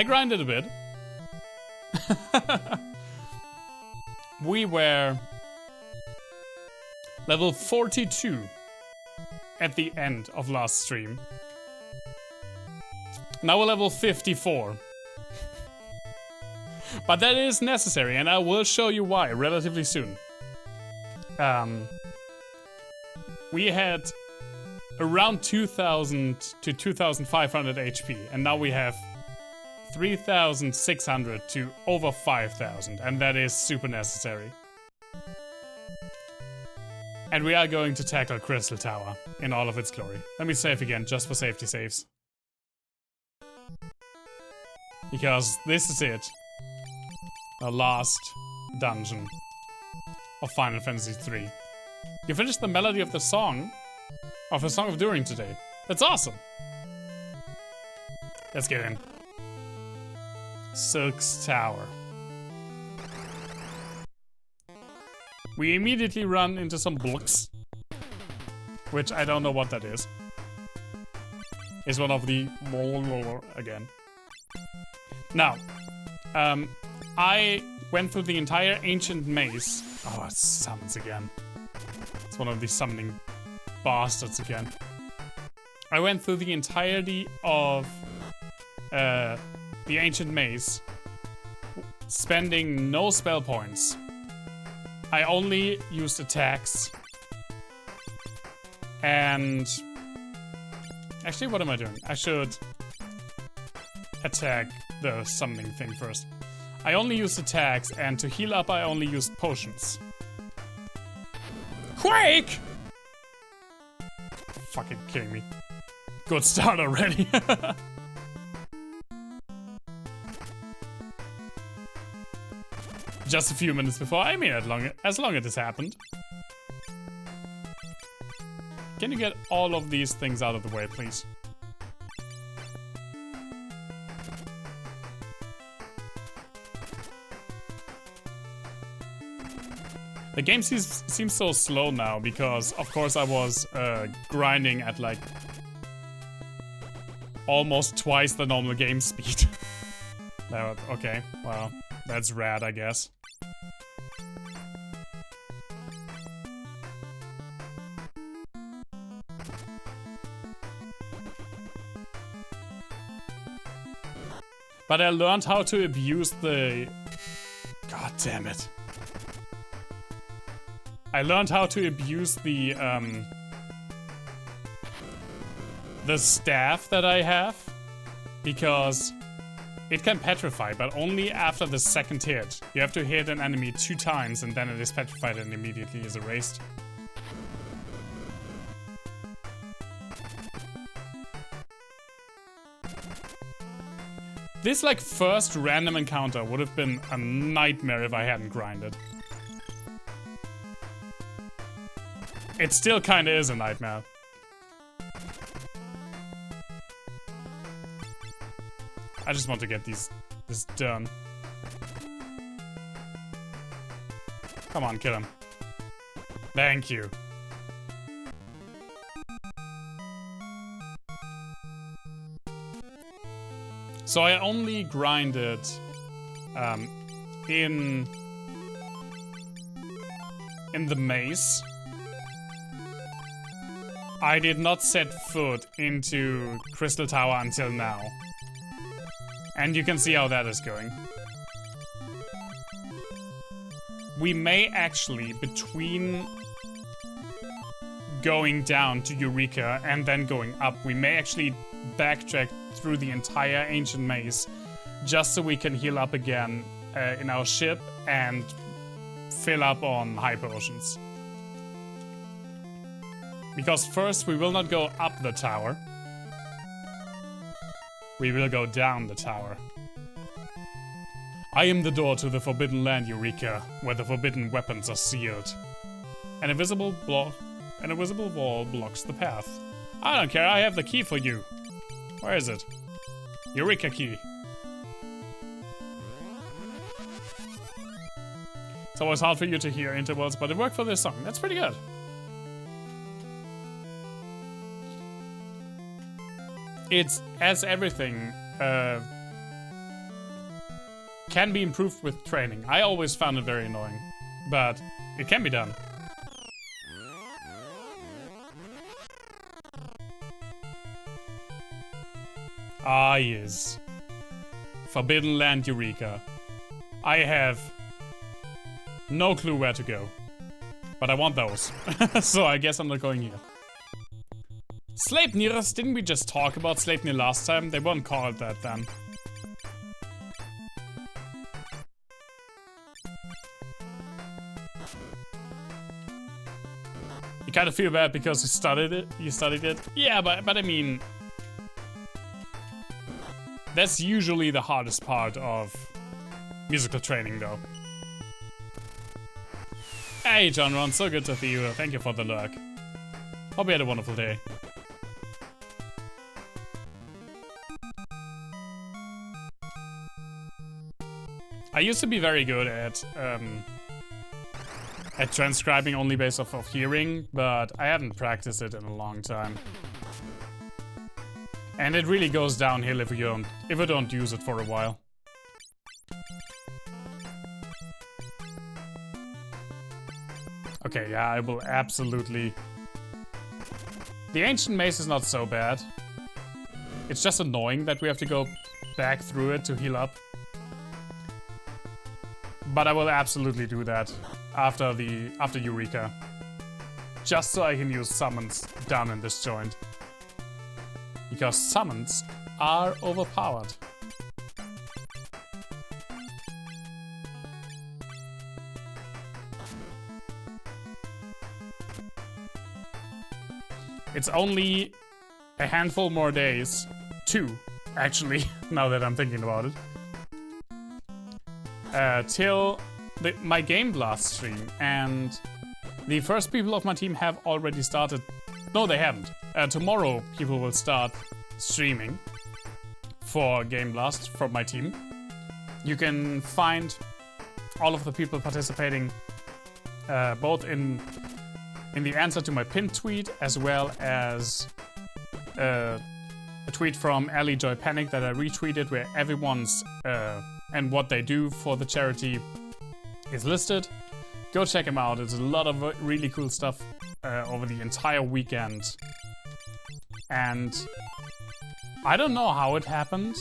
I grinded a bit. We were level 42 at the end of last stream. Now we're level 54. But that is necessary, and I will show you why relatively soon. We had around 2,000 to 2,500 HP, and now we have 3,600 to over 5,000, and that is super necessary. And we are going to tackle Crystal Tower in all of its glory. Let me save again, just for safety saves. Because this is it. The last dungeon of Final Fantasy III. You finished the melody of the Song of During today. That's awesome. Let's get in. Silk's Tower. We immediately run into some blocks, which I don't know what that is. It's one of the again. Now, I went through the entire ancient maze. Oh, it summons again. It's one of these summoning bastards again. I went through the entirety of the ancient maze, spending no spell points. I only used attacks. And actually, what am I doing? I should attack the summoning thing first. I only used attacks, and to heal up I only used potions. Quake! Fucking kidding me. Good start already. Just a few minutes before. I mean, as long as this happened. Can you get all of these things out of the way, please? The game seems so slow now because, of course, I was grinding at like almost twice the normal game speed. Okay, well, that's rad, I guess. But I learned how to abuse the... God damn it. I learned how to abuse the staff that I have, because it can petrify, but only after the second hit. You have to hit an enemy 2 times and then it is petrified and immediately is erased. This like first random encounter would have been a nightmare if I hadn't grinded. It still kinda is a nightmare. I just want to get this done. Come on, kill him. Thank you. So I only grinded in the maze. I did not set foot into Crystal Tower until now. And you can see how that is going. We may actually, between going down to Eureka and then going up, we may actually backtrack through the entire ancient maze just so we can heal up again in our ship and fill up on high potions. Because first we will not go up the tower. We will go down the tower. I am the door to the Forbidden Land, Eureka, where the forbidden weapons are sealed. An invisible wall blocks the path. I don't care, I have the key for you. Where is it? Eureka key. It's always hard for you to hear intervals, but it worked for this song. That's pretty good. It's, as everything, can be improved with training. I always found it very annoying, but it can be done. Ah, yes. Forbidden Land Eureka. I have no clue where to go, but I want those. So I guess I'm not going here. Sleipnir, didn't we just talk about Sleipnir last time? They won't call it that then. You kind of feel bad because you studied it. Yeah, but I mean, that's usually the hardest part of musical training, though. Hey, John Ron, so good to see you. Thank you for the lurk. Hope you had a wonderful day. I used to be very good at transcribing only based off of hearing, but I haven't practiced it in a long time. And it really goes downhill if you don't use it for a while. Okay, yeah, I will absolutely... The Ancient Maze is not so bad. It's just annoying that we have to go back through it to heal up. But I will absolutely do that after Eureka. Just so I can use summons down in this joint. Because summons are overpowered. It's only a handful more days. 2, actually, now that I'm thinking about it. Till my Game Blast stream, and the first people of my team have already started. No, they haven't. Tomorrow, people will start streaming for Game Blast from my team. You can find all of the people participating both in the answer to my pinned tweet, as well as a tweet from Ellie Joy Panic that I retweeted, where everyone's and what they do for the charity is listed. Go check them out. It's a lot of really cool stuff over the entire weekend. And I don't know how it happened,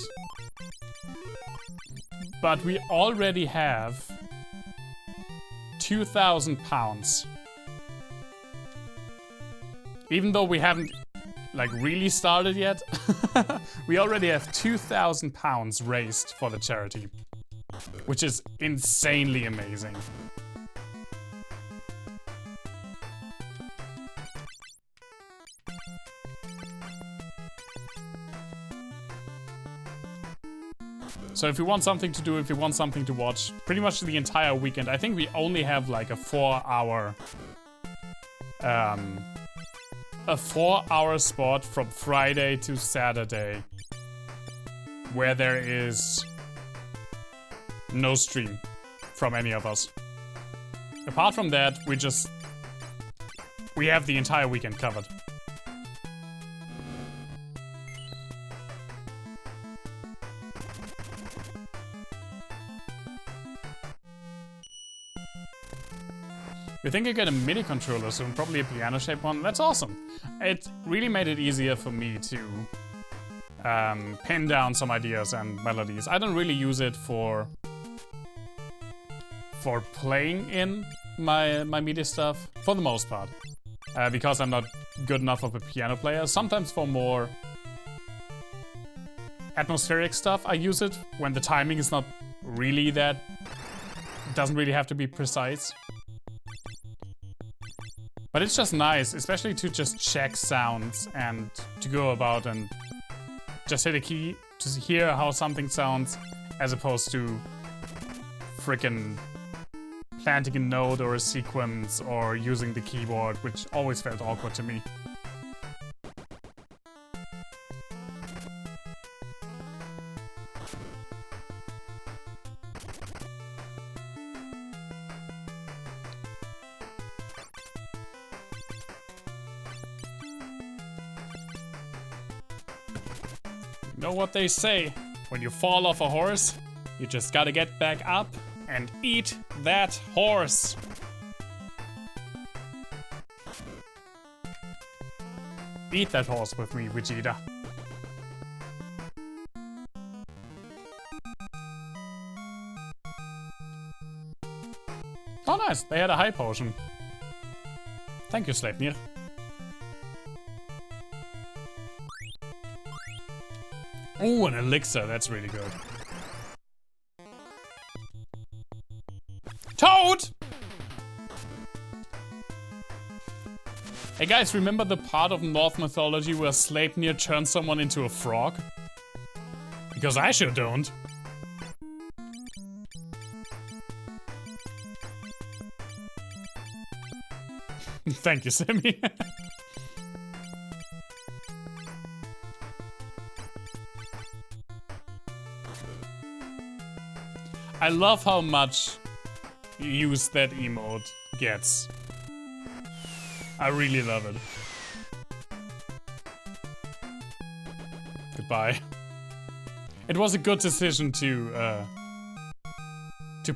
but we already have 2,000 pounds. Even though we haven't like really started yet, we already have 2,000 pounds raised for the charity, which is insanely amazing. So if you want something to do, if you want something to watch, pretty much the entire weekend, I think we only have like a 4-hour spot from Friday to Saturday where there is no stream from any of us. Apart from that, we have the entire weekend covered. We think I get a MIDI controller soon, probably a piano-shaped one. That's awesome. It really made it easier for me to pin down some ideas and melodies. I don't really use it for playing in my MIDI stuff, for the most part, because I'm not good enough of a piano player. Sometimes for more atmospheric stuff, I use it when the timing is not really that, it doesn't really have to be precise. But it's just nice, especially to just check sounds and to go about and just hit a key to hear how something sounds, as opposed to frickin' planting a note or a sequence or using the keyboard, which always felt awkward to me. Know what they say, when you fall off a horse, You just gotta get back up and eat that horse. Eat that horse with me, Vegeta. Oh nice, they had a high potion. Thank you, Sleipnir. Ooh, an elixir, that's really good. Toad! Hey guys, remember the part of Norse mythology where Sleipnir turns someone into a frog? Because I sure don't. Thank you, Sammy. I love how much use that emote gets. I really love it. Goodbye. It was a good decision to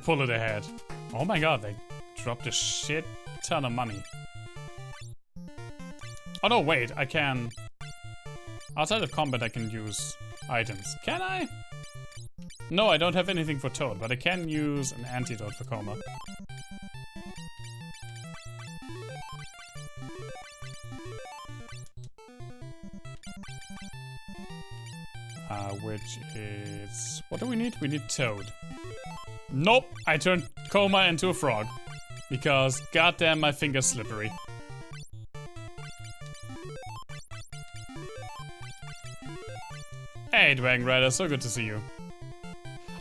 pull it ahead. Oh my god, they dropped a shit ton of money. Oh no, wait, I can... Outside of combat I can use items. Can I? No, I don't have anything for Toad, but I can use an antidote for Coma. Which is... What do we need? We need Toad. Nope, I turned Coma into a frog. Because goddamn my finger's slippery. Hey Dragon Rider, so good to see you.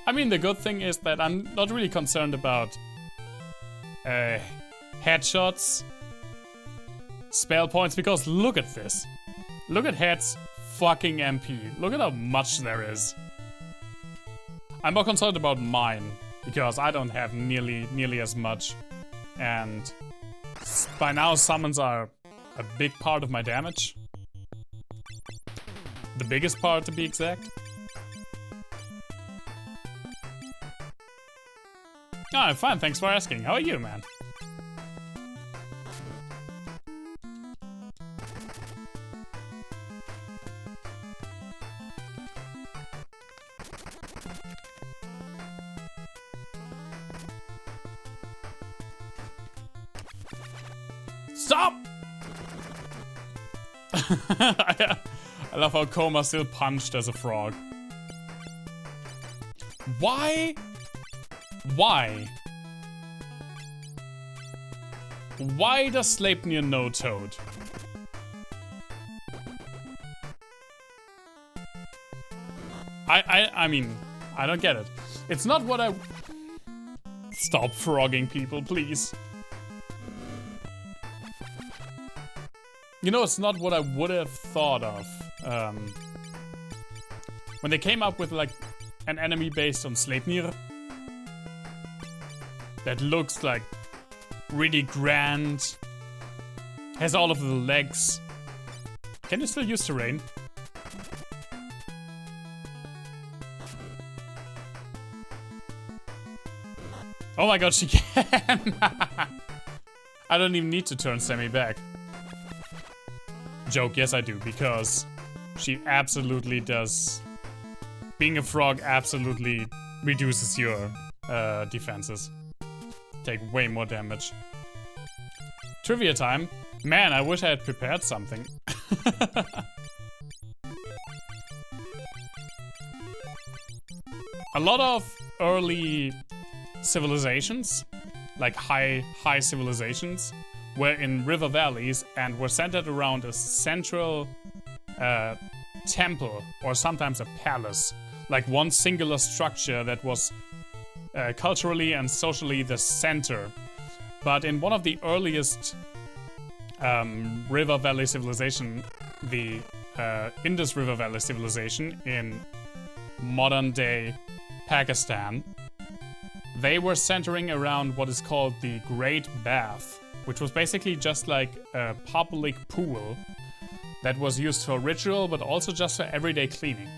I mean, the good thing is that I'm not really concerned about headshots, spell points, because look at this. Look at heads fucking MP. Look at how much there is. I'm more concerned about mine, because I don't have nearly as much. And by now summons are a big part of my damage. The biggest part, to be exact. Oh, I'm fine, thanks for asking. How are you, man? Stop! I love how Coma still punched as a frog. Why? Why? Why does Sleipnir know Toad? I mean, I don't get it. It's not what I... Stop frogging people, please. You know, it's not what I would have thought of. When they came up with, like, an enemy based on Sleipnir that looks, like, really grand, has all of the legs. Can you still use terrain? Oh my god, she can! I don't even need to turn Sammy back. Joke, yes I do, because she absolutely does. Being a frog absolutely reduces your defenses. Take way more damage. Trivia time. Man, I wish I had prepared something. A lot of early civilizations, like high civilizations, were in river valleys and were centered around a central temple, or sometimes a palace, like one singular structure that was culturally and socially the center. But in one of the earliest river valley civilization, the Indus River Valley civilization in modern day Pakistan, they were centering around what is called the Great Bath, which was basically just like a public pool that was used for ritual, but also just for everyday cleaning.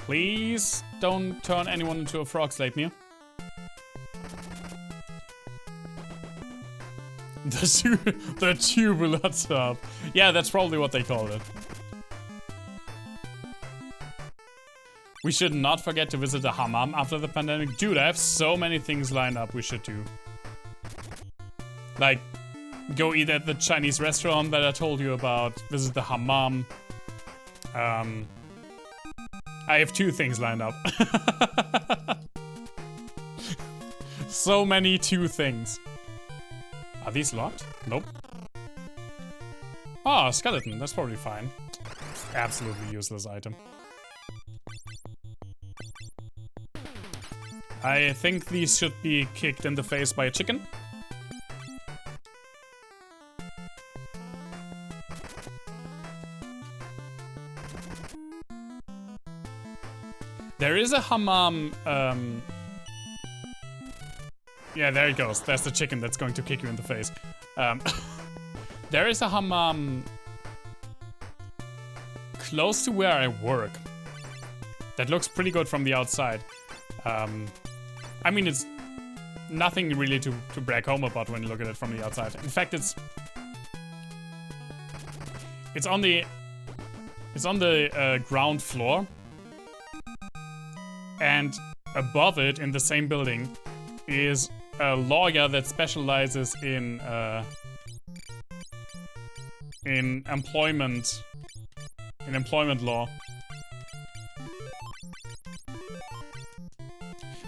Please don't turn anyone into a frog, Sleipnir. The tubular tub. Yeah, that's probably what they called it. We should not forget to visit the hammam after the pandemic. Dude, I have so many things lined up we should do. Like, go eat at the Chinese restaurant that I told you about. Visit the hammam. I have 2 things lined up. So many 2 things. Are these locked? Nope. Ah, skeleton. That's probably fine. Absolutely useless item. I think these should be kicked in the face by a chicken. There is a hammam, yeah, there it goes. That's the chicken that's going to kick you in the face. There is a hammam close to where I work. That looks pretty good from the outside. I mean, it's nothing really to brag home about when you look at it from the outside. In fact, it's on the ground floor, and above it in the same building is a lawyer that specializes in employment law.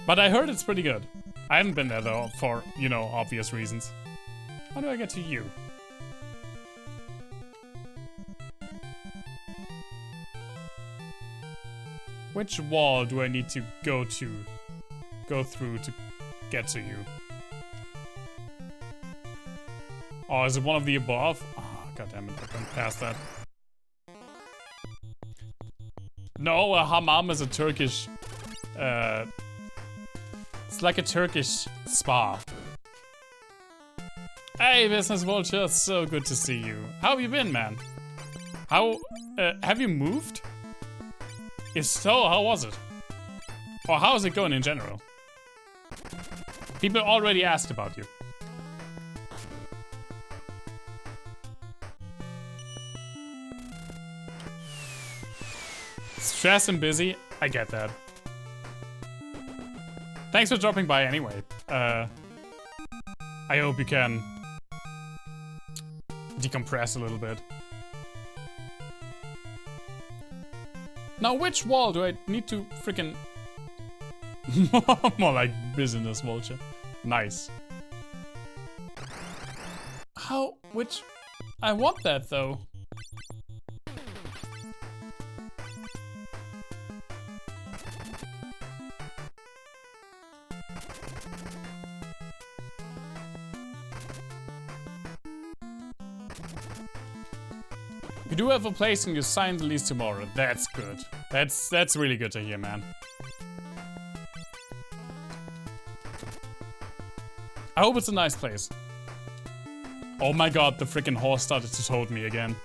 But I heard it's pretty good. I haven't been there though, for, you know, obvious reasons. How do I get to you? Which wall do I need to go through to get to you? Oh, is it one of the above? Oh, goddammit, I went past that. No, a hammam is a Turkish, it's like a Turkish spa. Hey, Business Vulture, it's so good to see you. How have you been, man? How, have you moved? If so, how was it? Or how is it going in general? People already asked about you. Stressed and busy, I get that. Thanks for dropping by anyway. I hope you can decompress a little bit. Now, which wall do I need to freaking... More like Business Vulture. Nice. How? Which? I want that though. You do have a place and you sign the lease tomorrow. That's good. That's really good to hear, man. I hope it's a nice place. Oh my god, the freaking horse started to toad me again.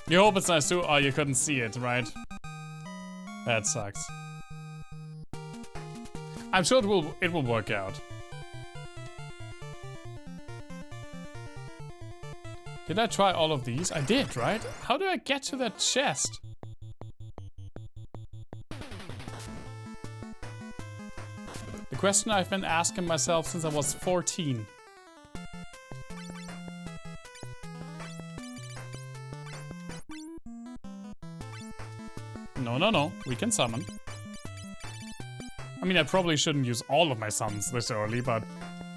You hope it's nice too? Oh, you couldn't see it, right? That sucks. I'm sure it will work out. Did I try all of these? I did, right? How do I get to that chest? The question I've been asking myself since I was 14. No. We can summon. I mean, I probably shouldn't use all of my summons this early, but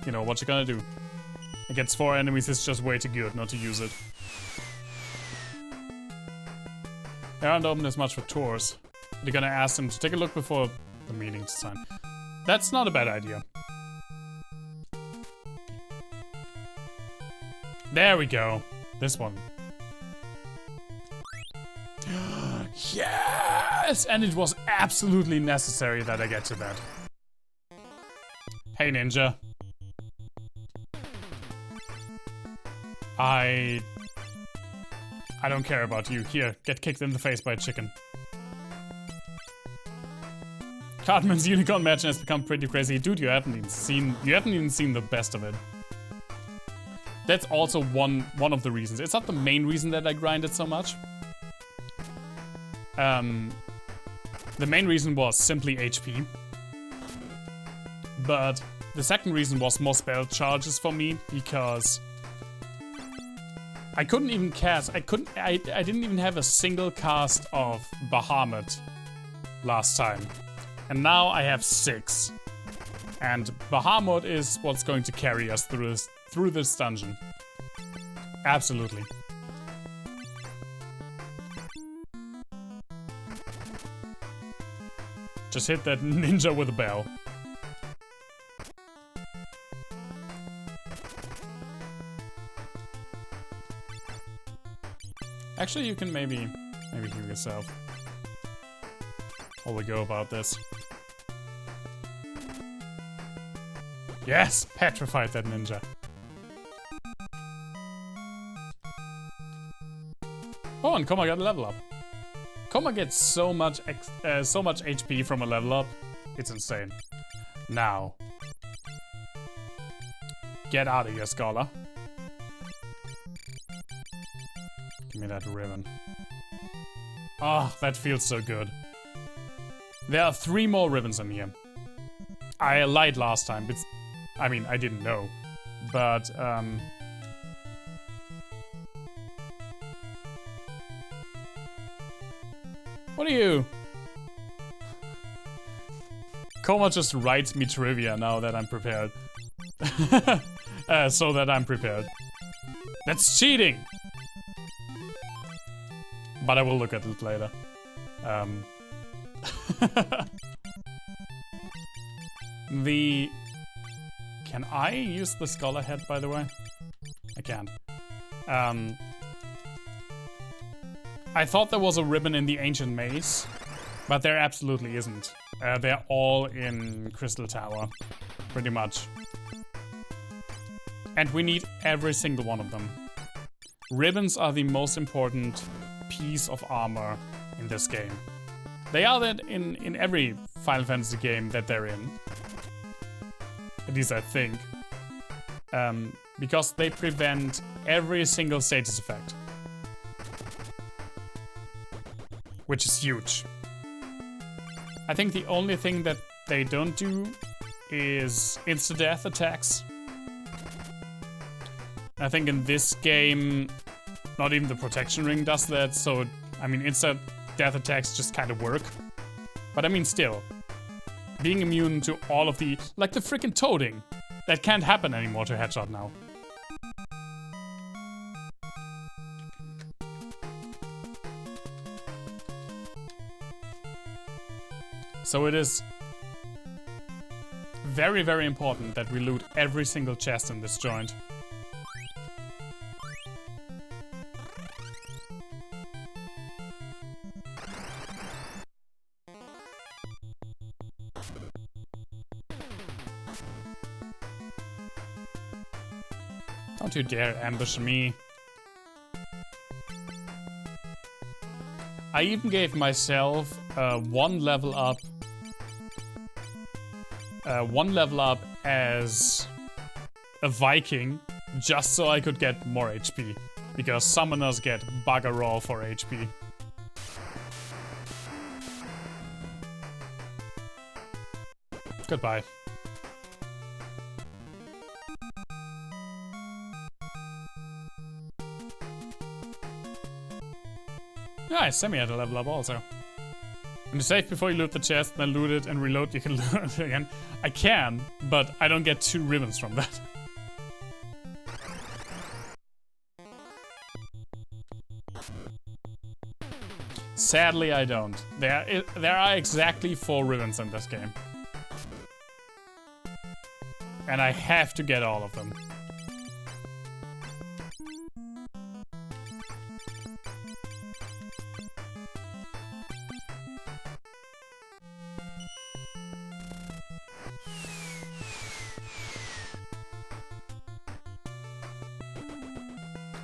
you know, what you gonna do? Against 4 enemies, it's just way too good not to use it. They aren't open as much for tours. They're gonna ask them to take a look before the meeting to sign. That's not a bad idea. There we go. This one. Yes! And it was absolutely necessary that I get to that. Hey, Ninja. I I don't care about you. Here, get kicked in the face by a chicken. Cartman's unicorn match has become pretty crazy. Dude, you haven't even seen the best of it. That's also one of the reasons. It's not the main reason that I grinded so much. The main reason was simply HP. But the second reason was more spell charges for me, because I couldn't even cast, I didn't even have a single cast of Bahamut last time. And now I have 6. And Bahamut is what's going to carry us through this dungeon. Absolutely. Just hit that ninja with a bell. Actually, you can maybe heal yourself. While we go about this. Yes! Petrified that ninja. Oh, and Koma got a level up. Koma gets so much HP from a level up. It's insane. Now. Get out of here, Scholar. Give me that ribbon. Oh, that feels so good. There are 3 more ribbons in here. I lied last time, but I mean, I didn't know. But, what are you? Koma just writes me trivia now that I'm prepared. So that I'm prepared. That's cheating! But I will look at it later. Can I use the Scholar Head, by the way? I can't. I thought there was a ribbon in the Ancient Maze, but there absolutely isn't. They're all in Crystal Tower, pretty much. And we need every single one of them. Ribbons are the most important piece of armor in this game. They are that in every Final Fantasy game that they're in. At least I think. Because they prevent every single status effect. Which is huge. I think the only thing that they don't do is insta-death attacks. I think in this game, not even the protection ring does that, so, I mean, insta-death attacks just kind of work. But I mean, still, being immune to all of the, like the freaking toading, that can't happen anymore to Headshot now. So it is very, very important that we loot every single chest in this joint. Don't you dare ambush me. I even gave myself one level up as a Viking, just so I could get more HP. Because summoners get bugger all for HP. Goodbye. Nice, Sammy had a level up also. And to save before you loot the chest, then loot it and reload, you can loot it again. I can, but I don't get 2 ribbons from that. Sadly, I don't. There are exactly 4 ribbons in this game. And I have to get all of them.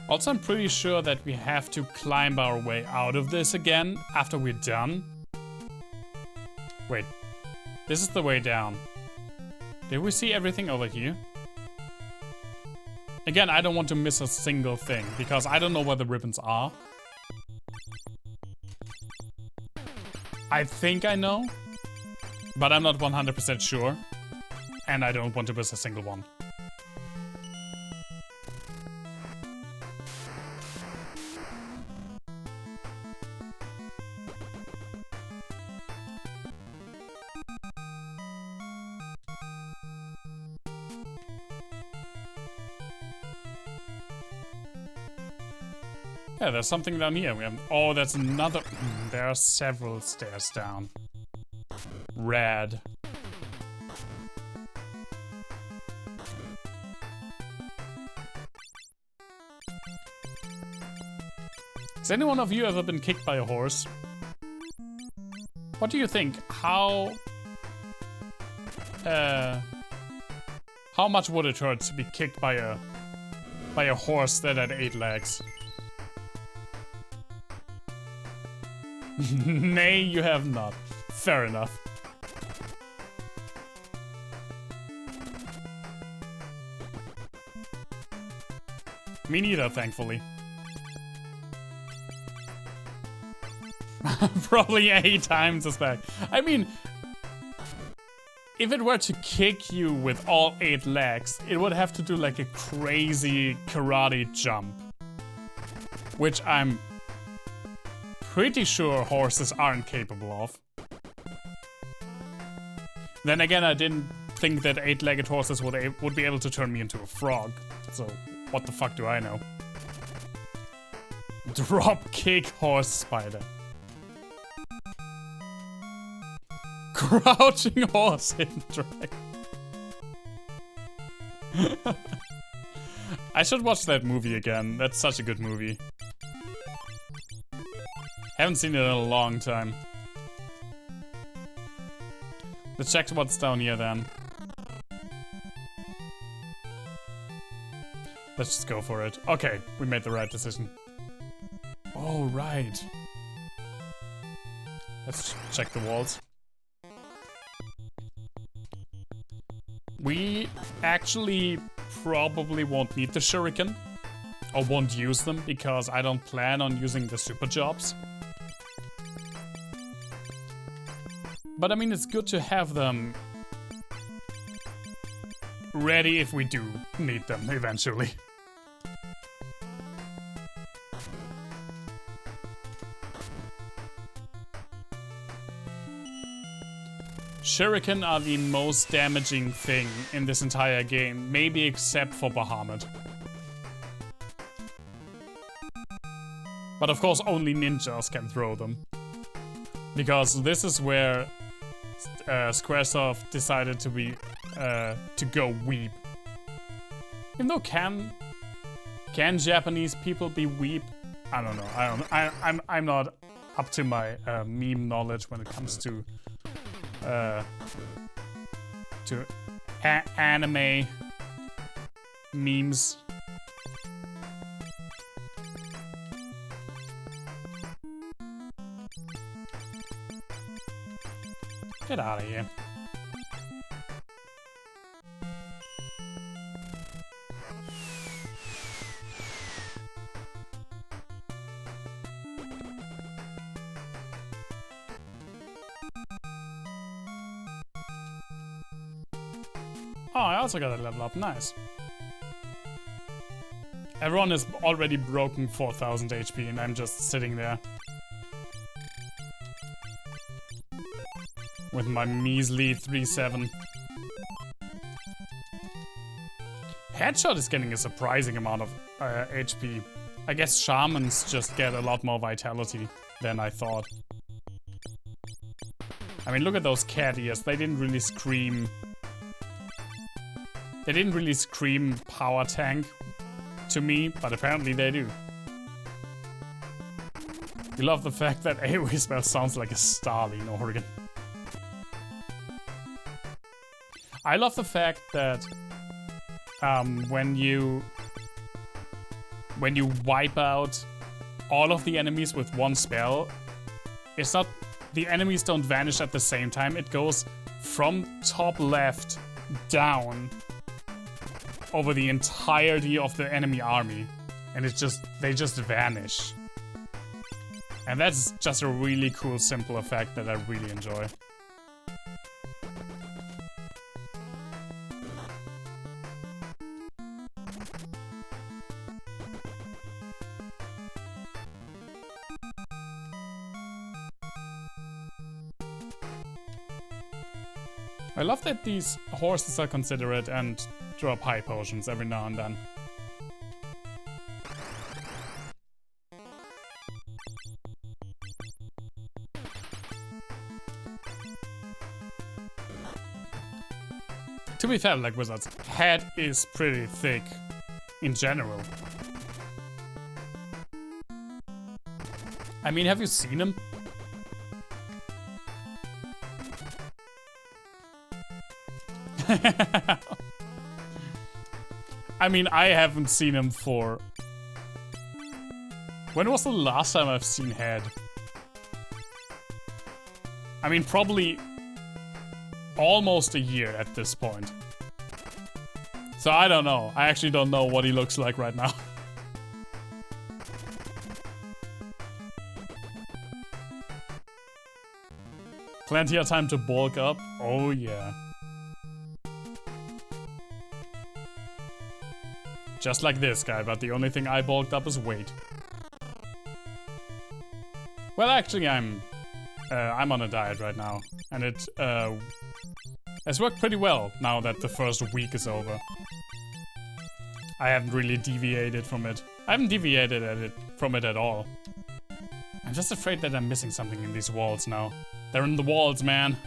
Also, I'm pretty sure that we have to climb our way out of this again after we're done. Wait, this is the way down. Did we see everything over here? Again, I don't want to miss a single thing because I don't know where the ribbons are. I think I know, but I'm not 100% sure. And I don't want to miss a single one. Yeah, there's something down here. We have. Oh, that's another. There are several stairs down. Red. Has any one of you ever been kicked by a horse? What do you think? How much would it hurt to be kicked by a horse that had 8 legs? Nay, you have not. Fair enough. Me neither, thankfully. Probably 8 times as bad. I mean, if it were to kick you with all 8 legs, it would have to do like a crazy karate jump. Which I'm pretty sure horses aren't capable of. Then again, I didn't think that 8-legged horses would be able to turn me into a frog. So, what the fuck do I know? Drop kick horse spider. Crouching horse hidden dragon. I should watch that movie again. That's such a good movie. Haven't seen it in a long time. Let's check what's down here then. Let's just go for it. Okay, we made the right decision. Oh, right. Let's check the walls. We actually probably won't need the shuriken. Or won't use them because I don't plan on using the super jobs. But I mean, it's good to have them ready if we do need them eventually. Shuriken are the most damaging thing in this entire game, maybe except for Bahamut. But of course only ninjas can throw them. Because this is where Squaresoft decided to be to go weeb. Even though can Japanese people be weeb? I don't know. I'm not up to my meme knowledge when it comes to anime memes. Get out of here. Oh, I also got a level up. Nice. Everyone is already broken 4000 HP and I'm just sitting there. With my measly 3-7. Headshot is getting a surprising amount of HP. I guess shamans just get a lot more vitality than I thought. I mean, look at those cat ears. They didn't really scream. They didn't really scream power tank to me, but apparently they do. You love the fact that AoE spell sounds like a Starling organ. I love the fact that when you when you wipe out all of the enemies with one spell, it's not, the enemies don't vanish at the same time. It goes from top left down over the entirety of the enemy army. And they just vanish. And that's just a really cool, simple effect that I really enjoy. I love that these horses are considerate and drop high potions every now and then. To be fair, like Wizard's head is pretty thick in general. I mean, have you seen him? I mean, I haven't seen him for... When was the last time I've seen head? I mean, probably almost a year at this point. So I don't know. I actually don't know what he looks like right now. Plenty of time to bulk up. Oh yeah. Just like this guy, but the only thing I bulked up is weight. Well, actually, I'm on a diet right now, and it has worked pretty well now that the first week is over. I haven't really deviated from it. I haven't deviated from it at all. I'm just afraid that I'm missing something in these walls now. They're in the walls, man.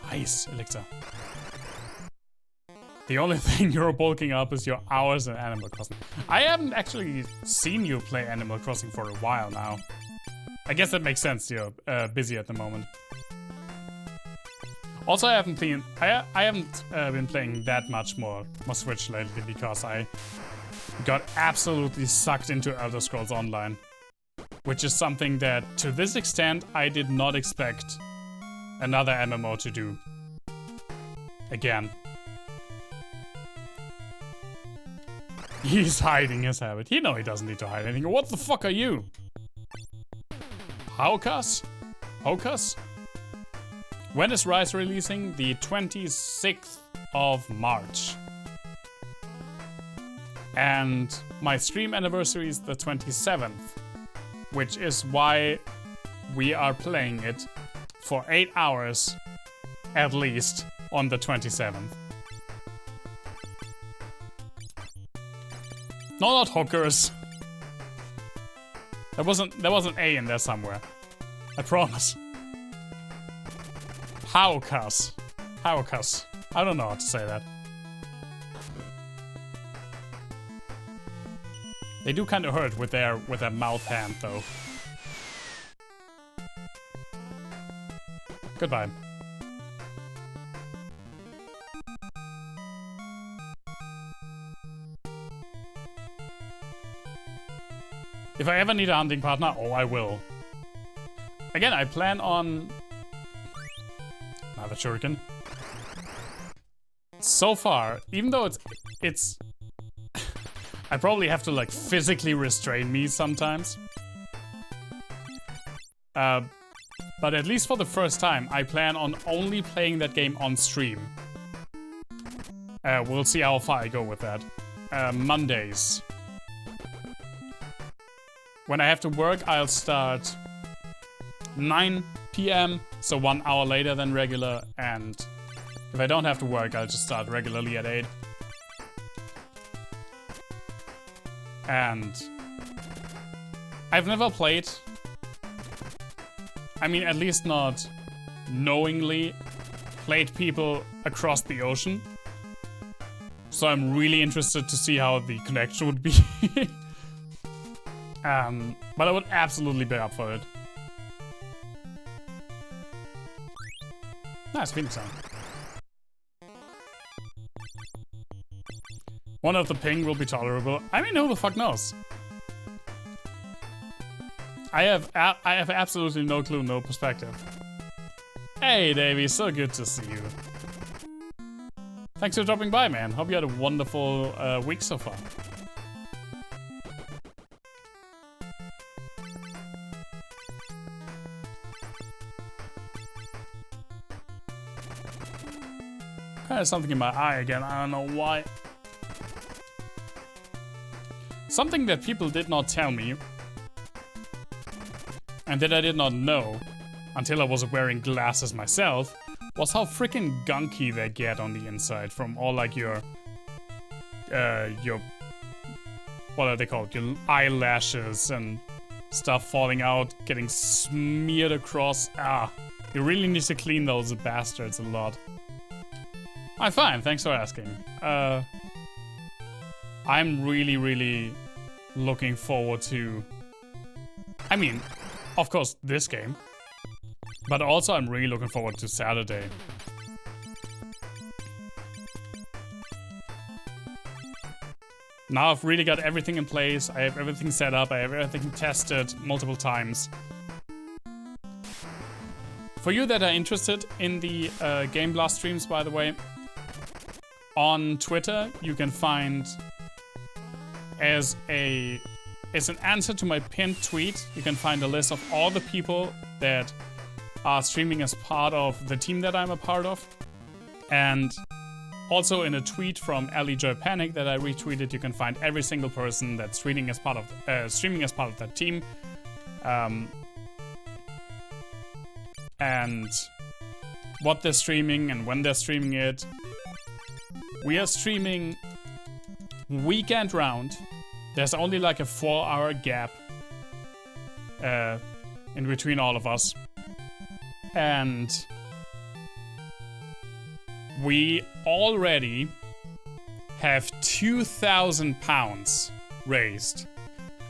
Ice elixir. The only thing you're bulking up is your hours in Animal Crossing. I haven't actually seen you play Animal Crossing for a while now. I guess that makes sense. You're busy at the moment. Also, I haven't been playing that much more Switch lately because I got absolutely sucked into Elder Scrolls Online, which is something that, to this extent, I did not expect another MMO to do. Again. He's hiding his habit. He doesn't need to hide anything. What the fuck are you? Haukas? Hokus? When is Rise releasing? The 26th of March. And my stream anniversary is the 27th. Which is why we are playing it for 8 hours, at least, on the 27th. No, not hookers. There was an A in there somewhere. I promise. Haukas. Haukas. I don't know how to say that. They do kind of hurt with their mouth hand, though. Goodbye. If I ever need a hunting partner, oh, I will. Again, I plan on another shuriken. So far, even though it's I probably have to like physically restrain me sometimes. But at least for the first time, I plan on only playing that game on stream. We'll see how far I go with that. Mondays. When I have to work, I'll start 9 p.m, so 1 hour later than regular, and if I don't have to work, I'll just start regularly at 8. And I've never played, I mean, at least not knowingly, played people across the ocean. So I'm really interested to see how the connection would be. But I would absolutely be up for it. Nice Phoenix sound. One of the ping will be tolerable. I mean, who the fuck knows? I have absolutely no clue, no perspective. Hey, Davey, so good to see you. Thanks for dropping by, man. Hope you had a wonderful week so far. Kind of something in my eye again. I don't know why. Something that people did not tell me, and that I did not know until I was wearing glasses myself, was how freaking gunky they get on the inside from all like your what are they called? Your eyelashes and stuff falling out, getting smeared across. Ah, you really need to clean those bastards a lot. I'm fine, thanks for asking. I'm really looking forward to, I mean, of course, this game. But also I'm really looking forward to Saturday. Now I've really got everything in place. I have everything set up. I have everything tested multiple times. For you that are interested in the Game Blast streams, by the way, on Twitter you can find as an answer to my pinned tweet, you can find a list of all the people that are streaming as part of the team that I'm a part of. And also in a tweet from Ellie Joy Panic that I retweeted, you can find every single person that's streaming as part of that team. And what they're streaming and when they're streaming it. We are streaming weekend round. There's only like a 4-hour gap in between all of us. And we already have 2,000 pounds raised.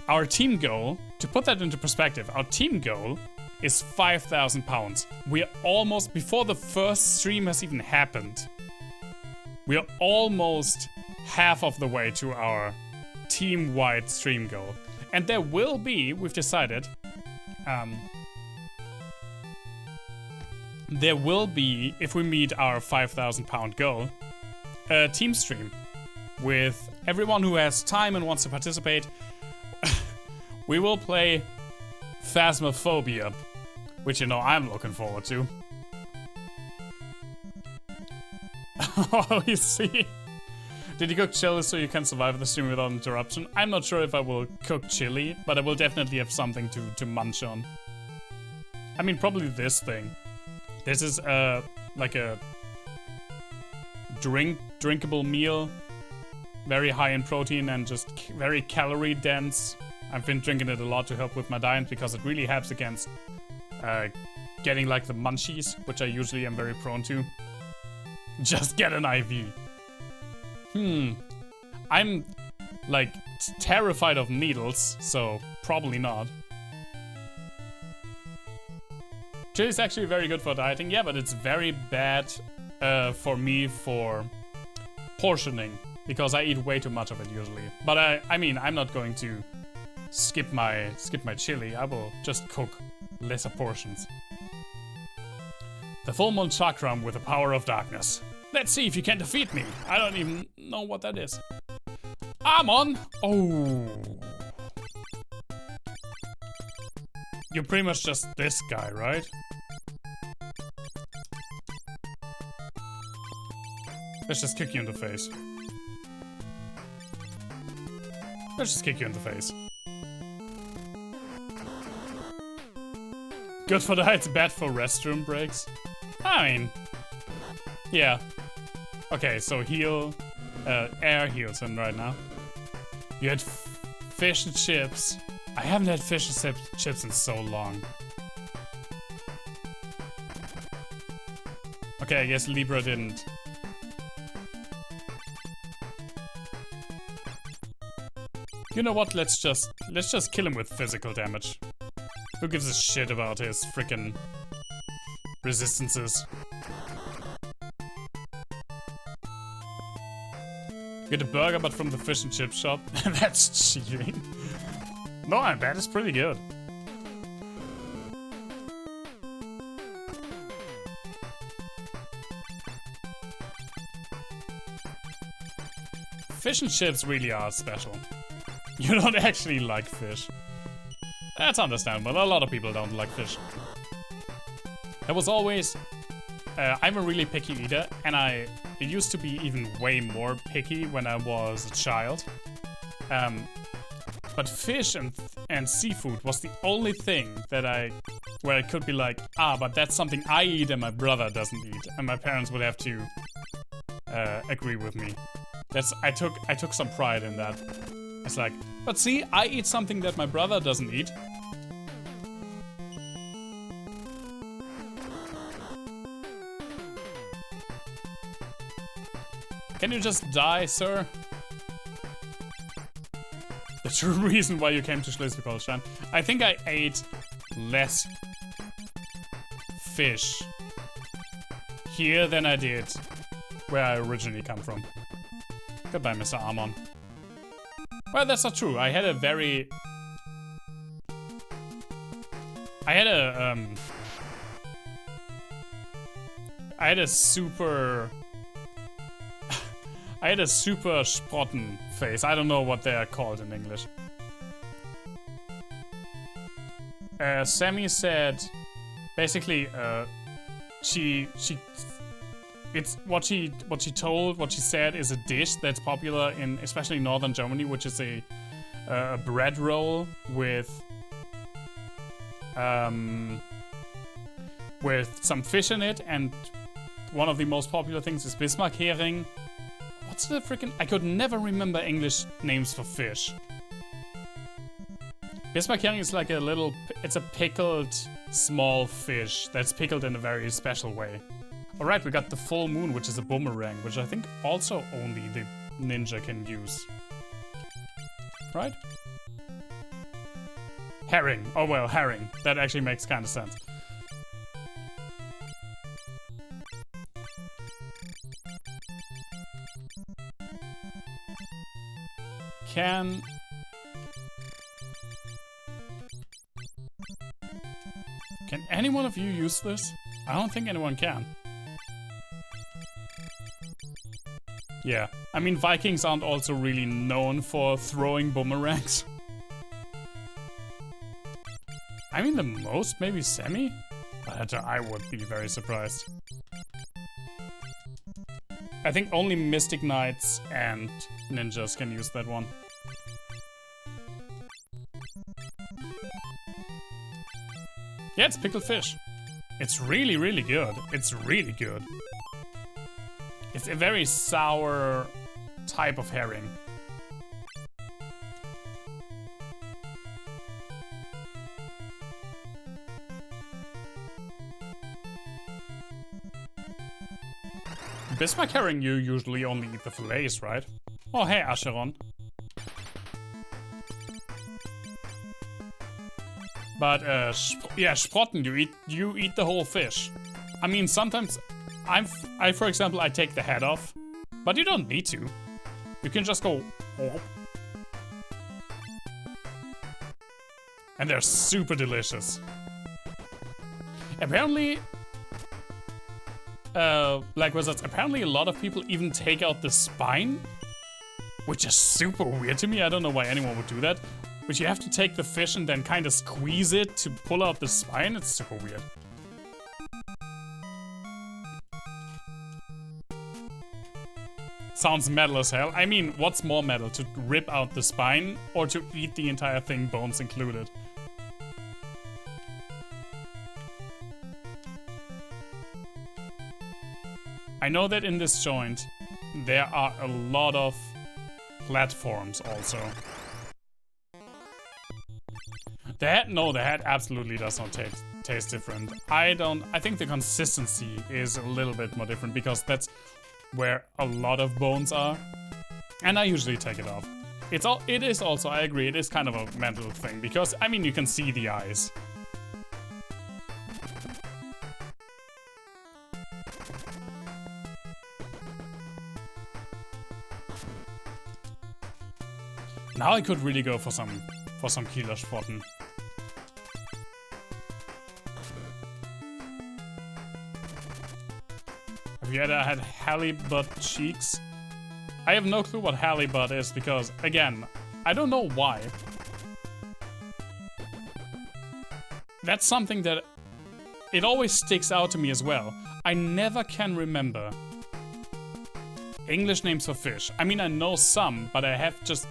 Our team goal, to put that into perspective, our team goal is 5,000 pounds. We are almost, before the first stream has even happened, we are almost half of the way to our team-wide stream goal. And there will be, we've decided, there will be, if we meet our 5,000 pound goal, a team stream with everyone who has time and wants to participate. We will play Phasmophobia, which, you know, I'm looking forward to. Oh, you see? Did you cook chili so you can survive the stream without interruption? I'm not sure if I will cook chili, but I will definitely have something to munch on. I mean, probably this thing. This is like a drinkable meal, very high in protein and just very calorie dense. I've been drinking it a lot to help with my diet because it really helps against getting like the munchies, which I usually am very prone to. Just get an IV. I'm like terrified of needles, so probably not. Chili is actually very good for dieting, yeah, but it's very bad for me for portioning because I eat way too much of it usually. But I mean, I'm not going to skip my chili. I will just cook lesser portions. The full moon chakram with the power of darkness. Let's see if you can defeat me. I don't even know what that is. Amon! Oh. You're pretty much just this guy, right? Let's just kick you in the face. Let's just kick you in the face. Good for diets, bad for restroom breaks. I mean, yeah. Okay, so heal, air heals him right now. You had fish and chips. I haven't had fish and chips in so long. Okay, I guess Libra didn't. You know what? Let's just kill him with physical damage. Who gives a shit about his frickin' resistances? Get a burger, but from the fish and chip shop. That's cheating. No, that is pretty good. Fish and chips really are special. You don't actually like fish. That's understandable. A lot of people don't like fish. There was always... I'm a really picky eater, and it used to be even way more picky when I was a child. But fish and seafood was the only thing that where I could be like, but that's something I eat and my brother doesn't eat, and my parents would have to agree with me. I took some pride in that. It's like, but see, I eat something that my brother doesn't eat. Can you just die, sir? The true reason why you came to Schleswig-Holstein. I think I ate less fish here than I did where I originally come from. Goodbye, Mr. Amon. Well, that's not true. I had a super Sprotten face. I don't know what they are called in English. Sammy said, basically, what she said is a dish that's popular in especially northern Germany, which is a bread roll with some fish in it, and one of the most popular things is Bismarck herring. What's the freaking... I could never remember English names for fish. Bismarck herring is like a little... It's a pickled small fish that's pickled in a very special way. Alright, we got the full moon, which is a boomerang, which I think also only the ninja can use. Right? Herring. Oh well, herring. That actually makes kind of sense. Can any one of you use this? I don't think anyone can. Yeah, I mean, Vikings aren't also really known for throwing boomerangs. I mean, the most, maybe Semi? But I would be very surprised. I think only Mystic Knights and ninjas can use that one. Yeah, it's pickled fish. It's really, really good. It's really good. It's a very sour type of herring. Bismarck herring, you usually only eat the fillets, right? Oh, hey, Acheron. But, yeah, Sprotten, you eat the whole fish. I mean, sometimes for example, I take the head off, but you don't need to. You can just go, oh. And they're super delicious. Apparently, like wizards, apparently a lot of people even take out the spine, which is super weird to me. I don't know why anyone would do that. But you have to take the fish and then kind of squeeze it to pull out the spine. It's super weird. Sounds metal as hell. I mean, what's more metal? To rip out the spine or to eat the entire thing, bones included? I know that in this joint, there are a lot of platforms also. The head absolutely does not taste different. I think the consistency is a little bit more different because that's where a lot of bones are. And I usually take it off. It is also, I agree, it is kind of a mental thing because, I mean, you can see the eyes. Now I could really go for some Kieler-Sprotten. Have you ever had halibut cheeks? I have no clue what halibut is because, again, I don't know why. That's something that it always sticks out to me as well. I never can remember English names for fish. I mean, I know some, but I have just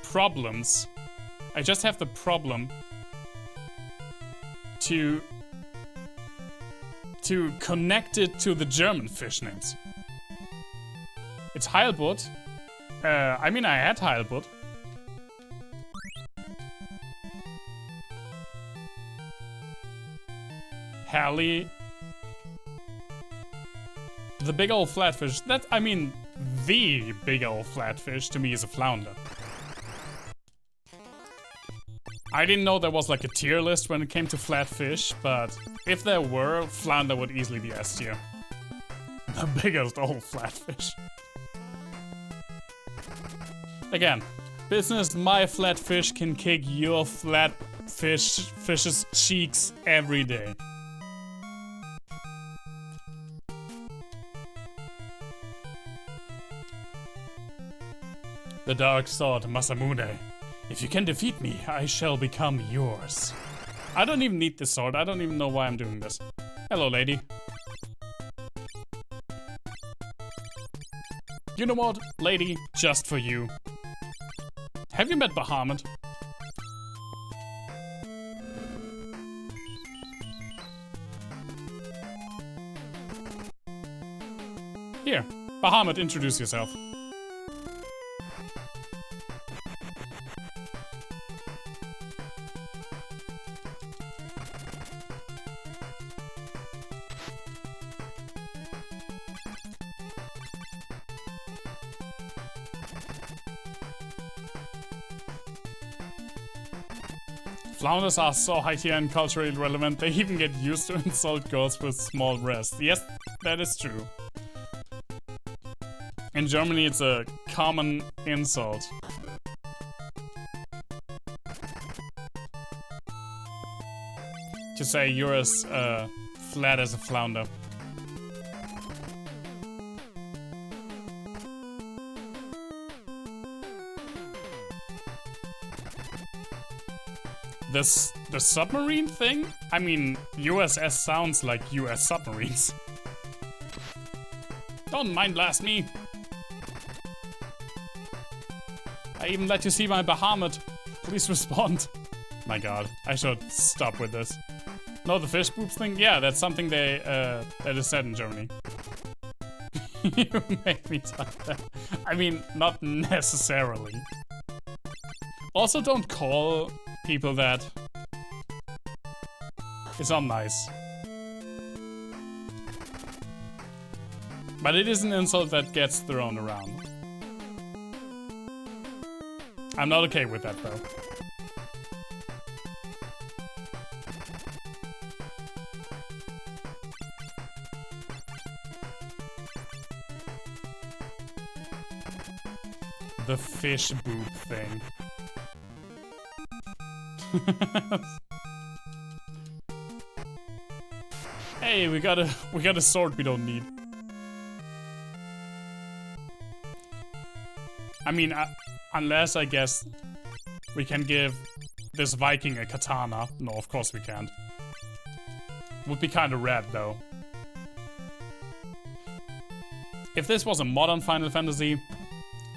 problems. I just have the problem to connect it to the German fish names. It's Heilbutt. I mean, I had Heilbutt. Hallie. The big old flatfish. That, I mean, the big old flatfish to me is a flounder. I didn't know there was like a tier list when it came to flatfish, but if there were, flounder would easily be S tier. The biggest old flatfish. Again, business, my flatfish can kick your fish's cheeks every day. The dark sword, Masamune. If you can defeat me, I shall become yours. I don't even need this sword. I don't even know why I'm doing this. Hello, lady. You know what, lady? Just for you. Have you met Bahamut? Here, Bahamut, introduce yourself. Flounders are so high tier and culturally relevant, they even get used to insult girls with small breasts. Yes, that is true. In Germany, it's a common insult. To say you're as flat as a flounder. The submarine thing? I mean, USS sounds like US submarines. Don't mind blast me. I even let you see my Bahamut. Please respond. My god, I should stop with this. No, the fish boobs thing? Yeah, that's something they, that is said in Germany. You make me talk that. I mean, not necessarily. Also, don't call people that. It's not nice. But it is an insult that gets thrown around. I'm not okay with that, though. The fish boob thing. Hey, we got a sword we don't need. I mean, unless I guess we can give this Viking a katana. No, of course we can't. Would be kind of rad though. If this was a modern Final Fantasy,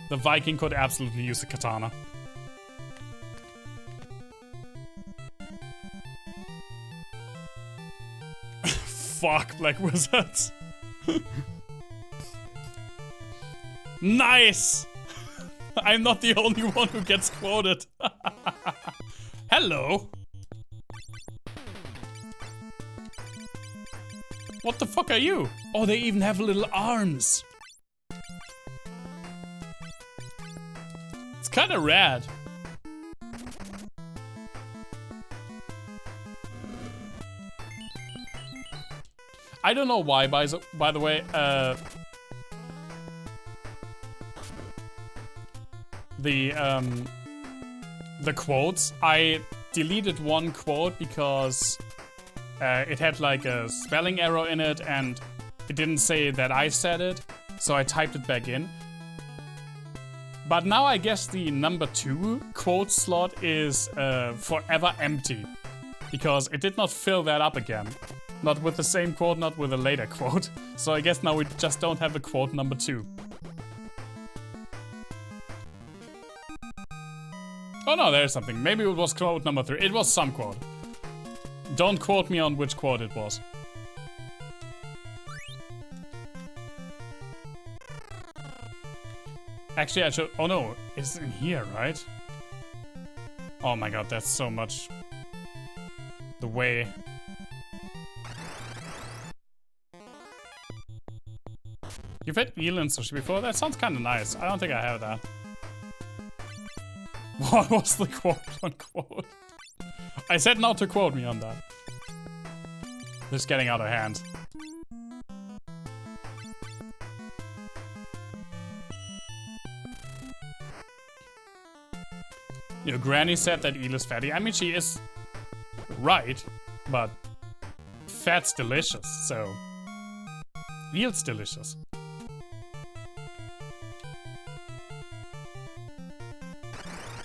the Viking could absolutely use a katana. Fuck, Black Wizards. Nice! I'm not the only one who gets quoted. Hello. What the fuck are you? Oh, they even have little arms. It's kind of rad. I don't know why, by the way, the quotes. I deleted one quote because it had like a spelling error in it and it didn't say that I said it, so I typed it back in. But now I guess the number 2 quote slot is forever empty because it did not fill that up again. Not with the same quote, not with a later quote. So I guess now we just don't have a quote number 2. Oh no, there's something. Maybe it was quote number 3. It was some quote. Don't quote me on which quote it was. Actually, I should... Oh no, it's in here, right? Oh my god, that's so much... the way... You've had eel and sushi before? That sounds kind of nice. I don't think I have that. What was the quote unquote? I said not to quote me on that. This is getting out of hand. Your granny said that eel is fatty. I mean, she is right, but fat's delicious, so eel's delicious.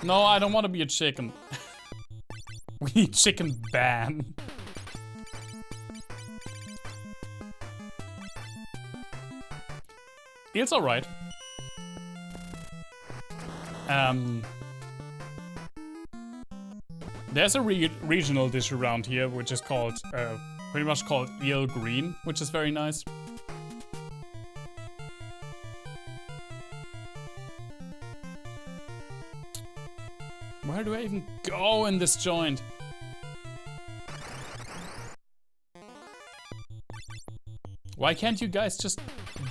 No, I don't want to be a chicken. We need chicken ban. Eel's alright. There's a regional dish around here which is called, pretty much called eel green, which is very nice. Where do I even go in this joint? Why can't you guys just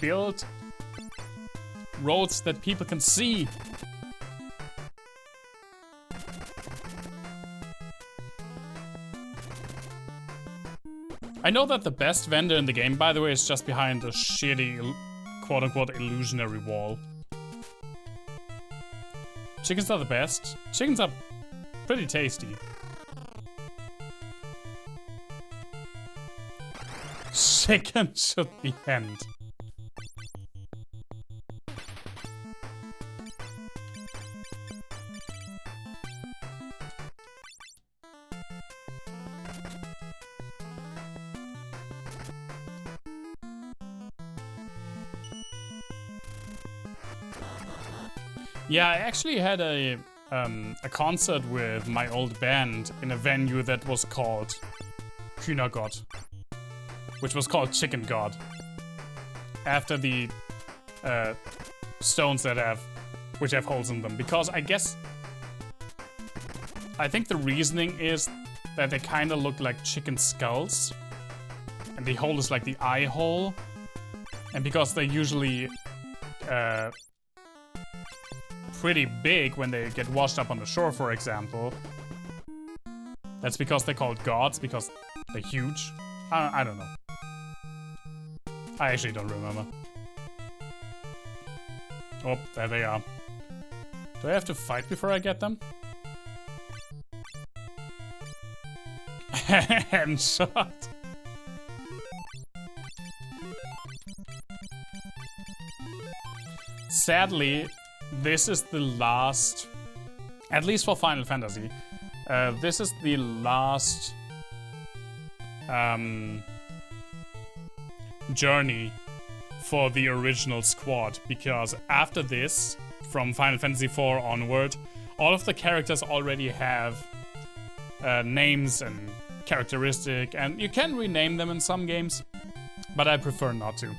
build roads that people can see? I know that the best vendor in the game, by the way, is just behind a shitty, quote-unquote, illusionary wall. Chickens are the best. Chickens are pretty tasty. Chicken should be henned. Yeah, I actually had a concert with my old band in a venue that was called Hühnergott, which was called Chicken God, after the stones that which have holes in them. Because I think the reasoning is that they kind of look like chicken skulls, and the hole is like the eye hole, and because they're usually pretty big when they get washed up on the shore, for example. That's because they're called gods, because they're huge. I don't know. I actually don't remember. Oh, there they are. Do I have to fight before I get them? Handshot. Sadly, this is the last, at least for Final Fantasy, this is the last journey for the original squad, because after this, from Final Fantasy IV onward, all of the characters already have names and characteristic, and you can rename them in some games, but I prefer not to.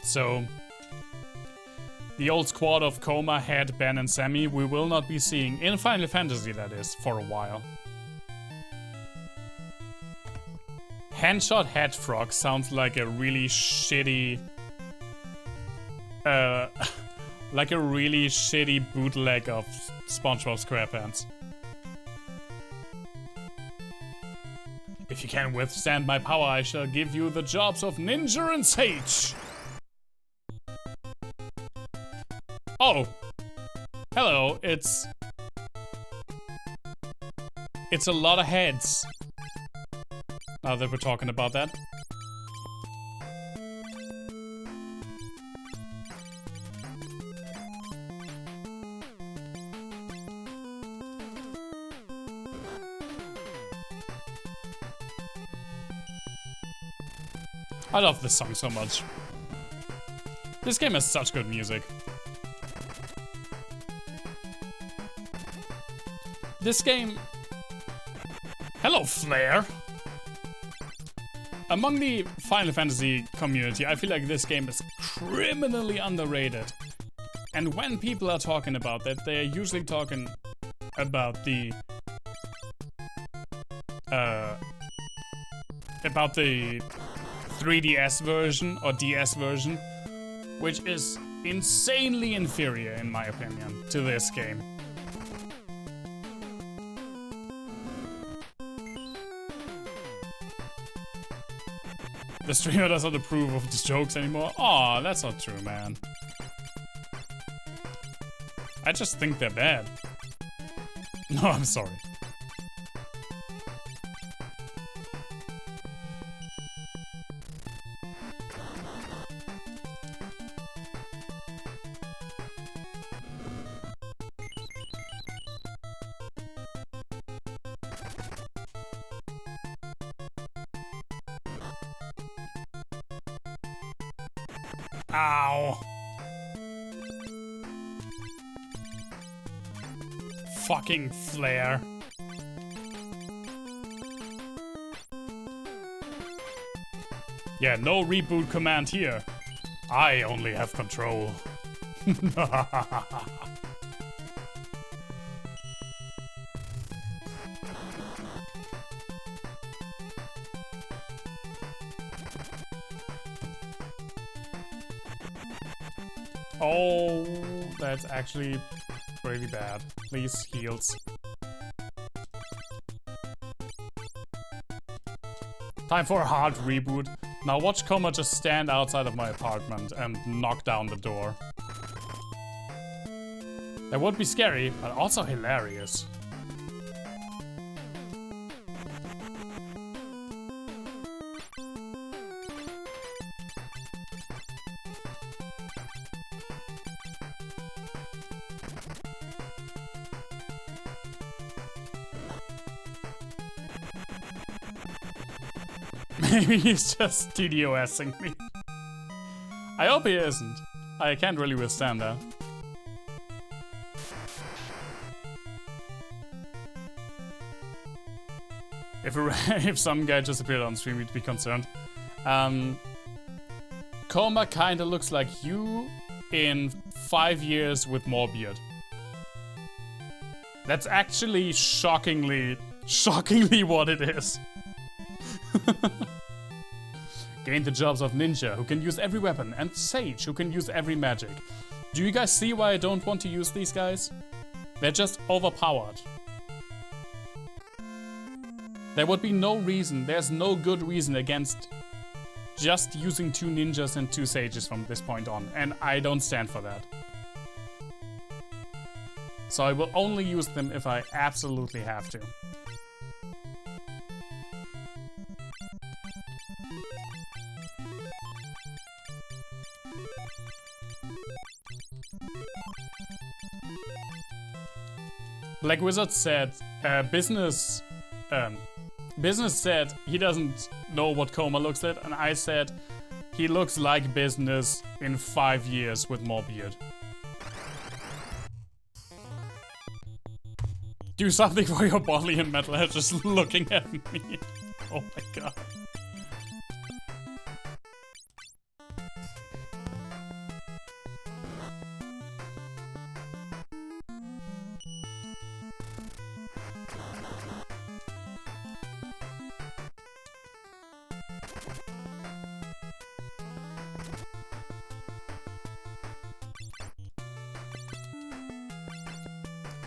So the old squad of Coma, Head, Ben, and Sammy we will not be seeing in Final Fantasy, that is, for a while. Handshot Head Frog sounds like a really shitty... like a really shitty bootleg of SpongeBob SquarePants. If you can withstand my power, I shall give you the jobs of Ninja and Sage. Oh! Hello, hello, it's a lot of heads. Now that we're talking about that. I love this song so much. This game has such good music. This game... Hello, Flare! Among the Final Fantasy community, I feel like this game is criminally underrated. And when people are talking about that, they're usually talking about the... about the 3DS version or DS version, which is insanely inferior, in my opinion, to this game. The streamer doesn't approve of the jokes anymore. Aw, that's not true, man. I just think they're bad. No, I'm sorry. Ow. Fucking Flare. Yeah, no reboot command here. I only have control. Oh, that's actually pretty bad. Please, heals. Time for a hard reboot. Now watch Coma just stand outside of my apartment and knock down the door. That would be scary, but also hilarious. Maybe he's just TDOSing me. I hope he isn't. I can't really withstand that. If some guy just appeared on stream, we'd be concerned. Coma kinda looks like you in 5 years with more beard. That's actually shockingly what it is. Gain the jobs of Ninja, who can use every weapon, and Sage, who can use every magic. Do you guys see why I don't want to use these guys? They're just overpowered. There would be no reason, there's no good reason against just using 2 ninjas and 2 sages from this point on, and I don't stand for that. So I will only use them if I absolutely have to. Black Wizard said, business said he doesn't know what Coma looks like, and I said he looks like business in 5 years with more beard. Do something for your body and metalhead just looking at me. Oh my god.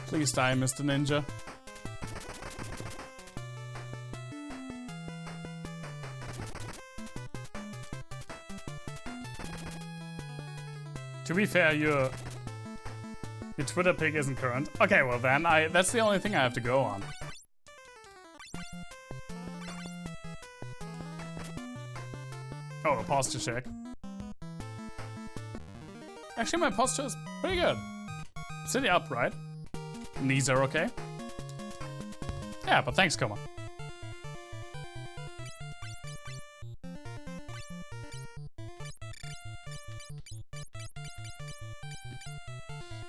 Please die, Mr. Ninja. To be fair, Your Twitter pic isn't current. Okay, well then, that's the only thing I have to go on. Oh, a posture check. Actually, my posture is pretty good. Sitting upright. Knees are okay. Yeah, but thanks, Coma.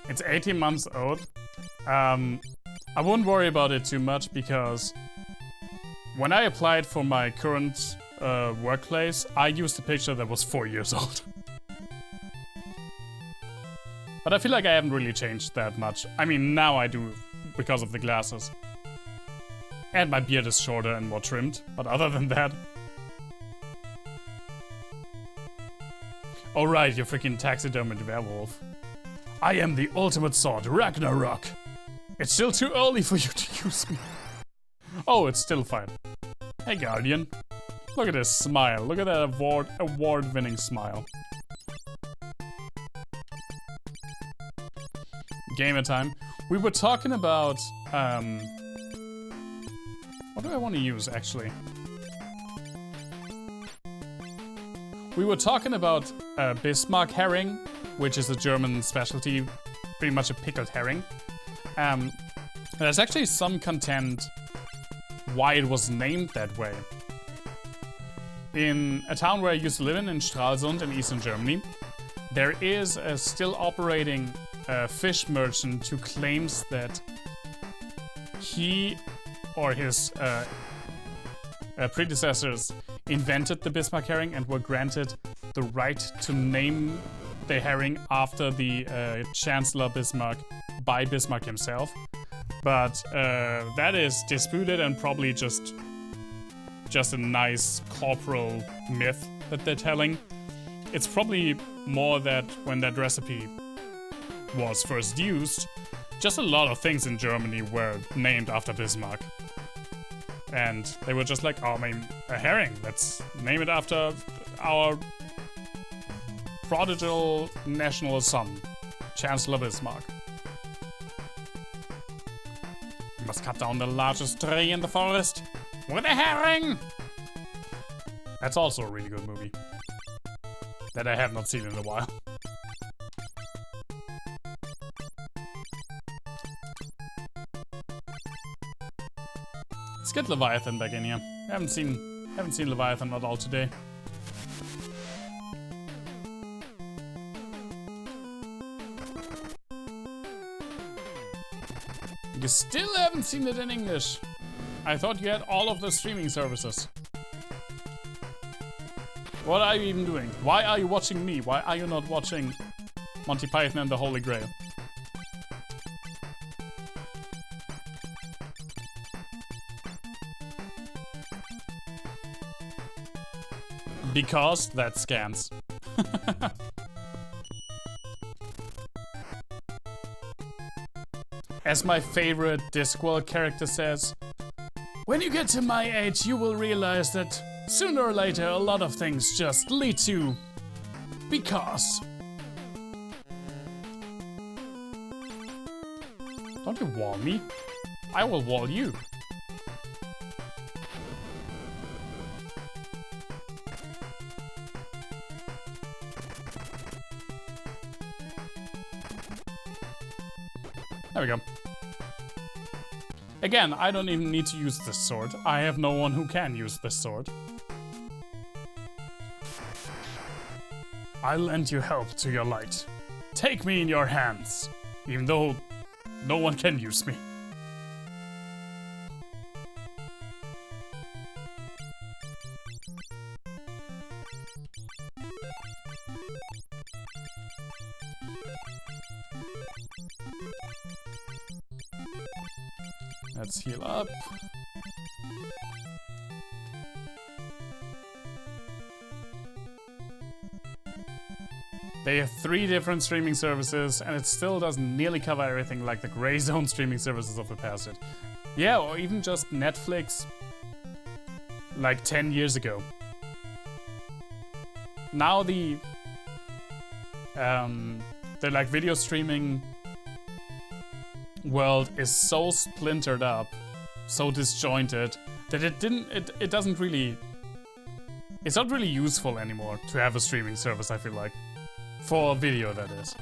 It's 18 months old. I wouldn't worry about it too much because when I applied for my current workplace, I used a picture that was 4 years old. But I feel like I haven't really changed that much. I mean, now I do because of the glasses. And my beard is shorter and more trimmed, but other than that... Oh right, you're freaking taxidermied werewolf. I am the ultimate sword, Ragnarok. It's still too early for you to use me. Oh, it's still fine. Hey, Guardian. Look at this smile. Look at that award-winning smile. Gamer time. We were talking about... what do I want to use, actually? We were talking about Bismarck herring, which is a German specialty, pretty much a pickled herring. There's actually some content why it was named that way. In a town where I used to live in Stralsund in eastern Germany, there is a still operating fish merchant who claims that he or his predecessors invented the Bismarck herring and were granted the right to name the herring after the Chancellor Bismarck by Bismarck himself. But that is disputed and probably just a nice corporal myth that they're telling. It's probably more that when that recipe was first used, just a lot of things in Germany were named after Bismarck. And they were just like, oh, I mean, a herring, let's name it after our prodigal national son, Chancellor Bismarck. We must cut down the largest tree in the forest with a herring! That's also a really good movie that I have not seen in a while. Let's get Leviathan back in here. I haven't seen Leviathan at all today. You still haven't seen it in English. I thought you had all of the streaming services. What are you even doing? Why are you watching me? Why are you not watching Monty Python and the Holy Grail? Because that scans. As my favorite Discworld character says, when you get to my age, you will realize that sooner or later a lot of things just lead to because. Don't you wall me? I will wall you. There we go. Again, I don't even need to use this sword. I have no one who can use this sword. I lend you help to your light. Take me in your hands, even though no one can use me. Let's heal up. They have 3 different streaming services, and it still doesn't nearly cover everything like the gray zone streaming services of the past did. Yeah, or even just Netflix, like 10 years ago. Now the like video streaming world is so splintered up, so disjointed, that it doesn't really... It's not really useful anymore to have a streaming service, I feel like. For video, that is.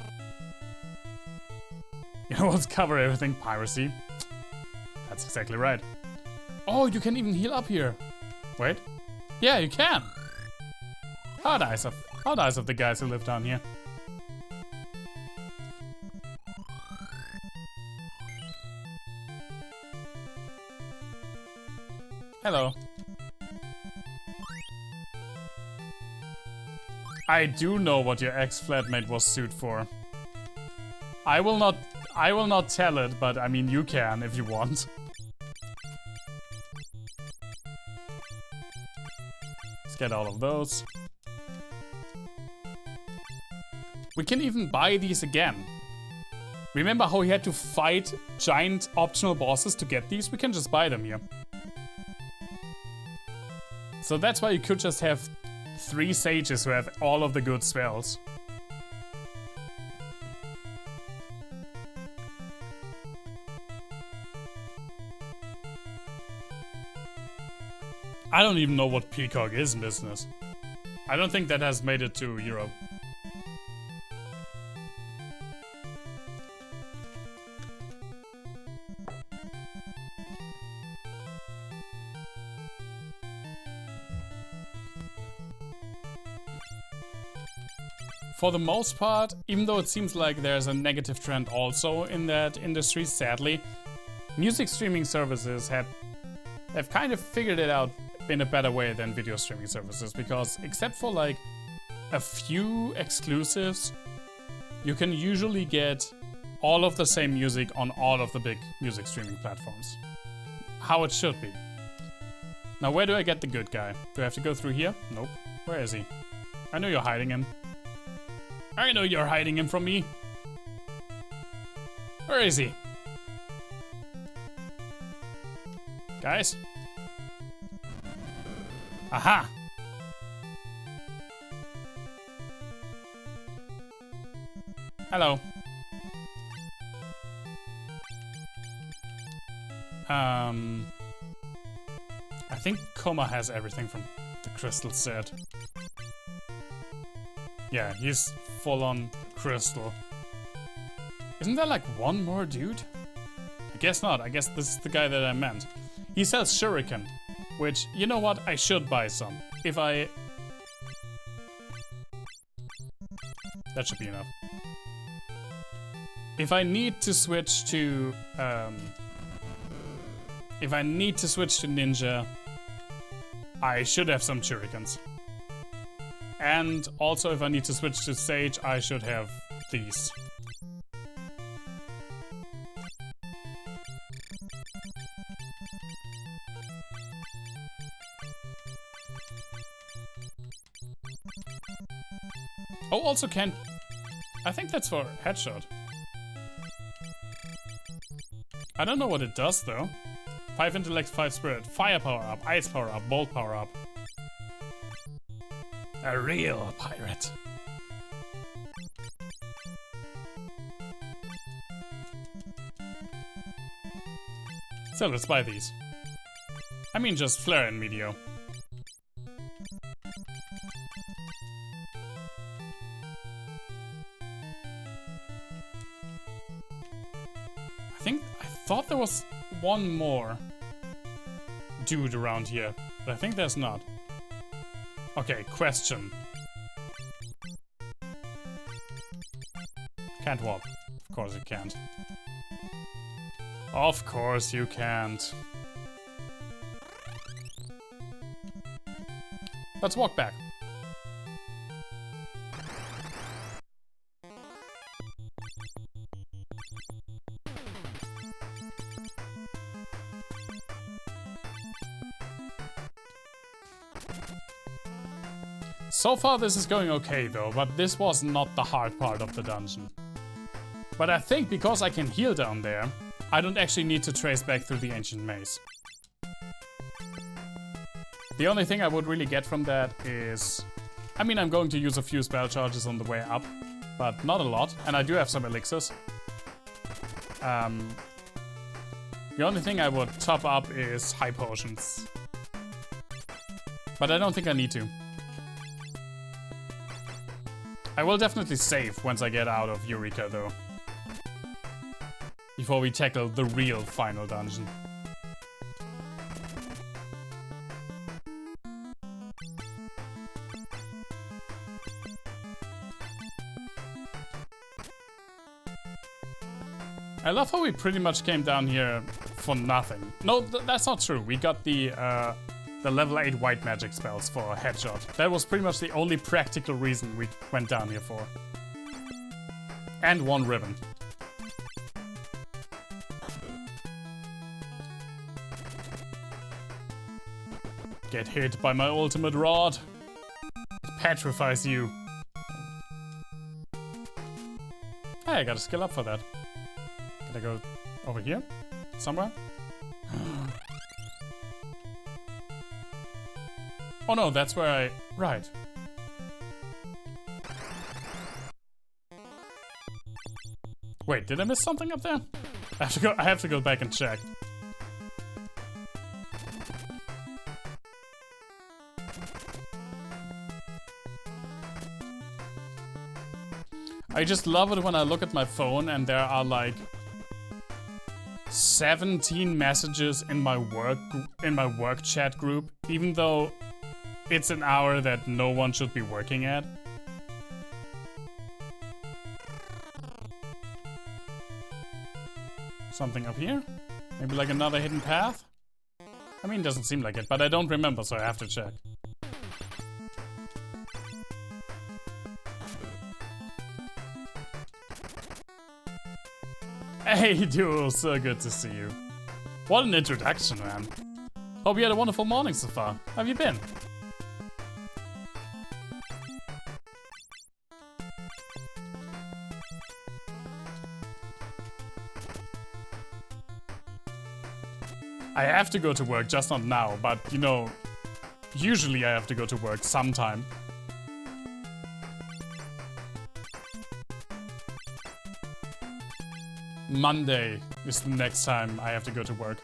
You know what's cover everything? Piracy. That's exactly right. Oh, you can even heal up here. Wait. Yeah, you can. How nice of the guys who live down here. Hello. I do know what your ex-flatmate was sued for. I will not tell it, but I mean you can if you want. Let's get all of those. We can even buy these again. Remember how he had to fight giant optional bosses to get these? We can just buy them here. So that's why you could just have 3 sages who have all of the good spells. I don't even know what Peacock is in business. I don't think that has made it to Europe. For the most part, even though it seems like there's a negative trend also in that industry, sadly, music streaming services have kind of figured it out in a better way than video streaming services, because except for like a few exclusives, you can usually get all of the same music on all of the big music streaming platforms. How it should be. Now, where do I get the good guy? Do I have to go through here? Nope. Where is he? I know you're hiding him. I know you're hiding him from me. Where is he? Guys? Aha! Hello. I think Koma has everything from the crystal set. Yeah, he's full on crystal. Isn't there like one more dude? I guess not. I guess this is the guy that I meant. He sells shuriken, which, you know what? I should buy some. If I... That should be enough. If I need to switch to... If I need to switch to ninja, I should have some shurikens. And also, if I need to switch to Sage, I should have these. Oh, also can... I think that's for headshot. I don't know what it does, though. 5 intellect, 5 spirit, fire power up, ice power up, bolt power up. A real pirate. So let's buy these. I mean just flare and meteor. I thought there was one more dude around here, but I think there's not. Okay, question. Can't walk. Of course you can't. Of course you can't. Let's walk back. So far this is going okay though, but this was not the hard part of the dungeon. But I think because I can heal down there, I don't actually need to trace back through the ancient maze. The only thing I would really get from that is... I mean, I'm going to use a few spell charges on the way up, but not a lot. And I do have some elixirs. The only thing I would top up is high potions. But I don't think I need to. I will definitely save once I get out of Eureka though. Before we tackle the real final dungeon. I love how we pretty much came down here for nothing. No, that's not true. We got the level 8 white magic spells for a headshot. That was pretty much the only practical reason we went down here for. And 1 ribbon. Get hit by my ultimate rod. It petrifies you. Hey, I got a skill up for that. Can I go over here? Somewhere? Oh no, that's where I... Right. Wait, did I miss something up there? I have to go back and check. I just love it when I look at my phone and there are like 17 messages in my work chat group, even though it's an hour that no one should be working at. Something up here? Maybe like another hidden path? I mean, it doesn't seem like it, but I don't remember, so I have to check. Hey, dude, so good to see you. What an introduction, man. Hope you had a wonderful morning so far. How have you been? I have to go to work, just not now, but you know, usually I have to go to work sometime. Monday is the next time I have to go to work.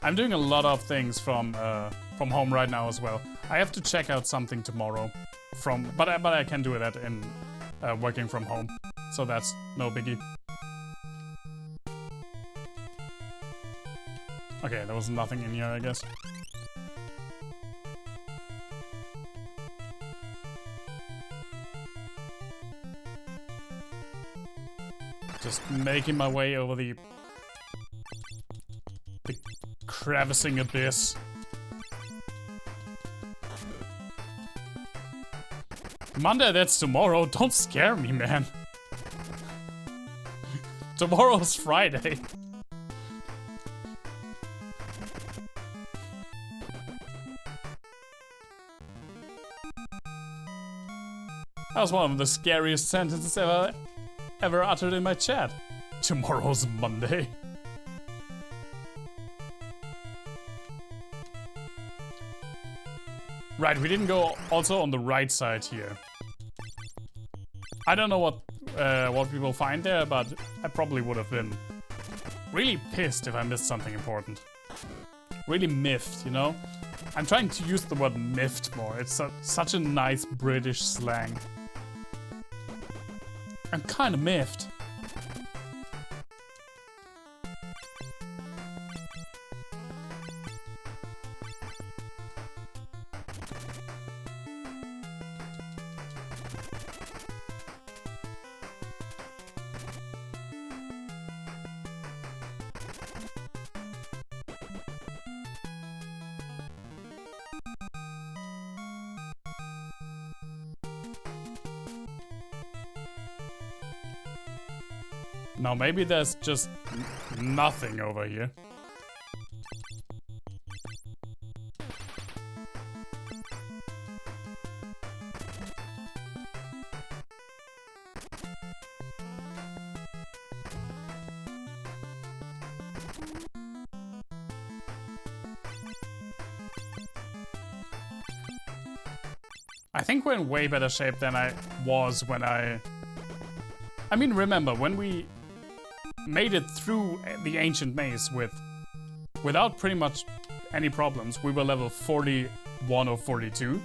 I'm doing a lot of things from home right now as well. I have to check out something tomorrow, but I can do that in working from home, so that's no biggie. Okay, there was nothing in here, I guess. Just making my way over the crevicing abyss. Monday, that's tomorrow. Don't scare me, man. Tomorrow's Friday. That was one of the scariest sentences ever uttered in my chat. Tomorrow's Monday. Right, we didn't go also on the right side here. I don't know what people find there, but I probably would have been really pissed if I missed something important. Really miffed, you know? I'm trying to use the word miffed more. It's such a nice British slang. I'm kind of miffed. Now maybe there's just nothing over here. I think we're in way better shape than I was when I mean, remember, when we made it through the ancient maze with without pretty much any problems. We were level 41 or 42.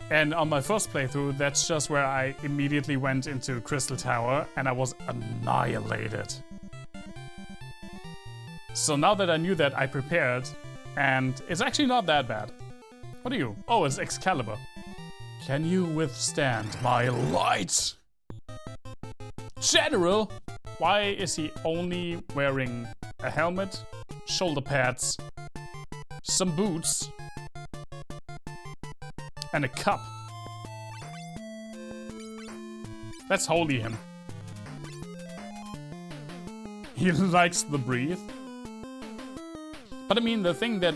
And on my first playthrough, that's just where I immediately went into Crystal Tower and I was annihilated. So now that I knew that, I prepared, and it's actually not that bad. What are you? Oh, it's Excalibur. Can you withstand my light? General! Why is he only wearing a helmet, shoulder pads, some boots, and a cup? Let's holy him. He likes the breathe. But I mean, the thing that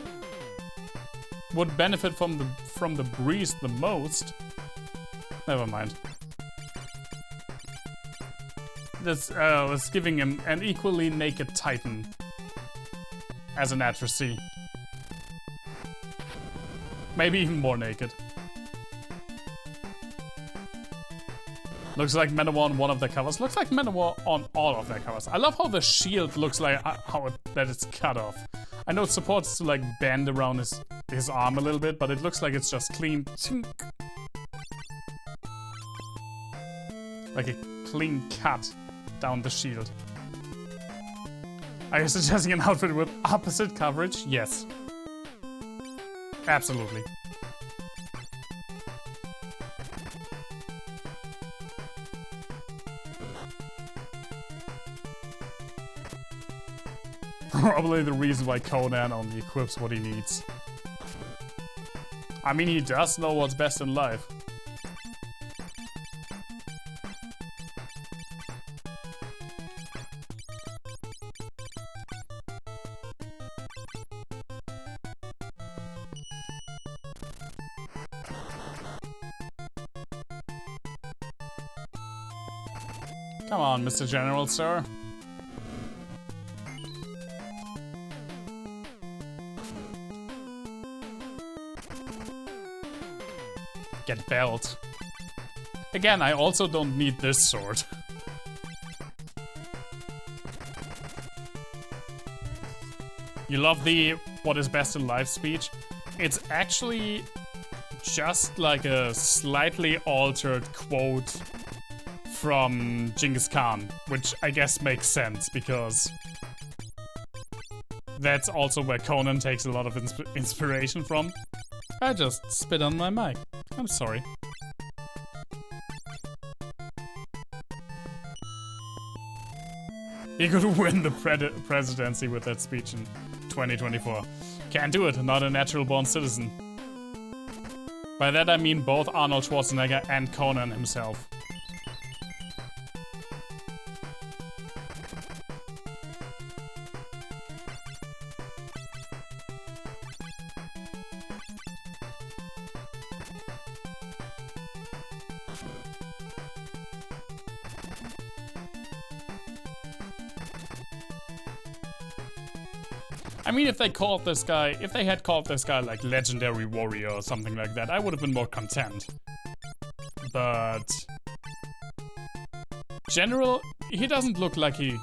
would benefit from the breeze the most... Never mind. Let's giving him an equally naked Titan as an atrophy. Maybe even more naked. Looks like Manowar on one of the covers. Looks like Manowar on all of their covers. I love how the shield looks like that it's cut off. I know it's supposed to like bend around his arm a little bit, but it looks like it's just clean. Like a clean cut down the shield. Are you suggesting an outfit with opposite coverage? Yes. Absolutely. Probably the reason why Conan only equips what he needs. I mean, he does know what's best in life. Come on, Mr. General, sir. Get belt. Again, I also don't need this sword. You love the what is best in life speech? It's actually just like a slightly altered quote from Genghis Khan, which I guess makes sense because that's also where Conan takes a lot of inspiration from. I just spit on my mic. I'm sorry. He could win the presidency with that speech in 2024. Can't do it, not a natural born citizen. By that I mean both Arnold Schwarzenegger and Conan himself. I mean, if they had called this guy like Legendary Warrior or something like that, I would have been more content. But General, he doesn't look like he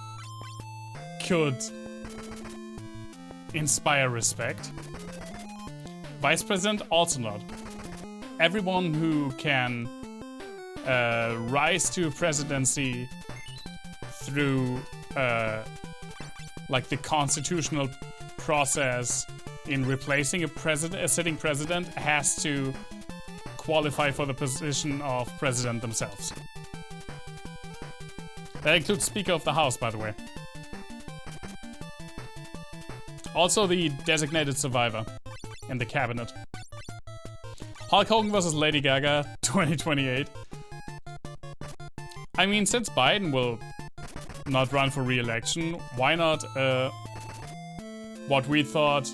could inspire respect. Vice President, also not. Everyone who can rise to presidency through like the constitutional process in replacing a sitting president has to qualify for the position of president themselves. That includes Speaker of the House, by the way. Also the designated survivor in the cabinet. Hulk Hogan versus Lady Gaga 2028. I mean, since Biden will not run for re-election, why not what we thought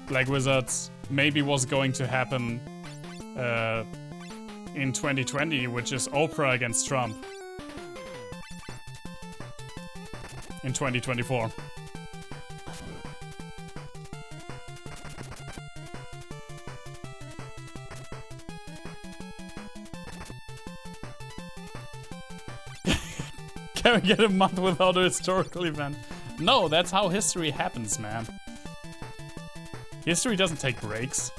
Black Wizards maybe was going to happen in 2020, which is Oprah against Trump in 2024. Can we get a month without a historical event? No, that's how history happens, man. History doesn't take breaks.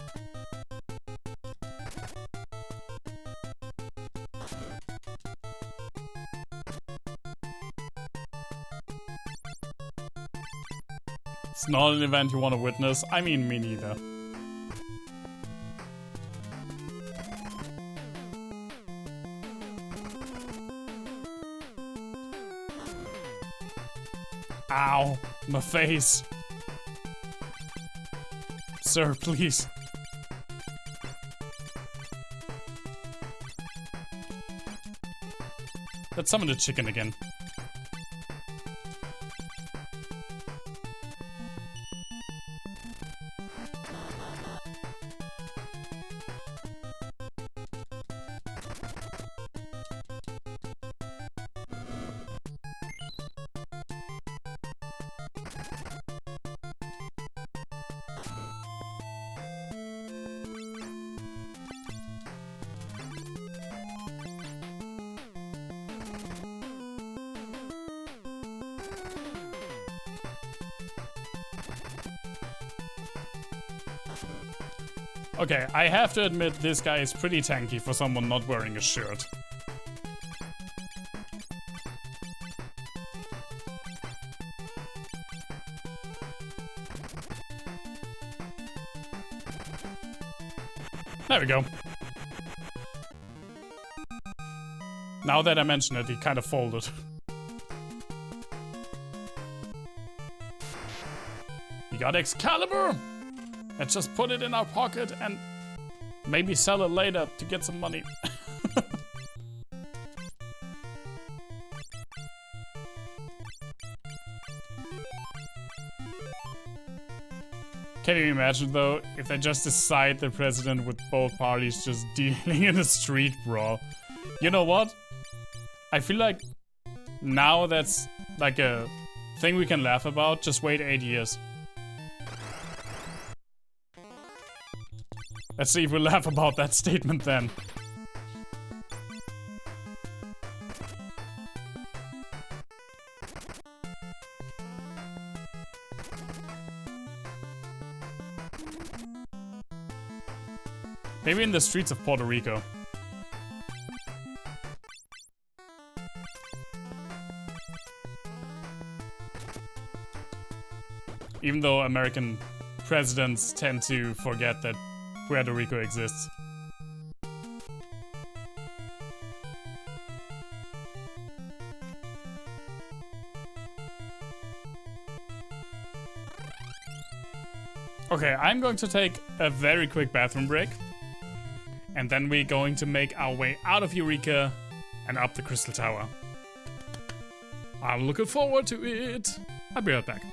It's not an event you want to witness. I mean, me neither. Ow, my face. Sir, please. Let's summon the chicken again. Okay, I have to admit this guy is pretty tanky for someone not wearing a shirt. There we go. Now that I mention it, he kind of folded. We got Excalibur! Let's just put it in our pocket and maybe sell it later to get some money. Can you imagine though, if they just decide the president with both parties just dealing in a street brawl? You know what? I feel like now that's like a thing we can laugh about. Just wait 8 years. Let's see if we laugh about that statement then. Maybe in the streets of Puerto Rico. Even though American presidents tend to forget that Puerto Rico exists. Okay, I'm going to take a very quick bathroom break. And then we're going to make our way out of Eureka and up the Crystal Tower. I'm looking forward to it. I'll be right back.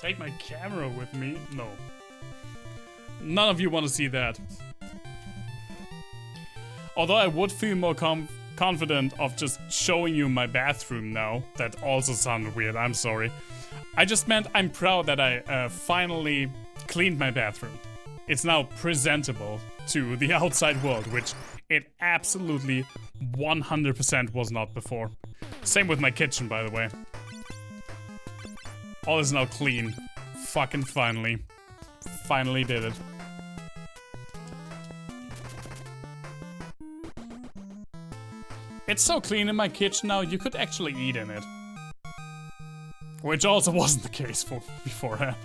Take my camera with me? No. None of you want to see that. Although I would feel more confident of just showing you my bathroom now. That also sounded weird, I'm sorry. I just meant I'm proud that I finally cleaned my bathroom. It's now presentable to the outside world, which it absolutely 100% was not before. Same with my kitchen, by the way. All is now clean. Fucking finally. Finally did it. It's so clean in my kitchen now, you could actually eat in it. Which also wasn't the case for beforehand.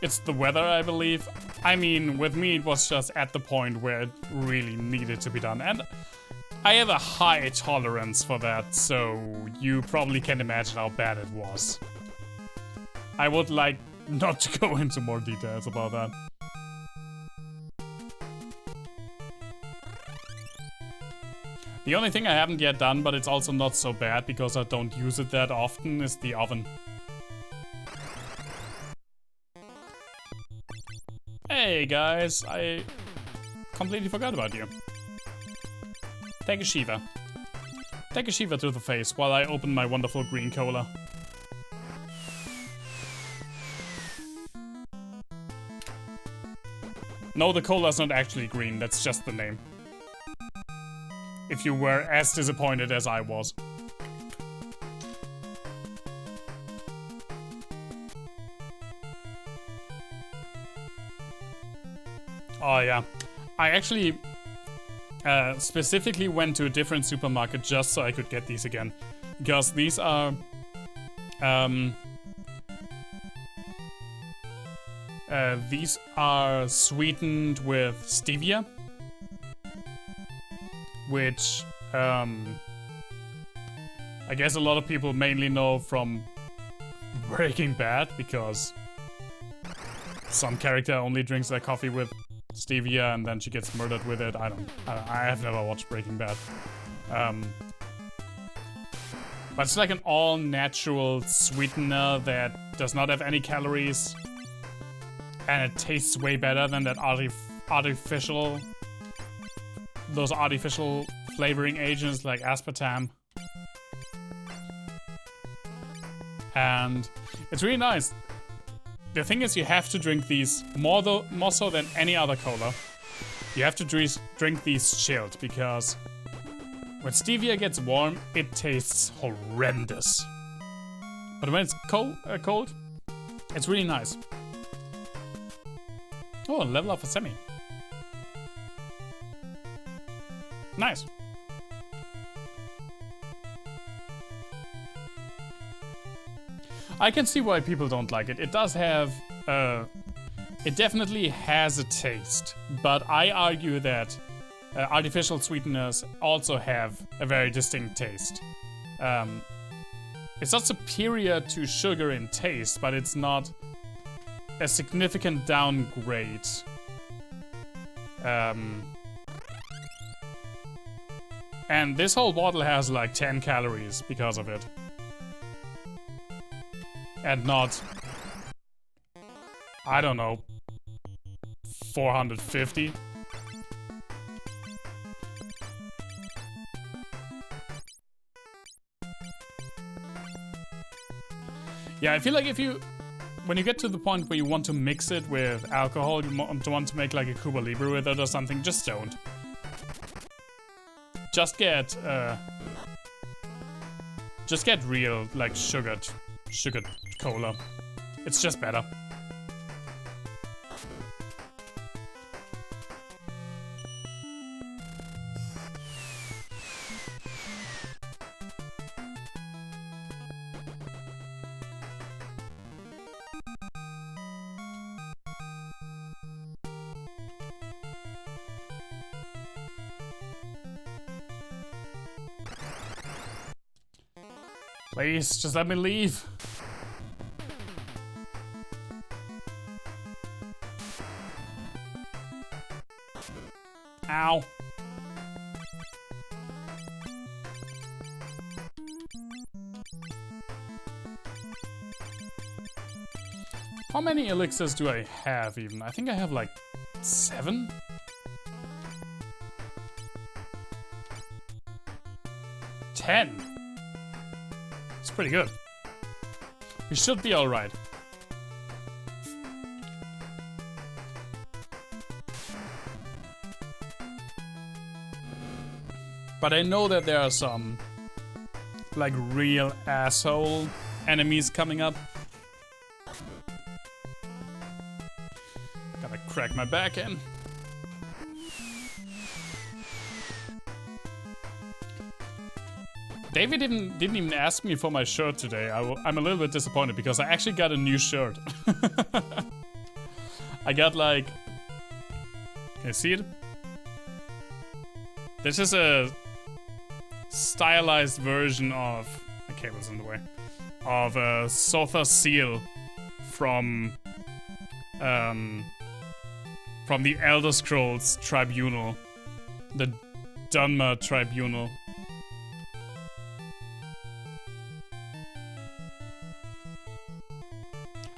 It's the weather, I believe. I mean, with me it was just at the point where it really needed to be done. And I have a high tolerance for that, so you probably can imagine how bad it was. I would like not to go into more details about that. The only thing I haven't yet done, but it's also not so bad because I don't use it that often, is the oven. Hey guys, I completely forgot about you. Take a Shiva. Take a Shiva to the face while I open my wonderful green cola. No, the cola's not actually green, that's just the name. If you were as disappointed as I was. Oh yeah, I actually specifically went to a different supermarket just so I could get these again. Because these are sweetened with stevia. Which, I guess a lot of people mainly know from Breaking Bad, because some character only drinks their coffee with stevia and then she gets murdered with it. I have never watched Breaking Bad. But it's like an all-natural sweetener that does not have any calories. And it tastes way better than that artificial flavoring agents like aspartame. And it's really nice. The thing is, you have to drink these more so than any other cola. You have to drink these chilled, because when stevia gets warm, it tastes horrendous. But when it's cold, it's really nice. Oh, level up for Semi. Nice. I can see why people don't like it. It does have, it definitely has a taste, but I argue that artificial sweeteners also have a very distinct taste. It's not superior to sugar in taste, but it's not a significant downgrade. And this whole bottle has like 10 calories because of it. And not, I don't know, 450. Yeah, I feel like when you get to the point where you want to mix it with alcohol, you want to make like a Cuba Libre with it or something, just don't. Just get real, like, sugared cola. It's just better. Please, just let me leave. Ow. How many elixirs do I have even? I think I have like 7? 10. It's pretty good. We should be alright. But I know that there are some, like, real asshole enemies coming up. Gotta crack my back in. David didn't even ask me for my shirt today. I'm a little bit disappointed because I actually got a new shirt. I got like... Can you see it? This is a stylized version of... My cable's in the way. Of a Sotha seal from the Elder Scrolls Tribunal. The Dunmer Tribunal.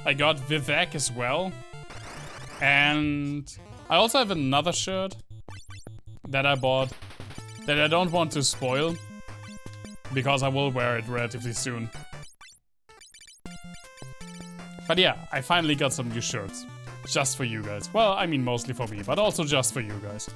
I got Vivek as well. And I also have another shirt that I bought that I don't want to spoil because I will wear it relatively soon. But yeah, I finally got some new shirts. Just for you guys. Well, I mean mostly for me, but also just for you guys.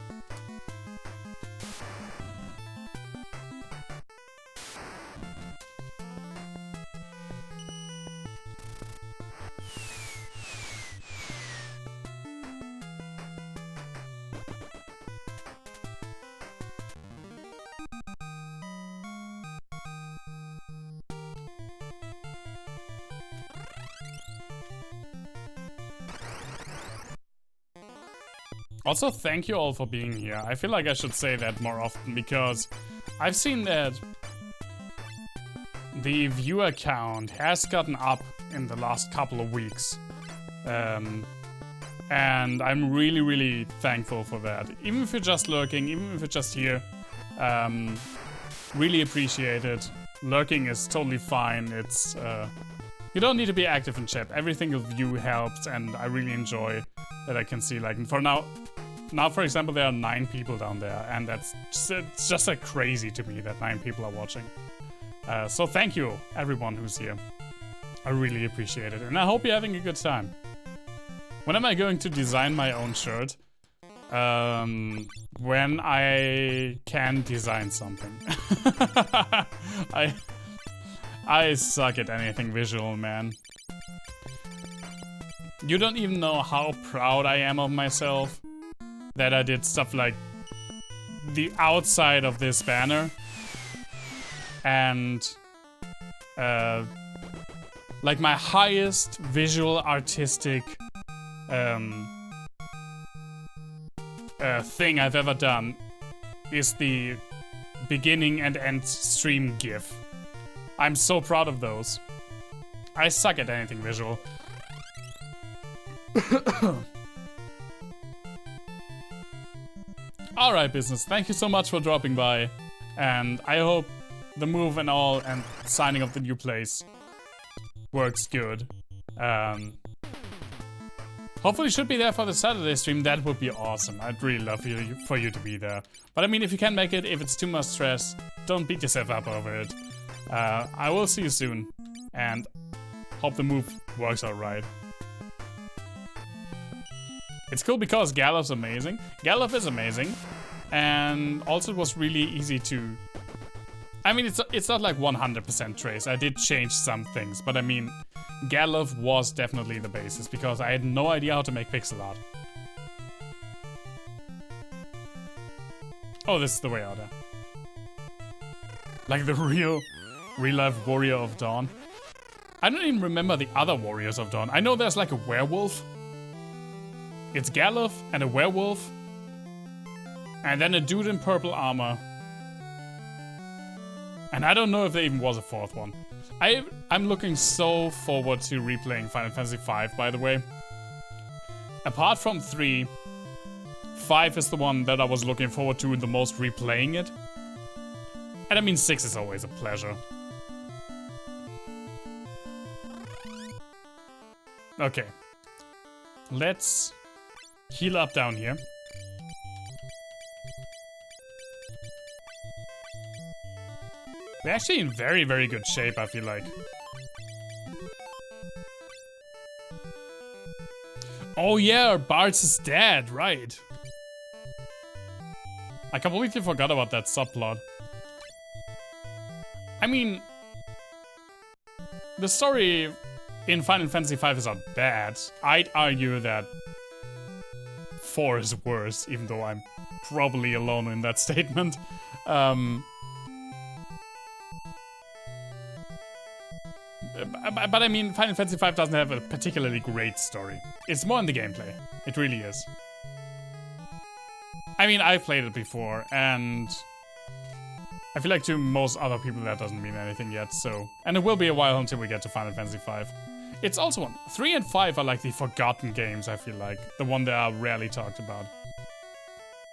Also, thank you all for being here. I feel like I should say that more often because I've seen that the viewer count has gotten up in the last couple of weeks. And I'm really, really thankful for that. Even if you're just lurking, even if you're just here, really appreciate it. Lurking is totally fine. It's, you don't need to be active in chat. Every single view helps and I really enjoy that I can see, like, for now, for example, there are 9 people down there, and it's just like crazy to me that 9 people are watching. So thank you, everyone who's here. I really appreciate it, and I hope you're having a good time. When am I going to design my own shirt? When I can design something. I suck at anything visual, man. You don't even know how proud I am of myself that I did stuff like the outside of this banner and like my highest visual artistic thing I've ever done is the beginning and end stream GIF. I'm so proud of those. I suck at anything visual. Alright, business, thank you so much for dropping by. And I hope the move and all and signing of the new place works good. Hopefully should be there for the Saturday stream. That would be awesome. I'd really love for you to be there. But I mean, if you can't make it, if it's too much stress, don't beat yourself up over it. I will see you soon. And hope the move works out right. It's cool because Galof's amazing. Galof is amazing. And also it was really easy to... I mean, it's not like 100% trace. I did change some things. But I mean, Galof was definitely the basis because I had no idea how to make pixel art. Oh, this is the way out there. Like the real life Warrior of Dawn. I don't even remember the other Warriors of Dawn. I know there's like a werewolf. It's Galof and a werewolf. And then a dude in purple armor. And I don't know if there even was a 4th one. I'm looking so forward to replaying Final Fantasy V, by the way. Apart from 3, 5 is the one that I was looking forward to the most replaying it. And I mean 6 is always a pleasure. Okay. Let's heal up down here. We're actually in very, very good shape, I feel like. Oh yeah, Bartz is dead, right. I completely forgot about that subplot. I mean, the story in Final Fantasy V is not bad. I'd argue that 4 is worse, even though I'm probably alone in that statement. But I mean, Final Fantasy V doesn't have a particularly great story. It's more in the gameplay. It really is. I mean, I've played it before, and I feel like to most other people that doesn't mean anything yet, so... And it will be a while until we get to Final Fantasy V. It's also one. 3 and 5 are like the forgotten games, I feel like. The one that are rarely talked about.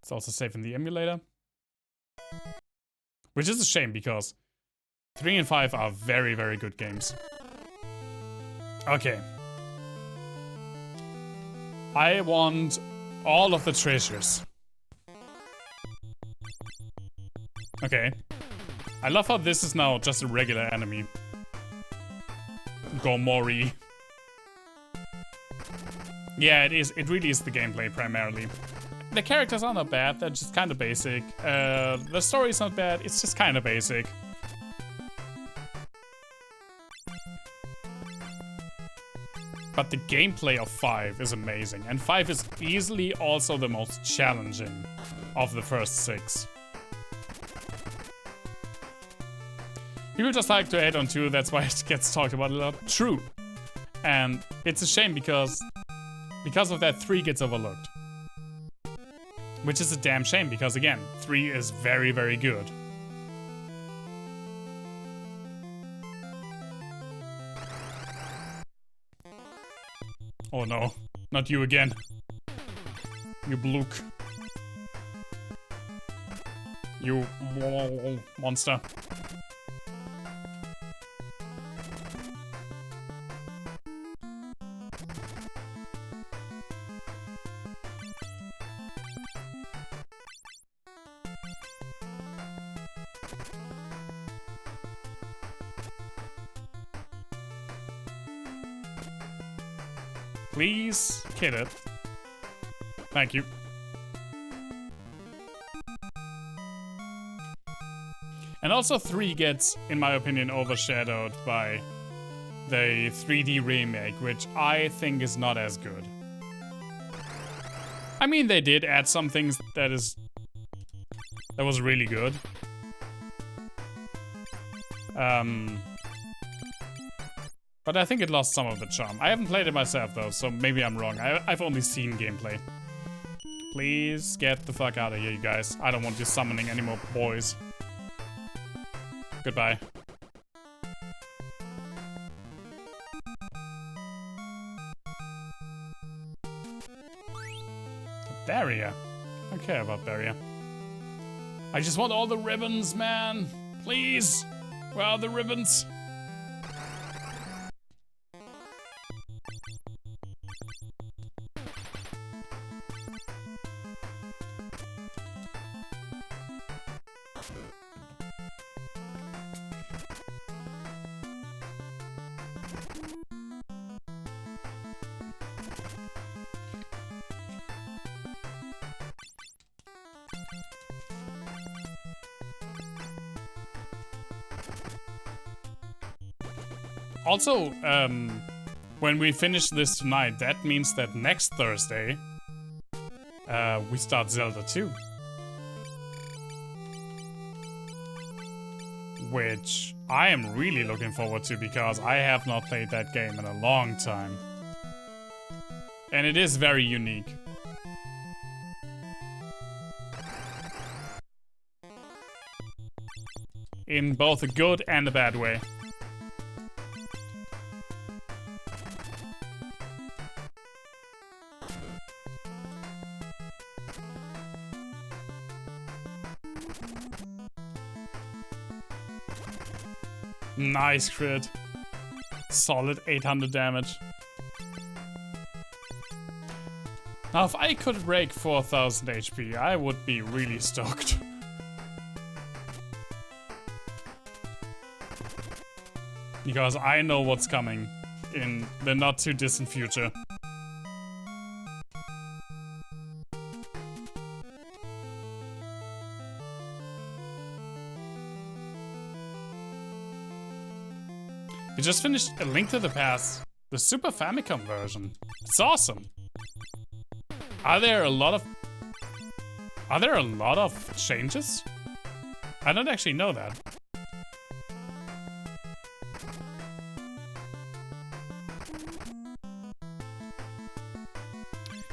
It's also safe in the emulator. Which is a shame, because 3 and 5 are very, very good games. Okay. I want all of the treasures. Okay. I love how this is now just a regular enemy. Gomori. Yeah, it is. It really is the gameplay primarily. The characters are not bad, they're just kind of basic. The story is not bad, it's just kind of basic. But the gameplay of 5 is amazing, and 5 is easily also the most challenging of the first 6. People just like to hate on 2, that's why it gets talked about a lot. True. And it's a shame because of that 3 gets overlooked. Which is a damn shame, because again, 3 is very, very good. Oh no, not you again. You blook. You monster. Please kill it. Thank you. And also 3 gets, in my opinion, overshadowed by the 3D remake, which I think is not as good. I mean, they did add some things that was really good. But I think it lost some of the charm. I haven't played it myself though, so maybe I'm wrong. I've only seen gameplay. Please get the fuck out of here, you guys. I don't want you summoning any more boys. Goodbye. Barrier. I don't care about barrier. I just want all the ribbons, man. Please. Where are the ribbons? Also, when we finish this tonight, that means that next Thursday, we start Zelda 2. Which I am really looking forward to, because I have not played that game in a long time. And it is very unique. In both a good and a bad way. Nice crit. Solid 800 damage. Now, if I could break 4000 HP, I would be really stoked. Because I know what's coming in the not too distant future. We just finished A Link to the Past, the Super Famicom version. It's awesome. Are there a lot of changes? I don't actually know that.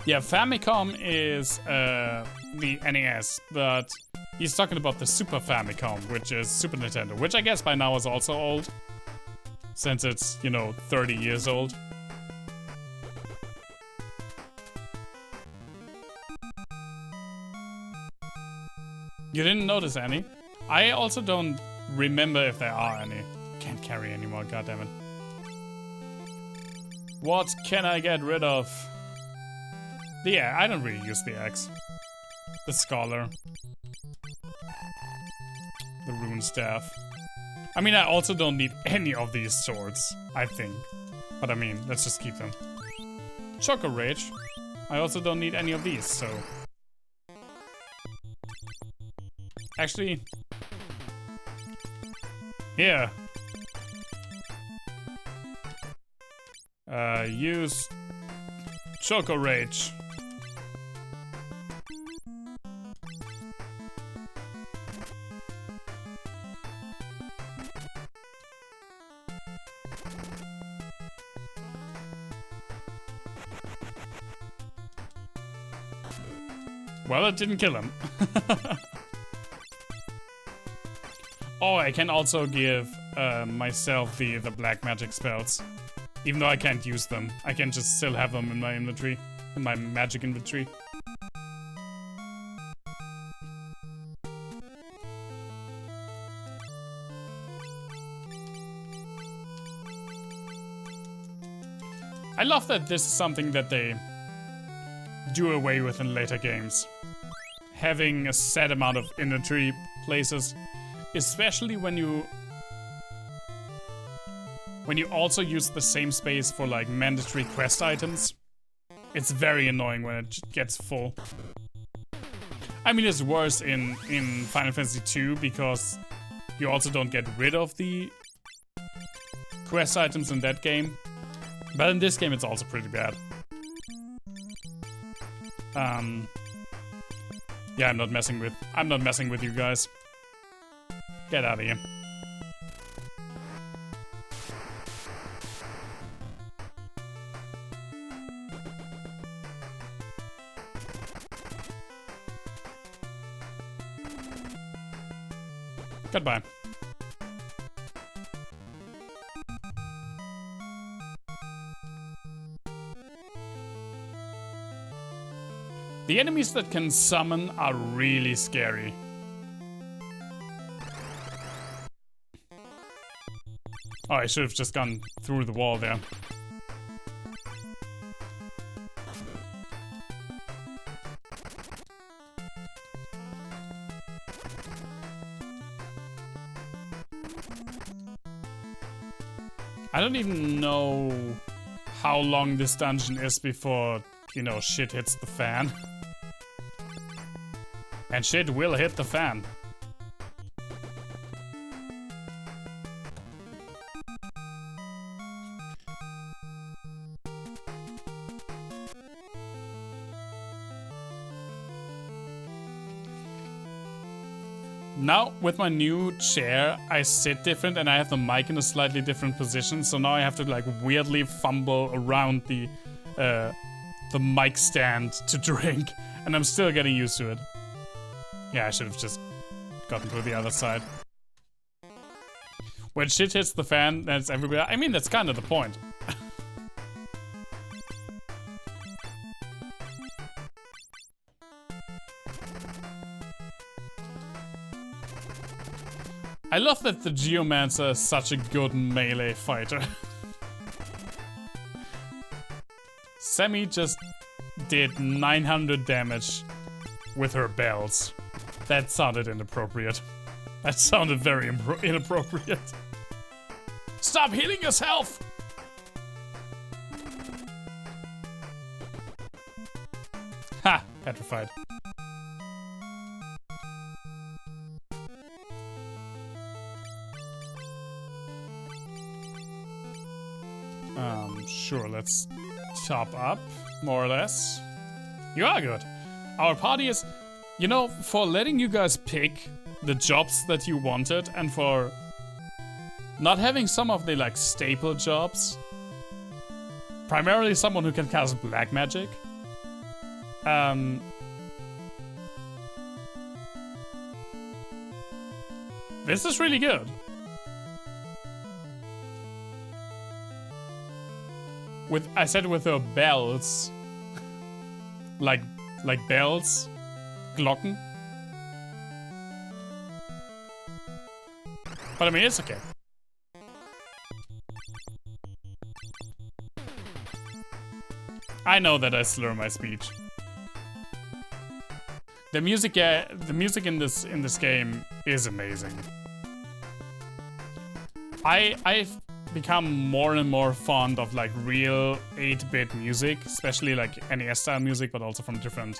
Yeah, Famicom is the NES, but he's talking about the Super Famicom, which is Super Nintendo, which I guess by now is also old, since it's, you know, 30 years old. You didn't notice any? I also don't remember if there are any. Can't carry anymore, goddammit. What can I get rid of? Yeah, I don't really use the axe. The scholar. The rune staff. I mean, I also don't need any of these swords, I think. But I mean, let's just keep them. Choco Rage. I also don't need any of these, so... Actually... Here. Use... Choco Rage. Well, it didn't kill him. Oh, I can also give myself the black magic spells. Even though I can't use them. I can just still have them in my inventory. In my magic inventory. I love that this is something that they do away with in later games. Having a set amount of inventory places, especially when you also use the same space for like mandatory quest items. It's very annoying when it gets full. I mean, it's worse in Final Fantasy II because you also don't get rid of the quest items in that game. But in this game, it's also pretty bad. Yeah, I'm not messing with you guys. Get out of here. Goodbye. The enemies that can summon are really scary. Oh, I should have just gone through the wall there. I don't even know how long this dungeon is before, you know, shit hits the fan. And shit will hit the fan. Now, with my new chair, I sit different and I have the mic in a slightly different position. So now I have to like weirdly fumble around the mic stand to drink. And I'm still getting used to it. Yeah, I should have just gotten to the other side. When shit hits the fan, that's everywhere. I mean, that's kind of the point. I love that the Geomancer is such a good melee fighter. Sammy just did 900 damage with her bells. That sounded inappropriate. That sounded very inappropriate. Stop healing yourself! Ha! Petrified. Sure, let's top up, more or less. You are good. Our party is, you know, for letting you guys pick the jobs that you wanted and for not having some of the like staple jobs. Primarily someone who can cast black magic. This is really good. I said with the bells. like bells. Glocken. But I mean, it's okay. I know that I slur my speech. The music in this game is amazing. I've become more and more fond of like real 8-bit music, especially like NES style music, but also from different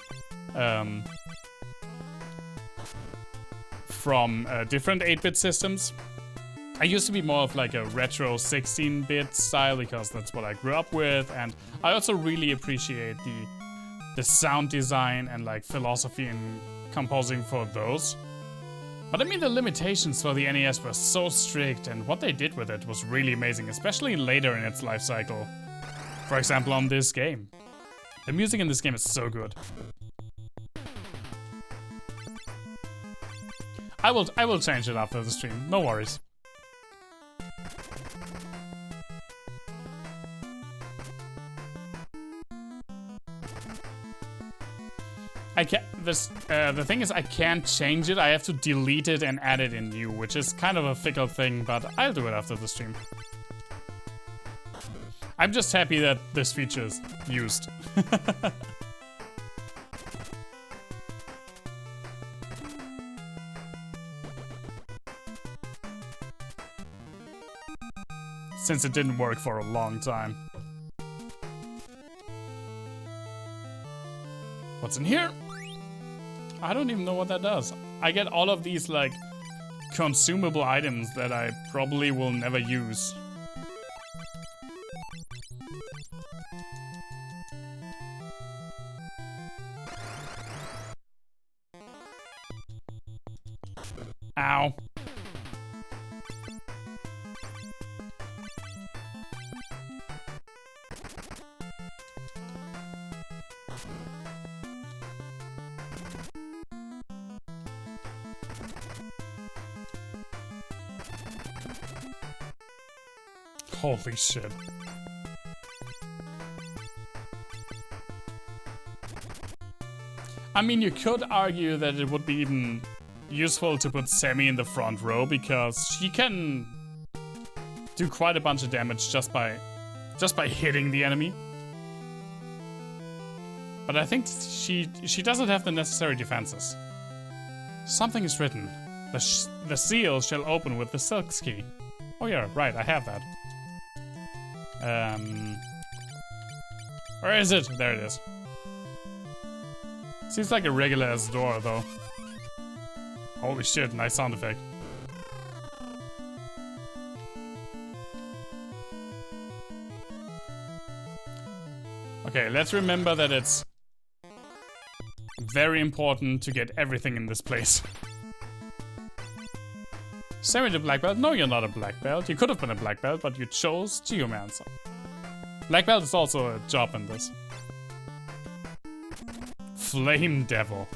different 8-bit systems. I used to be more of like a retro 16-bit style because that's what I grew up with, and I also really appreciate the sound design and like philosophy in composing for those. But I mean, the limitations for the NES were so strict, and what they did with it was really amazing, especially later in its life cycle. For example, on this game. The music in this game is so good. I will change it after the stream, no worries. The thing is, I can't change it. I have to delete it and add it in new, which is kind of a fickle thing, but I'll do it after the stream. I'm just happy that this feature is used. Since it didn't work for a long time. What's in here? I don't even know what that does. I get all of these like consumable items that I probably will never use. Ow. Holy shit. I mean, you could argue that it would be even useful to put Sammy in the front row because she can do quite a bunch of damage just by hitting the enemy. But I think she doesn't have the necessary defenses. Something is written. The seal shall open with the silk key. Oh yeah, right, I have that. Where is it? There it is. Seems like a regular ass door though. Holy shit, nice sound effect. Okay, let's remember that it's very important to get everything in this place. Sammy the black belt? No, you're not a black belt. You could have been a black belt, but you chose Geomancer. Black belt is also a job in this. Flame Devil.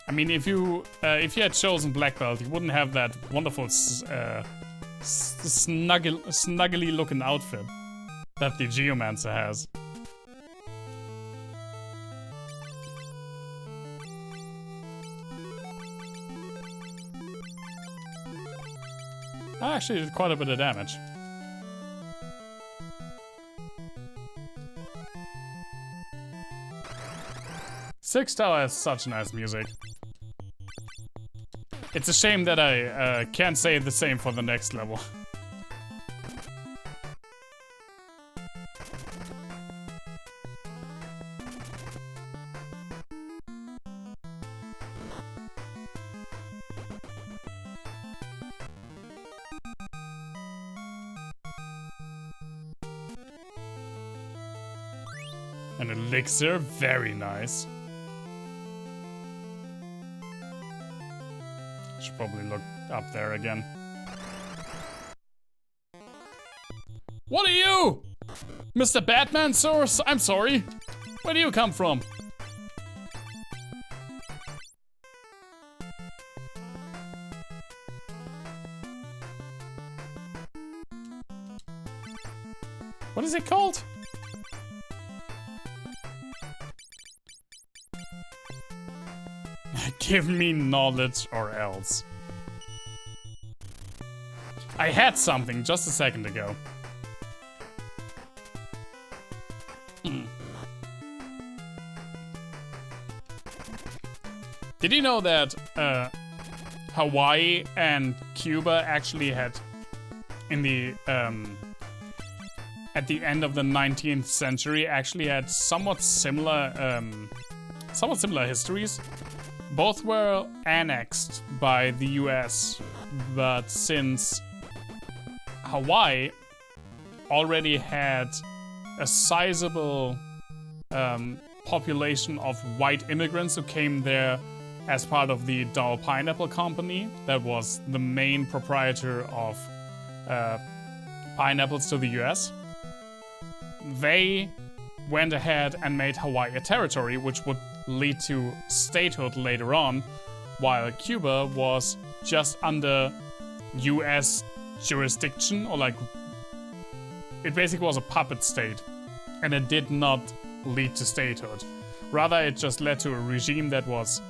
I mean, if you had chosen black belt, you wouldn't have that wonderful snuggly looking outfit that the Geomancer has. I actually did quite a bit of damage. Six Tower has such nice music. It's a shame that I can't say the same for the next level. An elixir, very nice. Should probably look up there again. What are you? Mr. Batman, sir? I'm sorry. Where do you come from? What is it called? Give me knowledge or else. I had something just a second ago. Did you know that Hawaii and Cuba actually had in the at the end of the 19th century actually had somewhat similar histories? Both were annexed by the US, but since Hawaii already had a sizable population of white immigrants who came there as part of the Dow Pineapple Company, that was the main proprietor of pineapples to the US, they went ahead and made Hawaii a territory, which would lead to statehood later on, while Cuba was just under US jurisdiction, or like, it basically was a puppet state, and it did not lead to statehood. Rather, it just led to a regime that was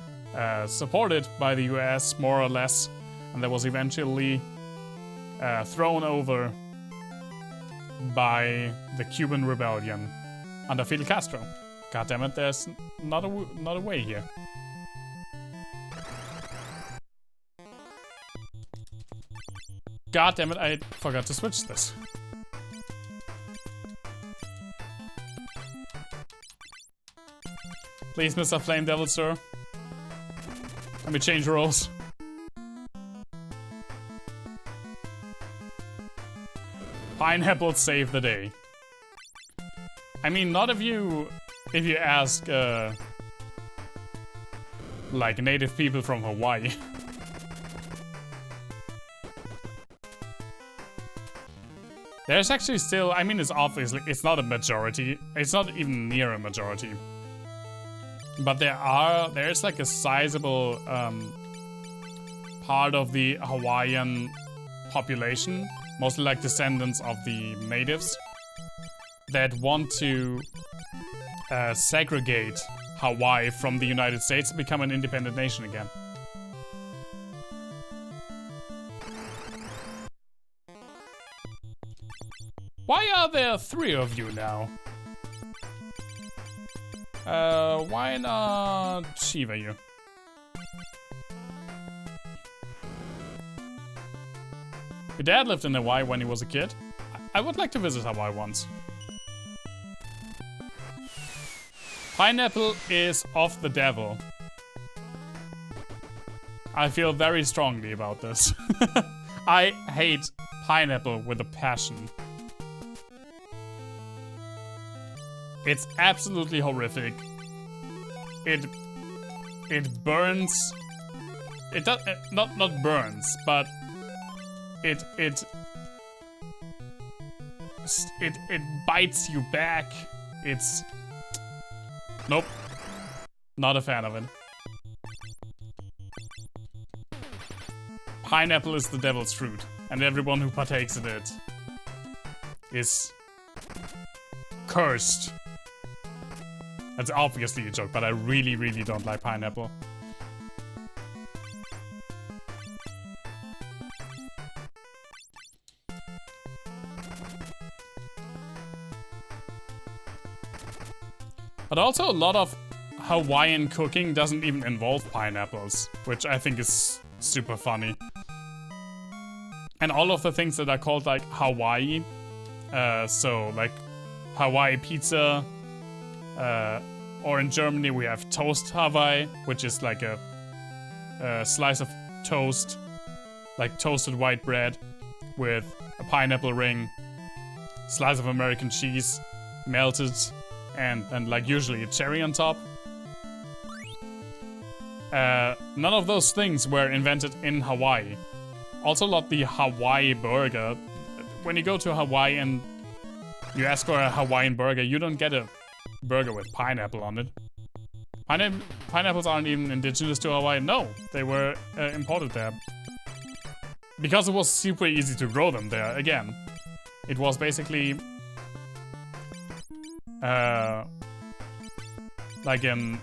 supported by the US, more or less, and that was eventually thrown over by the Cuban Rebellion under Fidel Castro. God damn it, there's not a way here. God damn it, I forgot to switch this. Please, Mr. Flame Devil, sir. Let me change roles. Pineapple save the day. I mean, not if you ask, like, native people from Hawaii. There's actually still, I mean, it's obviously, it's not a majority. It's not even near a majority. But there's like a sizable part of the Hawaiian population, mostly like descendants of the natives, that want to segregate Hawaii from the United States and become an independent nation again. Why are there 3 of you now? Why not Shiva you? Your dad lived in Hawaii when he was a kid. I would like to visit Hawaii once. Pineapple is of the devil. I feel very strongly about this. I hate pineapple with a passion. It's absolutely horrific. It burns. It does not burns, but it bites you back. It's nope. Not a fan of it. Pineapple is the devil's fruit, and everyone who partakes in it is cursed. That's obviously a joke, but I really, really don't like pineapple. But also a lot of Hawaiian cooking doesn't even involve pineapples, which I think is super funny. And all of the things that are called like Hawaii, so like Hawaii pizza, or in Germany we have Toast Hawaii, which is like a slice of toast, like toasted white bread with a pineapple ring, slice of American cheese, melted, and like usually a cherry on top. None of those things were invented in Hawaii. Also not the Hawaii burger. When you go to Hawaii and you ask for a Hawaiian burger, you don't get a burger with pineapple on it. Pineapples aren't even indigenous to Hawaii. No, they were imported there. Because it was super easy to grow them there. Again, it was basically like an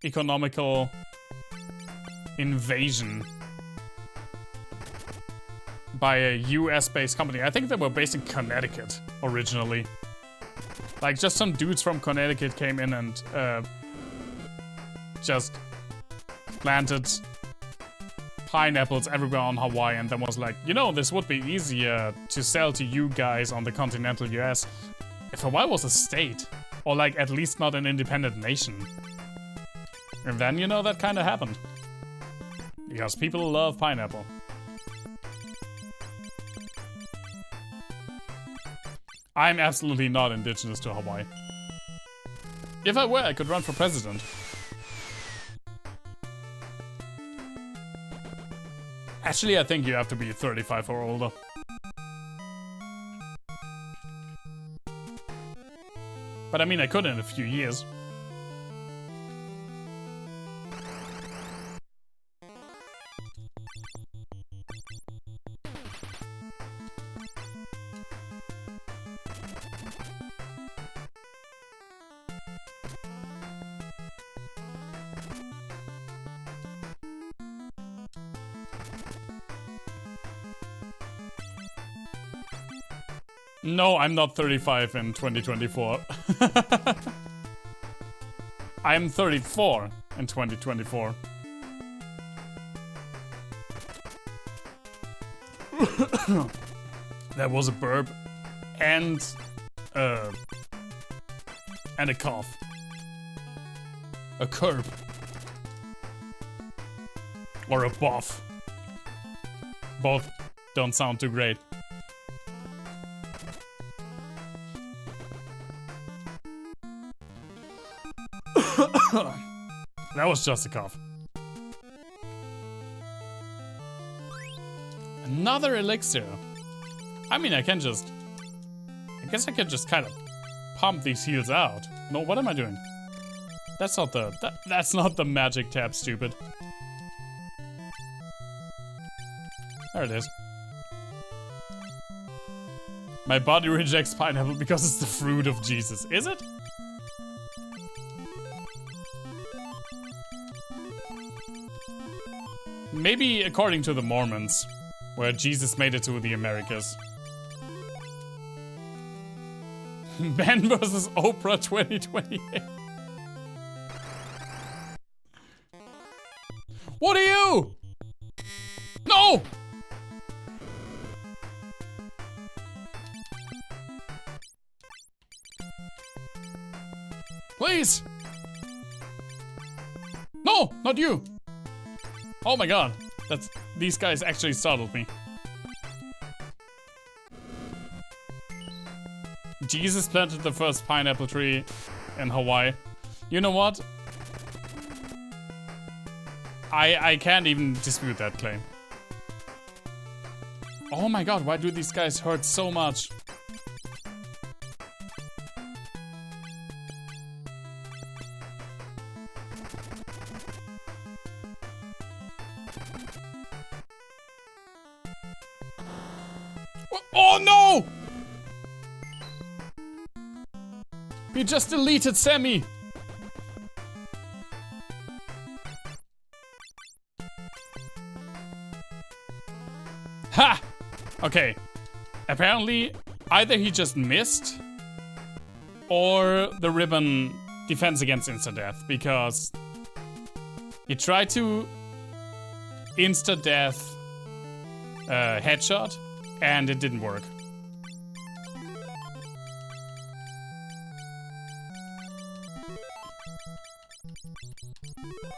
economical invasion by a US-based company. I think they were based in Connecticut originally. Like, just some dudes from Connecticut came in and just planted pineapples everywhere on Hawaii, and then was like, you know, this would be easier to sell to you guys on the continental US if Hawaii was a state, or like at least not an independent nation. And then, you know, that kind of happened. Because people love pineapple. I'm absolutely not indigenous to Hawaii. If I were, I could run for president. Actually, I think you have to be 35 or older. But I mean, I could in a few years. No, I'm not 35 in 2024. I'm 34 in 2024. That was a burp and a cough. A curb. Or a buff. Both don't sound too great. That was just a cough. Another elixir. I mean, I guess I could just kind of pump these heals out. No, what am I doing? That's not the magic tab, stupid. There it is. My body rejects pineapple because it's the fruit of Jesus. Is it? Maybe according to the Mormons, where Jesus made it to the Americas. Ben versus Oprah 2028. What are you? No! Please! No, not you! Oh my god, these guys actually startled me. Jesus planted the first pineapple tree in Hawaii. You know what? I can't even dispute that claim. Oh my god, why do these guys hurt so much? Oh no! He just deleted Sammy. Ha! Okay. Apparently, either he just missed or the ribbon defends against insta-death, because he tried to insta-death headshot and it didn't work.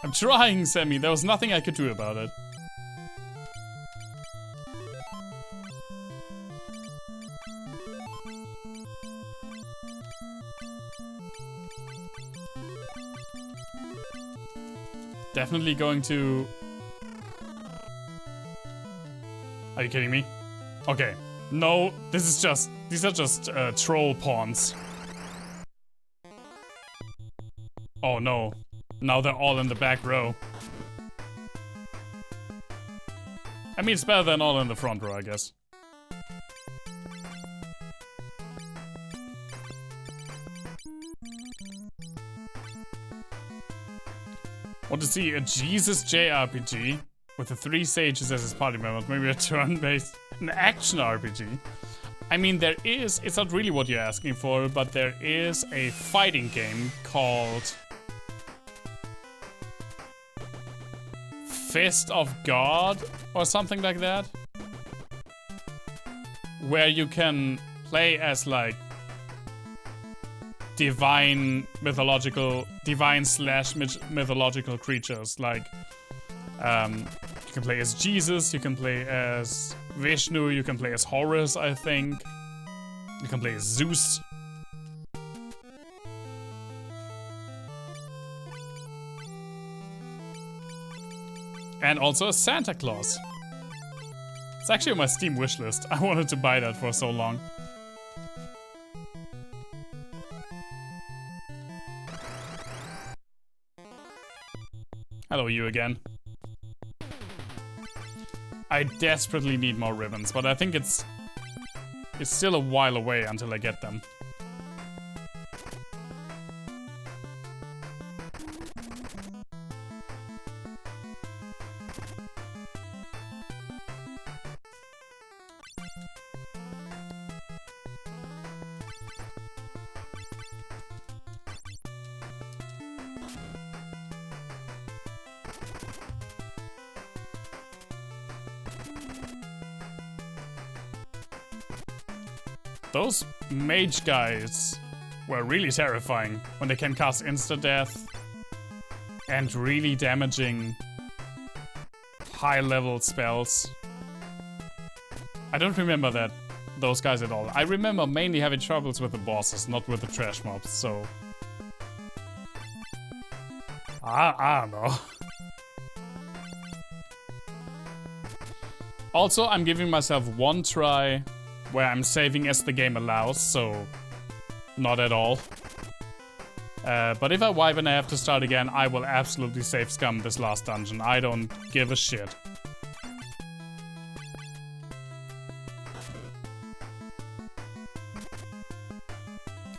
I'm trying, Sammy. There was nothing I could do about it. Definitely going to... Are you kidding me? Okay. No, this is just... These are just troll pawns. Oh no. Now they're all in the back row. I mean, it's better than all in the front row, I guess. Want to see a Jesus JRPG with the 3 sages as his party members? Maybe a turn-based, an action RPG. I mean, there is, it's not really what you're asking for, but there is a fighting game called Fist of God or something like that, where you can play as like divine slash mythological creatures. Like you can play as Jesus, you can play as Vishnu, you can play as Horus, I think. You can play as Zeus. And also a Santa Claus. It's actually on my Steam wishlist. I wanted to buy that for so long. Hello, you again. I desperately need more ribbons, but I think it's still a while away until I get them. Those mage guys were really terrifying when they can cast insta-death and really damaging high-level spells. I don't remember those guys at all. I remember mainly having troubles with the bosses, not with the trash mobs, so... I don't know. Also, I'm giving myself one try where I'm saving as the game allows, so not at all. But if I wipe and I have to start again, I will absolutely save scum this last dungeon. I don't give a shit.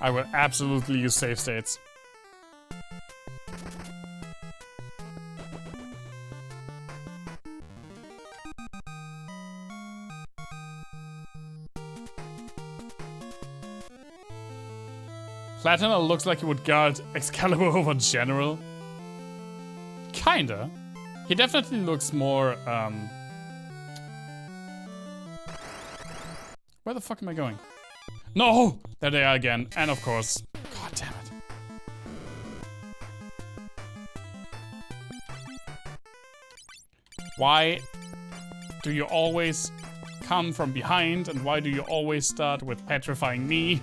I will absolutely use save states. Platinum looks like he would guard Excalibur over General. Kinda. He definitely looks more, Where the fuck am I going? No! There they are again. And of course... God damn it. Why do you always come from behind? And why do you always start with petrifying me?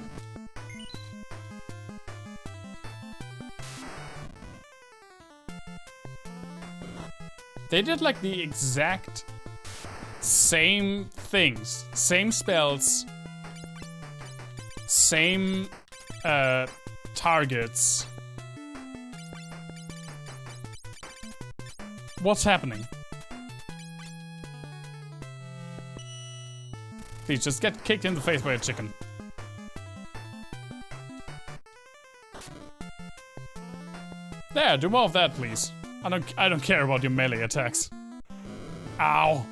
They did like the exact same things, same spells, same targets. What's happening? Please just get kicked in the face by a chicken. There, do more of that, please. I don't care about your melee attacks. Ow.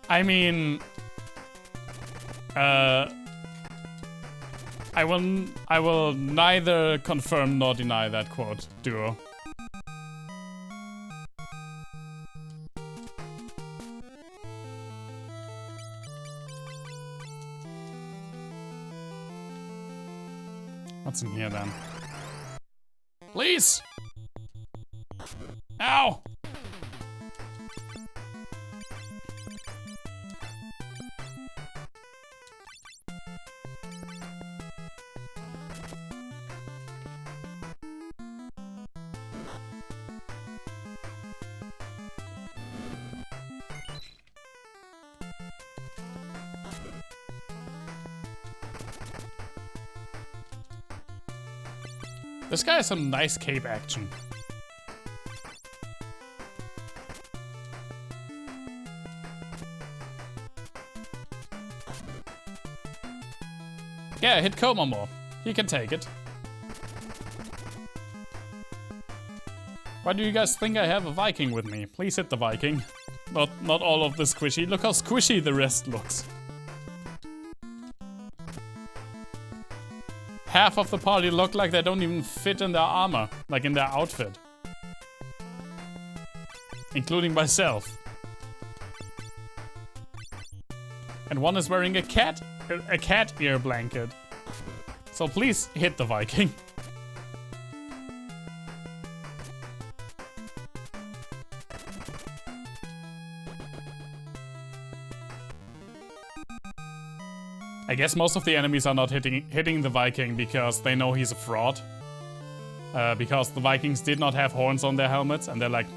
I mean, I will neither confirm nor deny that quote, duo. What's in here then? Please! Ow! This guy has some nice cape action. Yeah, hit Coma more. He can take it. Why do you guys think I have a Viking with me? Please hit the Viking. Not all of the squishy. Look how squishy the rest looks. Half of the party look like they don't even fit in their armor, like in their outfit. Including myself. And one is wearing a cat ear blanket. So please hit the Viking. I guess most of the enemies are not hitting the Viking because they know he's a fraud. Because the Vikings did not have horns on their helmets, and they're like,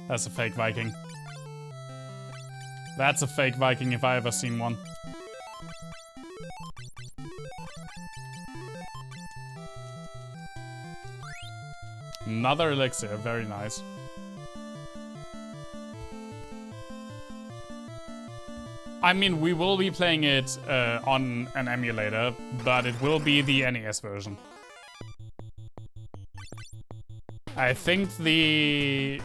that's a fake Viking. That's a fake Viking if I ever seen one. Another elixir, very nice. I mean, we will be playing it on an emulator, but it will be the NES version. I think the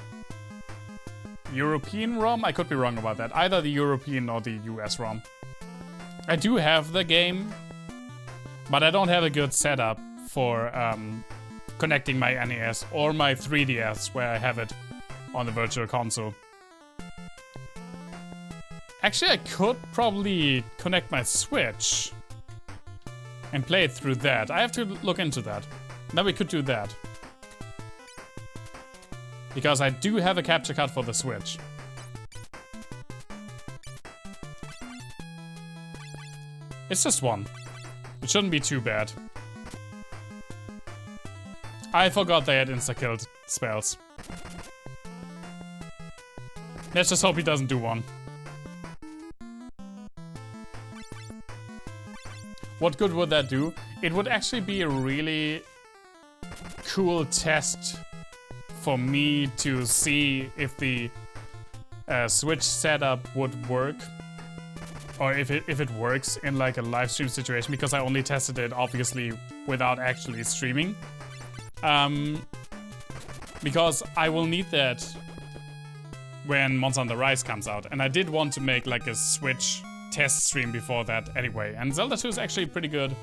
European ROM, I could be wrong about that. Either the European or the US ROM. I do have the game, but I don't have a good setup for connecting my NES or my 3DS where I have it on the Virtual Console. Actually, I could probably connect my Switch and play it through that. I have to look into that. Now we could do that. Because I do have a capture card for the Switch. It's just one. It shouldn't be too bad. I forgot they had insta-kill spells. Let's just hope he doesn't do one. What good would that do? It would actually be a really cool test for me to see if the Switch setup would work. Or if it works in like a live stream situation, because I only tested it obviously without actually streaming. Because I will need that when Monster Hunter Rise comes out. And I did want to make like a Switch test stream before that anyway. And Zelda 2 is actually pretty good.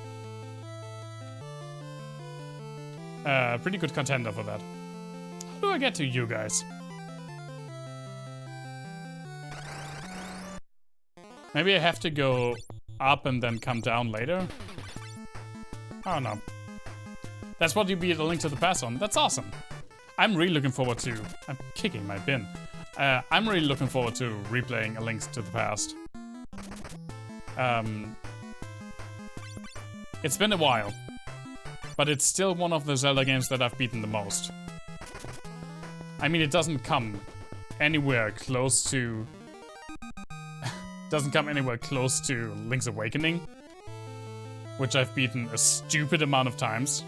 Pretty good contender for that. How do I get to you guys? Maybe I have to go up and then come down later? I don't know. That's what you beat A Link to the Past on. That's awesome. I'm really looking forward to... I'm kicking my bin. I'm really looking forward to replaying A Link to the Past. It's been a while. But it's still one of the Zelda games that I've beaten the most. I mean, it doesn't come anywhere close to... doesn't come anywhere close to Link's Awakening. Which I've beaten a stupid amount of times.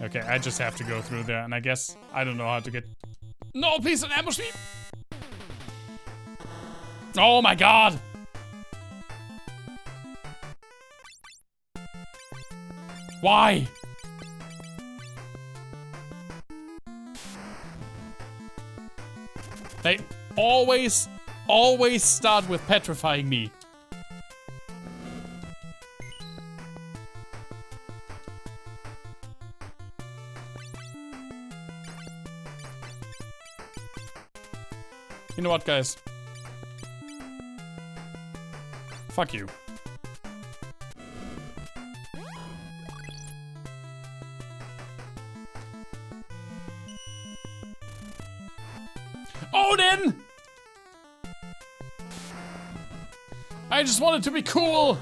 Okay, I just have to go through there, and I guess I don't know how to get... No, please don't ambush me! Oh my god! Why? They always start with petrifying me. You know what, guys? Fuck you. Odin! I just wanted to be cool!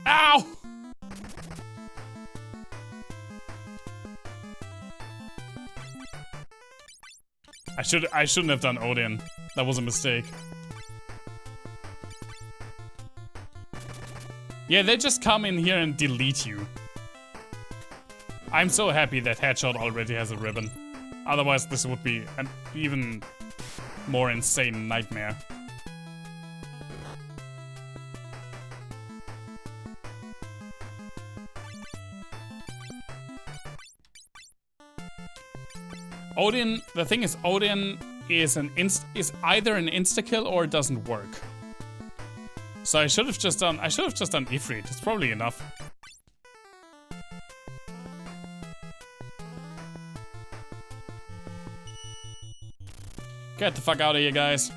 Ow! I shouldn't have done Odin. That was a mistake. Yeah, they just come in here and delete you. I'm so happy that Headshot already has a ribbon. Otherwise, this would be an even more insane nightmare. Odin, the thing is, Odin is either an insta-kill or it doesn't work. So I should have just done Ifrit. It's probably enough. Get the fuck out of here, guys.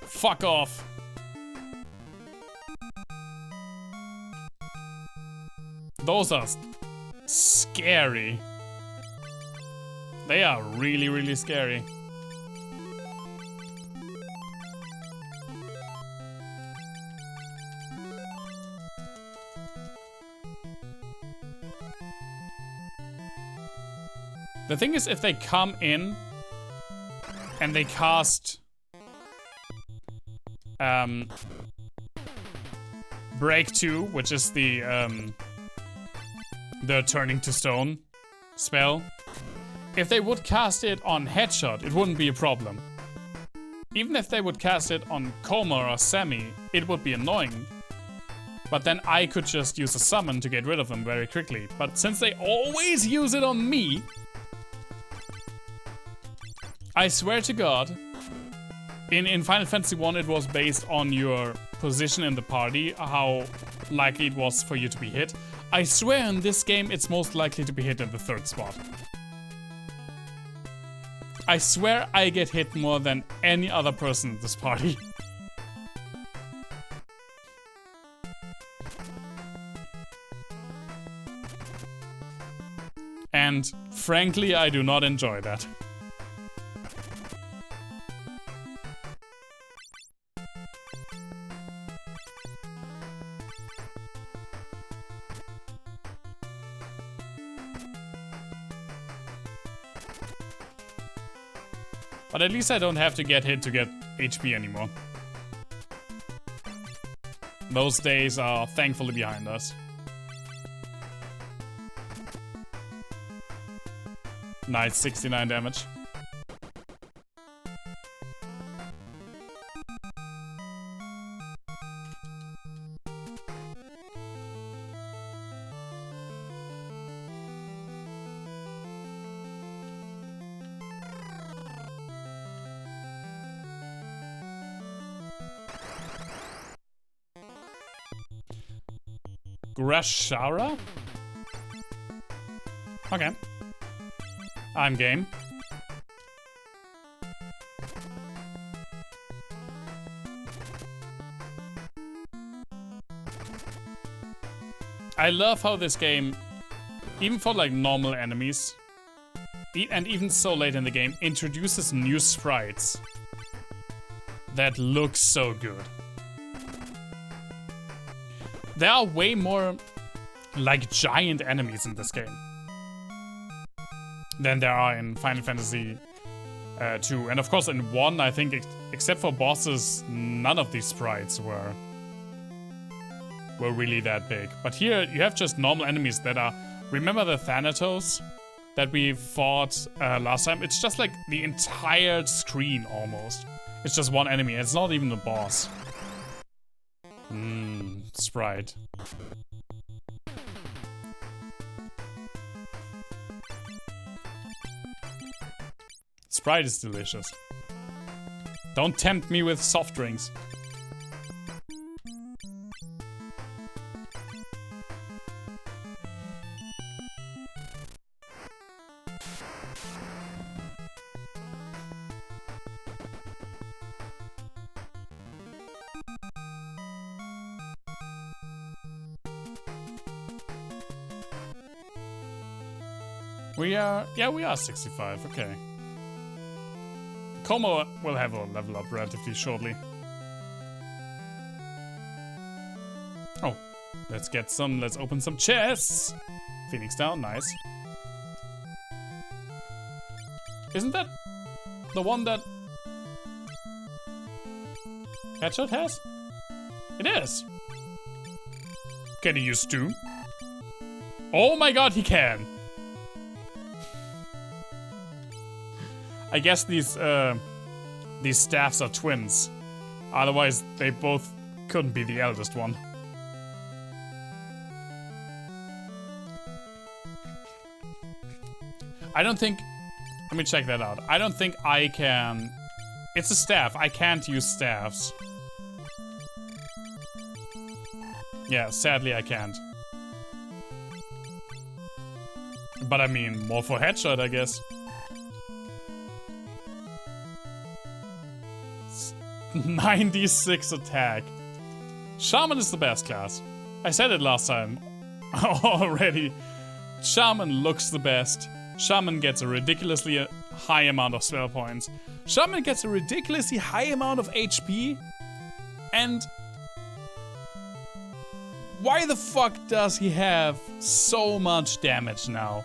Fuck off. Those are scary. They are really, really scary. The thing is, if they come in and they cast Break 2, which is the Turning to Stone spell, if they would cast it on Headshot, it wouldn't be a problem. Even if they would cast it on Koma or Semi, it would be annoying. But then I could just use a summon to get rid of them very quickly. But since they always use it on me, I swear to God, in Final Fantasy 1 it was based on your position in the party, how likely it was for you to be hit. I swear in this game it's most likely to be hit in the 3rd spot. I swear I get hit more than any other person in this party. And frankly, I do not enjoy that. But at least I don't have to get hit to get HP anymore. Those days are thankfully behind us. Nice, 69 damage. Grashara? Okay. I'm game. I love how this game, even for like normal enemies, and even so late in the game, introduces new sprites that look so good. There are way more like giant enemies in this game than there are in Final Fantasy 2. And of course in 1, I think except for bosses, none of these sprites were really that big. But here you have just normal enemies that are... Remember the Thanatos that we fought last time? It's just like the entire screen almost. It's just one enemy. It's not even a boss. Sprite. Sprite is delicious. Don't tempt me with soft drinks. We are 65, okay. Como will have a level up relatively shortly. Oh, let's open some chests. Phoenix down, nice. Isn't that the one that Headshot has? It is. Can he use Doom? Oh my god, he can. I guess these staffs are twins. Otherwise, they both couldn't be the eldest one. I don't think... Let me check that out. I don't think I can... It's a staff. I can't use staffs. Yeah, sadly I can't. But I mean, more for Headshot, I guess. 96 attack. Shaman is the best class. I said it last time already. Shaman looks the best. Shaman gets a ridiculously high amount of spell points. Shaman gets a ridiculously high amount of HP. And why the fuck does he have so much damage now?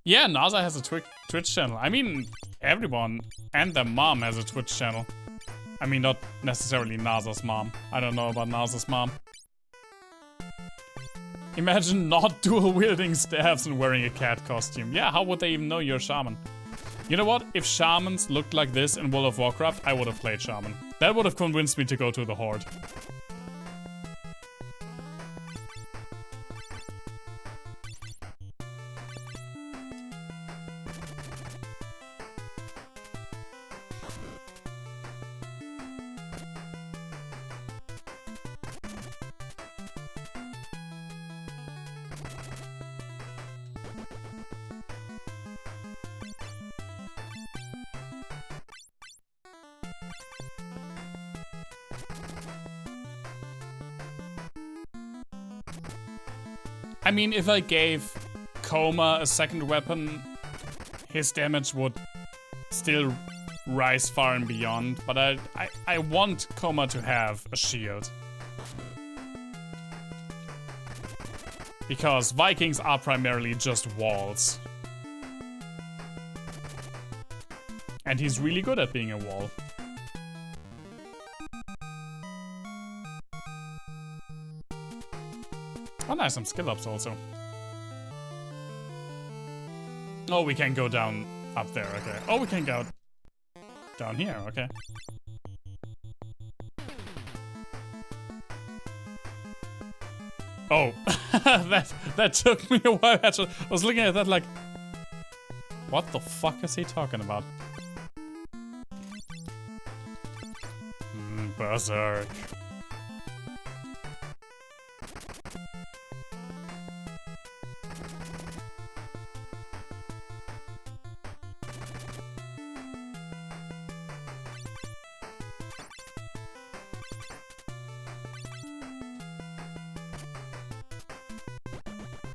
Yeah, NASA has a Twitch channel. I mean, everyone and their mom has a Twitch channel. I mean, not necessarily NASA's mom. I don't know about NASA's mom. Imagine not dual-wielding staffs and wearing a cat costume. Yeah, how would they even know you're a shaman? You know what? If shamans looked like this in World of Warcraft, I would have played shaman. That would have convinced me to go to the Horde. I mean, if I gave Coma a second weapon, his damage would still rise far and beyond, but I want Coma to have a shield. Because Vikings are primarily just walls. And he's really good at being a wall. Oh nice, some skill ups also. Oh, we can go down up there, okay. Oh, we can go down here, okay. Oh, that took me a while. Actually, I was looking at that like, what the fuck is he talking about? Berserk.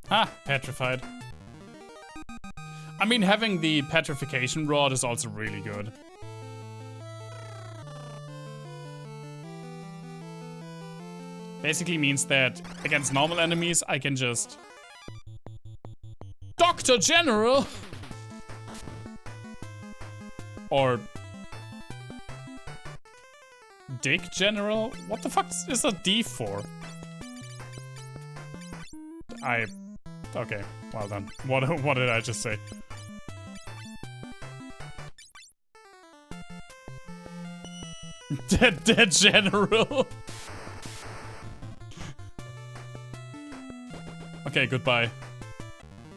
Ha! Petrified. I mean, having the petrification rod is also really good. Basically means that against normal enemies, I can just... Dr. General! Or... Dick General? What the fuck is a D for? Okay, well done. What did I just say? Dead General. Okay, goodbye.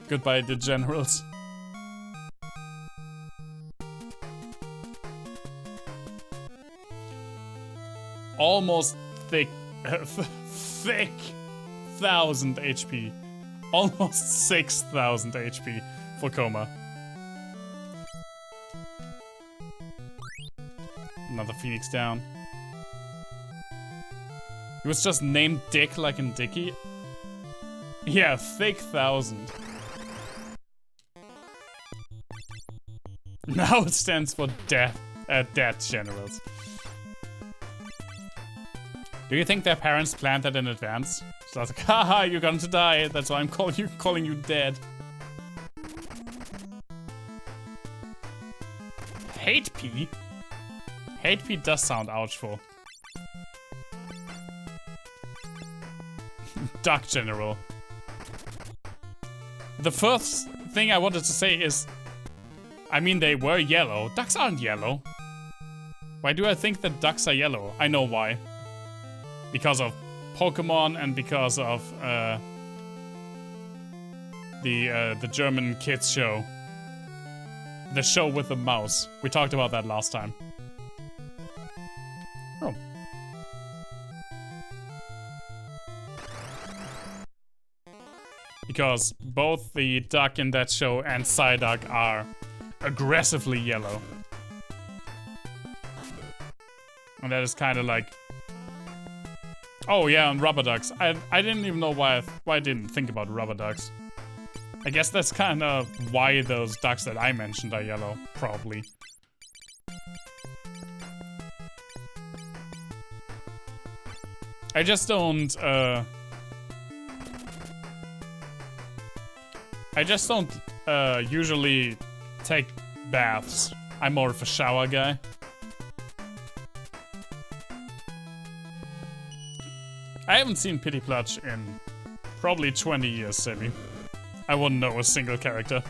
Goodbye, the generals. Almost thick 1,000 HP. Almost 6,000 HP for Coma. Another Phoenix down. He was just named Dick like in Dickie. Yeah, thick 1,000. Now it stands for death generals. Do you think their parents planned that in advance? So I was like, haha, you're going to die. That's why I'm calling you dead. Hate P? Hate P does sound ouchful. Duck General. The first thing I wanted to say is, I mean, they were yellow. Ducks aren't yellow. Why do I think that ducks are yellow? I know why. Because of Pokemon and because of the German kids show. The show with the mouse. We talked about that last time. Oh. Because both the duck in that show and Psyduck are aggressively yellow. And that is kind of like... Oh yeah, and rubber ducks. I didn't even know why I didn't think about rubber ducks. I guess that's kind of why those ducks that I mentioned are yellow, probably. I just don't, usually take baths. I'm more of a shower guy. I haven't seen Pity Plutch in probably 20 years, Sammy. I wouldn't know a single character.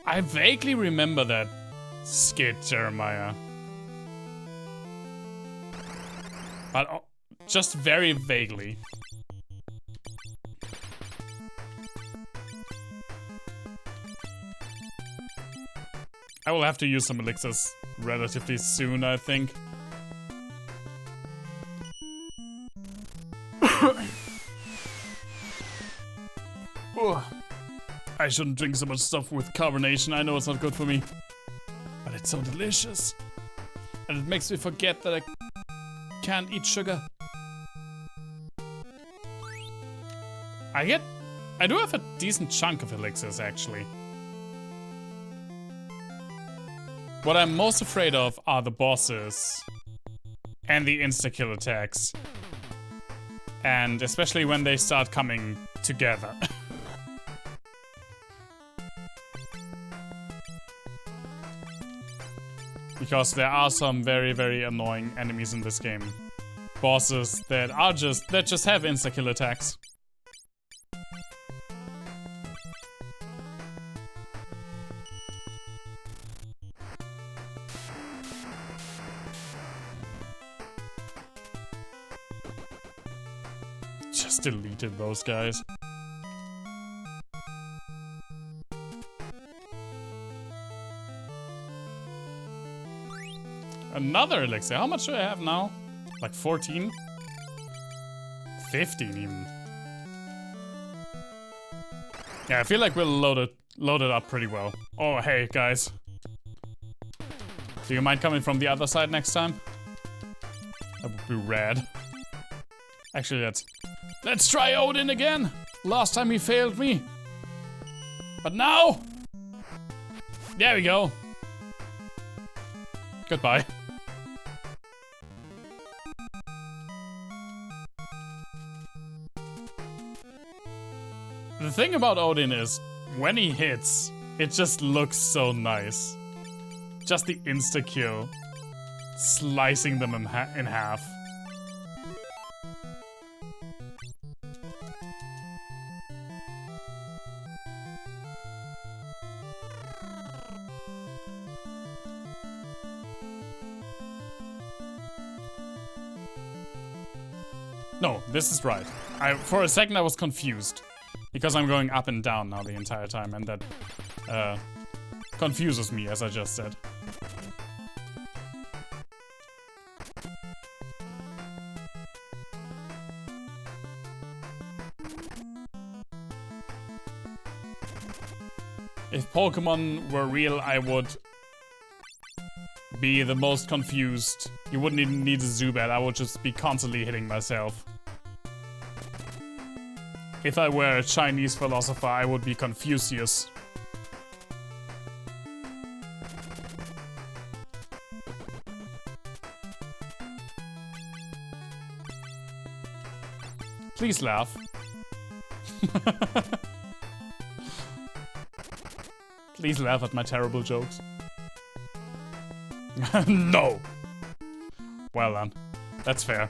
I vaguely remember that skit, Jeremiah. But just very vaguely. I will have to use some elixirs relatively soon, I think. I shouldn't drink so much stuff with carbonation. I know it's not good for me. But it's so delicious. And it makes me forget that I can't eat sugar. I do have a decent chunk of elixirs, actually. What I'm most afraid of are the bosses and the insta-kill attacks. And especially when they start coming together. Because there are some very, very annoying enemies in this game. Bosses that just have insta-kill attacks. Just deleted those guys. Another elixir. How much do I have now? Like 14? 15 even. Yeah, I feel like we'll load it up pretty well. Oh, hey, guys. Do you mind coming from the other side next time? That would be rad. Actually, let's try Odin again. Last time he failed me. But now... There we go. Goodbye. The thing about Odin is, when he hits, it just looks so nice. Just the insta-kill. Slicing them in half. No, this is right. For a second I was confused. Because I'm going up and down now the entire time, and that confuses me, as I just said. If Pokemon were real, I would be the most confused. You wouldn't even need a Zubat, I would just be constantly hitting myself. If I were a Chinese philosopher, I would be Confucius. Please laugh. Please laugh at my terrible jokes. No! Well then, that's fair.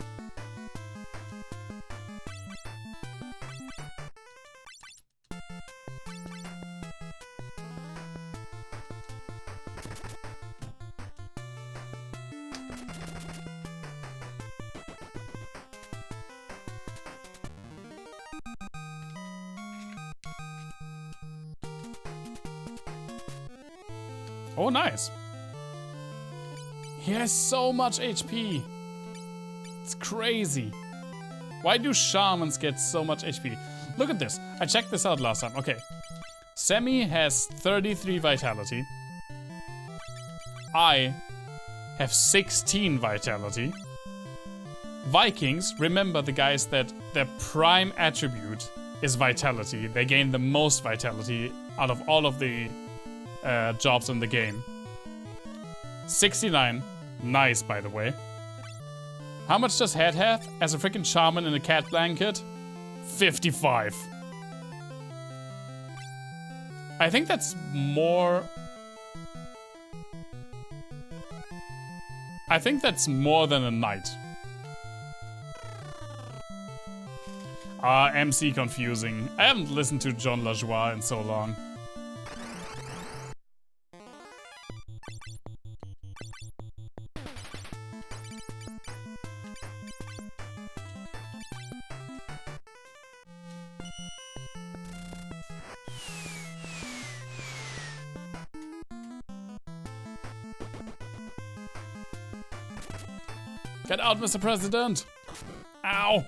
Oh, nice. He has so much HP. It's crazy. Why do shamans get so much HP? Look at this. I checked this out last time. Okay. Semi has 33 vitality. I have 16 vitality. Vikings, remember the guys that their prime attribute is vitality. They gain the most vitality out of all of the jobs in the game. 69. Nice, by the way. How much does Head have as a freaking shaman in a cat blanket? 55. I think that's more... I think that's more than a knight. MC confusing. I haven't listened to John Lajoie in so long. Get out, Mr. President! Ow!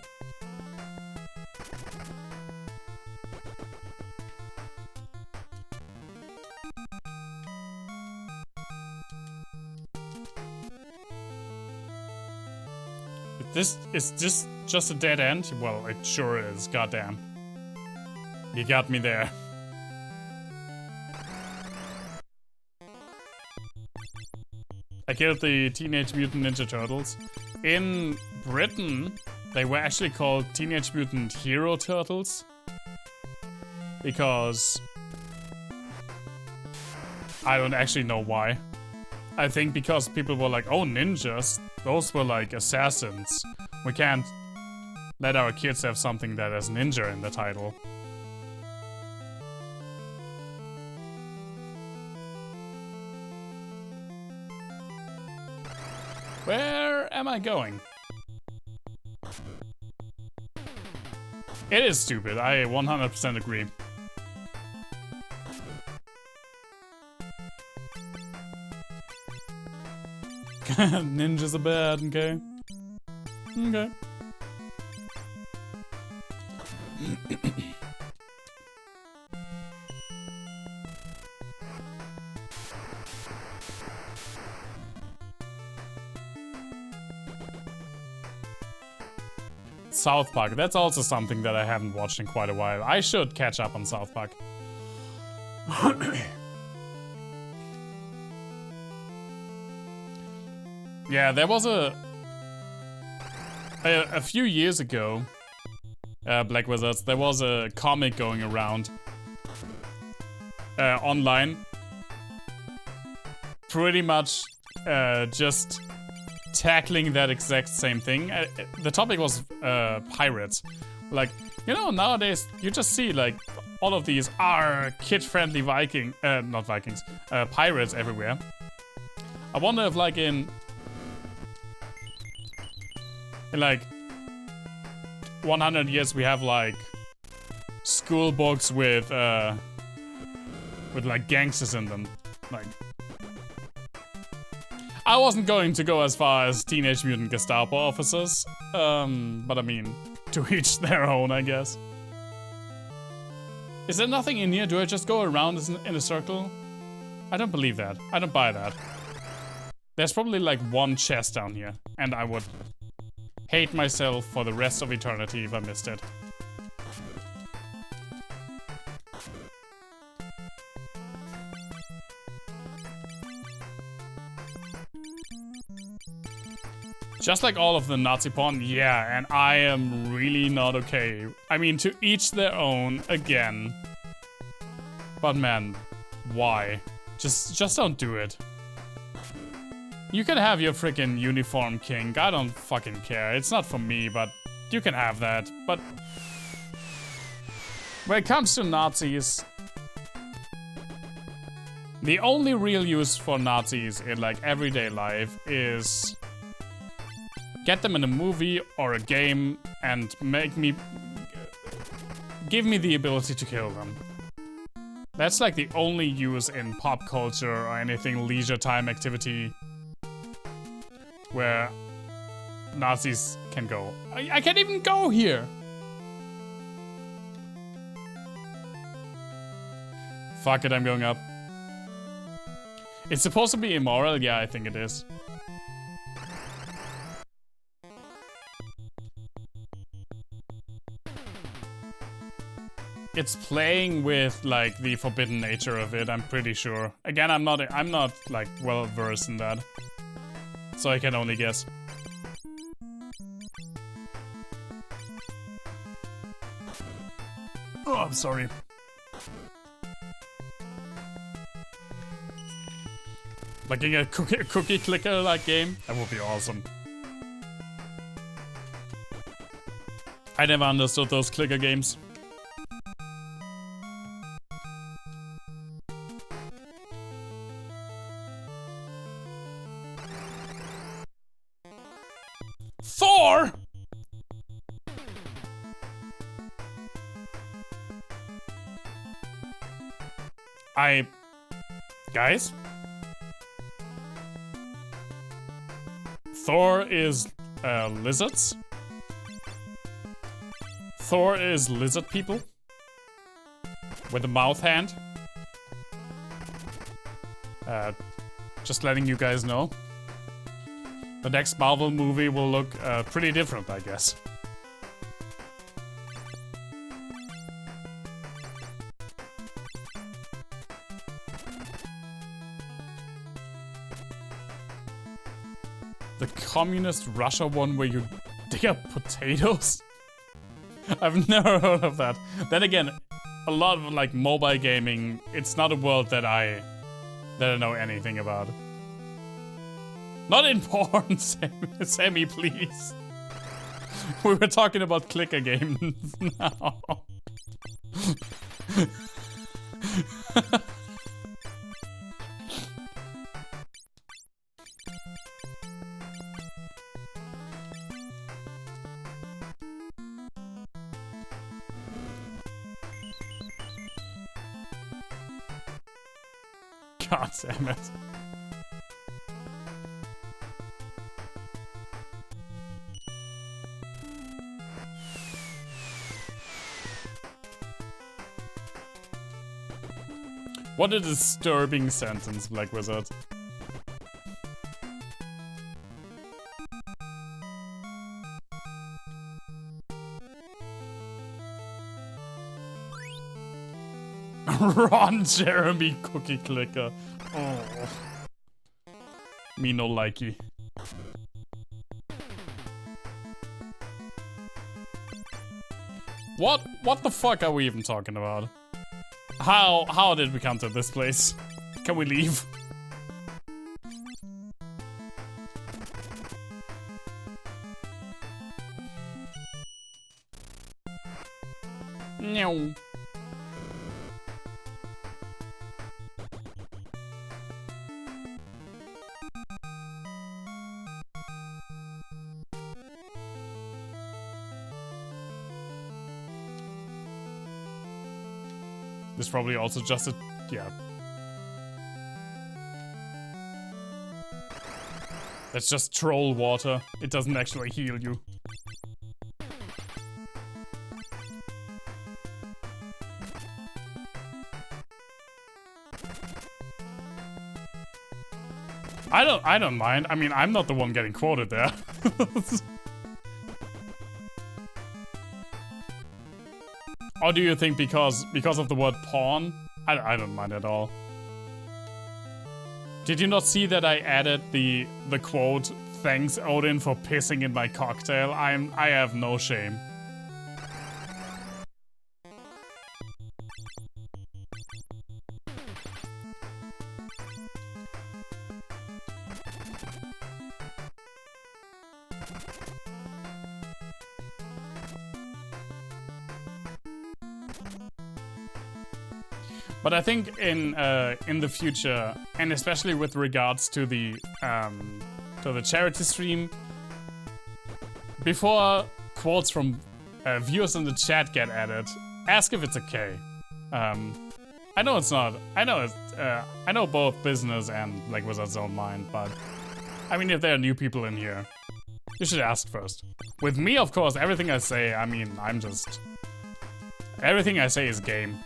Is this just a dead end? Well, it sure is, goddamn. You got me there. I killed the Teenage Mutant Ninja Turtles. In Britain, they were actually called Teenage Mutant Hero Turtles. Because... I don't actually know why. I think because people were like, oh, ninjas, those were like assassins. We can't let our kids have something that has ninja in the title. Where am I going? It is stupid, I 100% agree. Ninjas are bad, okay? Okay. South Park, that's also something that I haven't watched in quite a while. I should catch up on South Park. Yeah, there was a few years ago, Black Wizards, there was a comic going around online. Pretty much just tackling that exact same thing. The topic was pirates. Like, you know, nowadays you just see like all of these kid-friendly pirates everywhere. I wonder if like in like 100 years we have like school books with like gangsters in them. Like, I wasn't going to go as far as Teenage Mutant Gestapo officers, but I mean, to each their own, I guess. Is there nothing in here? Do I just go around in a circle? I don't believe that. I don't buy that. There's probably like one chest down here, and I would hate myself for the rest of eternity if I missed it. Just like all of the Nazi porn, yeah, and I am really not okay. I mean, to each their own, again. But man, why? Just don't do it. You can have your freaking uniform kink, I don't fucking care. It's not for me, but you can have that. But when it comes to Nazis, the only real use for Nazis in like everyday life is get them in a movie or a game and give me the ability to kill them. That's like the only use in pop culture or anything leisure time activity where Nazis can go. I can't even go here. Fuck it, I'm going up. It's supposed to be immoral? Yeah, I think it is. It's playing with like the forbidden nature of it, I'm pretty sure. Again, I'm not like well versed in that. So I can only guess. Oh, I'm sorry. Like in a cookie clicker like game? That would be awesome. I never understood those clicker games. Thor! Guys? Thor is, lizards? Thor is lizard people? With a mouth hand? Just letting you guys know. The next Marvel movie will look pretty different, I guess. The communist Russia one where you dig up potatoes? I've never heard of that. Then again, a lot of like mobile gaming, it's not a world that I know anything about. Not in porn, Sammy, please. We were talking about clicker games now. God damn it. What a disturbing sentence, Black Wizard. Ron Jeremy cookie clicker. Oh. Me no likey. What the fuck are we even talking about? How did we come to this place? Can we leave? No. This probably also just a... yeah. That's just troll water. It doesn't actually heal you. I don't mind. I mean, I'm not the one getting quoted there. Or do you think because of the word pawn? I don't mind at all. Did you not see that I added the quote Thanks, Odin, for pissing in my cocktail. I have no shame. But I think in the future, and especially with regards to the charity stream, before quotes from viewers in the chat get added, ask if it's okay. I know it's not. I know both business and like Wizards don't mind, but I mean, if there are new people in here, you should ask first. With me, of course, everything I say, I mean, everything I say is game.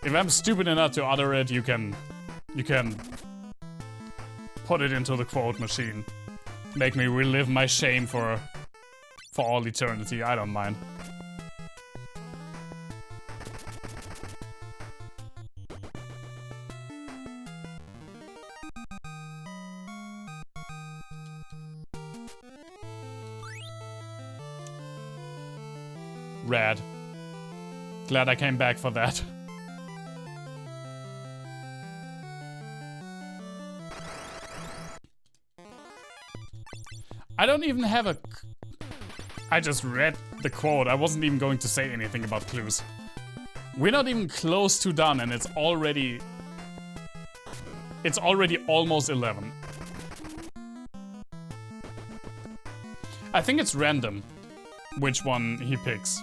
If I'm stupid enough to utter it, you can put it into the quote machine. Make me relive my shame for all eternity. I don't mind. Rad. Glad I came back for that. I don't even have a... I just read the quote. I wasn't even going to say anything about clues. We're not even close to done and it's already almost 11. I think it's random which one he picks.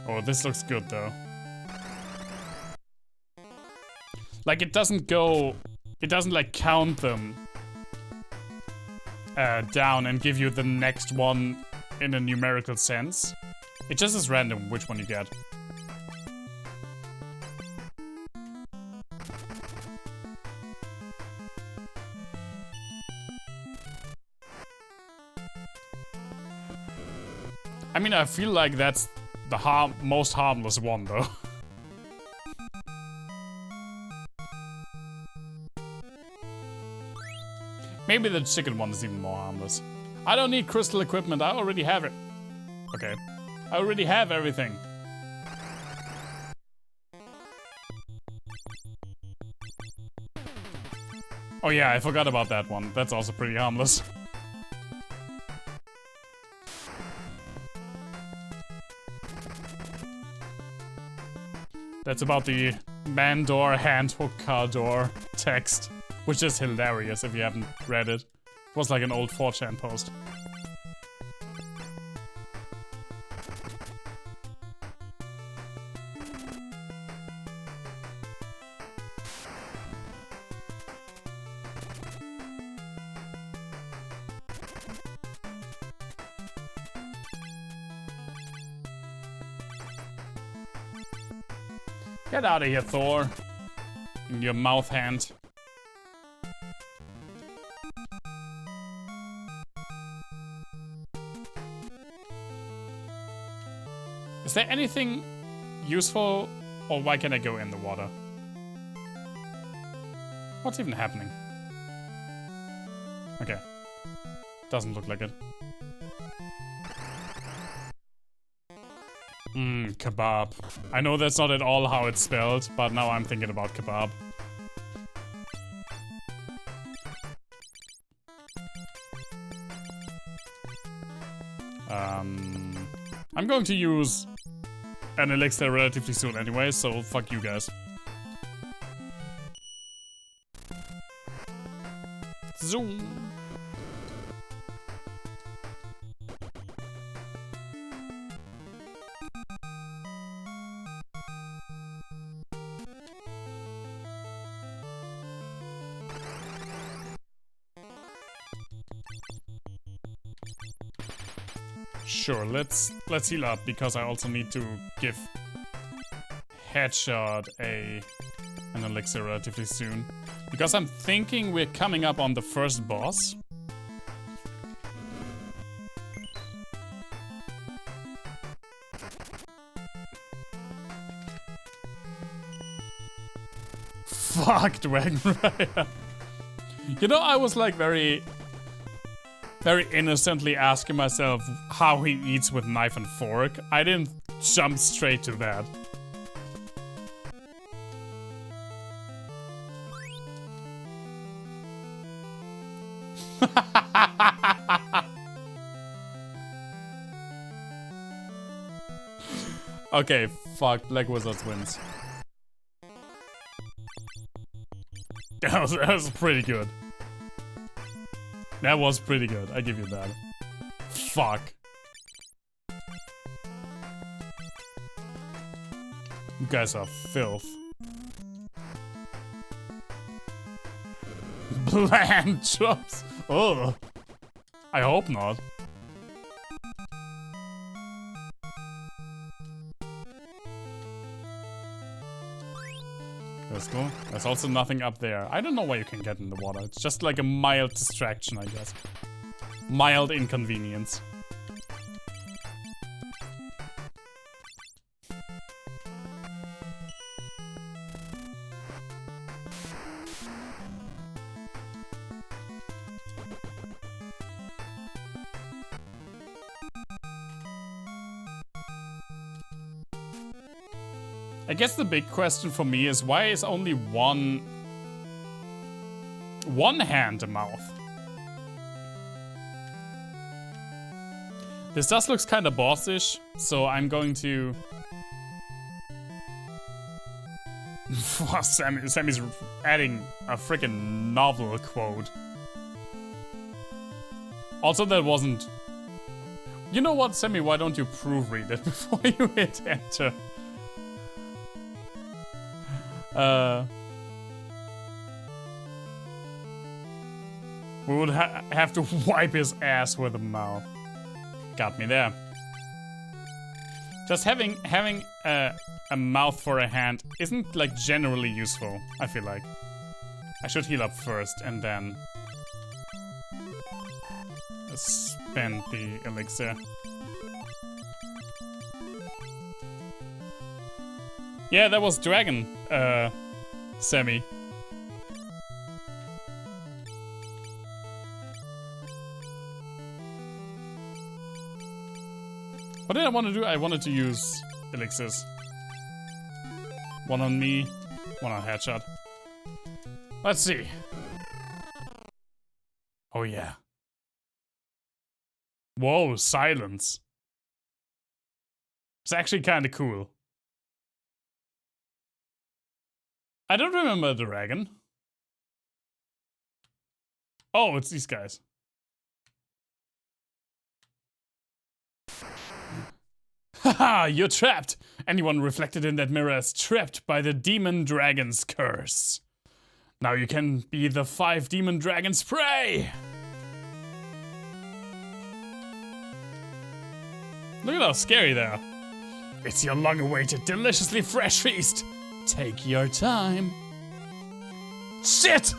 Oh, this looks good though. Like it doesn't like count them down and give you the next one in a numerical sense. It just is random which one you get. I mean, I feel like that's the most harmless one, though. Maybe the chicken one is even more harmless. I don't need crystal equipment, I already have it. Okay. I already have everything. Oh yeah, I forgot about that one. That's also pretty harmless. That's about the man door, hand hook, car door text, which is hilarious if you haven't read it. It was like an old 4chan post. Get out of here, Thor. In your mouth hand. Is there anything useful, or why can't I go in the water? What's even happening? Okay. Doesn't look like it. Kebab. I know that's not at all how it's spelled, but now I'm thinking about kebab. I'm going to use an elixir relatively soon anyway, so fuck you guys. Zoom. Sure, let's heal up because I also need to give Headshot an elixir relatively soon. Because I'm thinking we're coming up on the first boss. Fuck, Dragon Rider. You know, I was like very innocently asking myself how he eats with knife and fork. I didn't jump straight to that. Okay, fuck, Black Wizards wins. That was pretty good. That was pretty good, I give you that. Fuck. You guys are filth. Bland chops. Oh, I hope not. Let's go. There's also nothing up there. I don't know why you can get in the water. It's just like a mild distraction, I guess. Mild inconvenience. I guess the big question for me is why is only one hand a mouth? This does looks kind of bossish, so I'm going to... Sammy's adding a freaking novel quote. Also, that wasn't... You know what, Sammy, why don't you proofread it before you hit enter? We would have to wipe his ass with a mouth. Got me there. Just having a mouth for a hand isn't like generally useful, I feel like. I should heal up first and then spend the elixir. Yeah, that was Dragon, Sammy. What did I want to do? I wanted to use elixirs. One on me, one on headshot. Let's see. Oh yeah. Whoa, silence. It's actually kind of cool. I don't remember the dragon. Oh, it's these guys. Haha, you're trapped! Anyone reflected in that mirror is trapped by the demon dragon's curse. Now you can be the 5 demon dragons' prey! Look at how scary they are. It's your long-awaited, deliciously fresh feast. Take your time. Shit!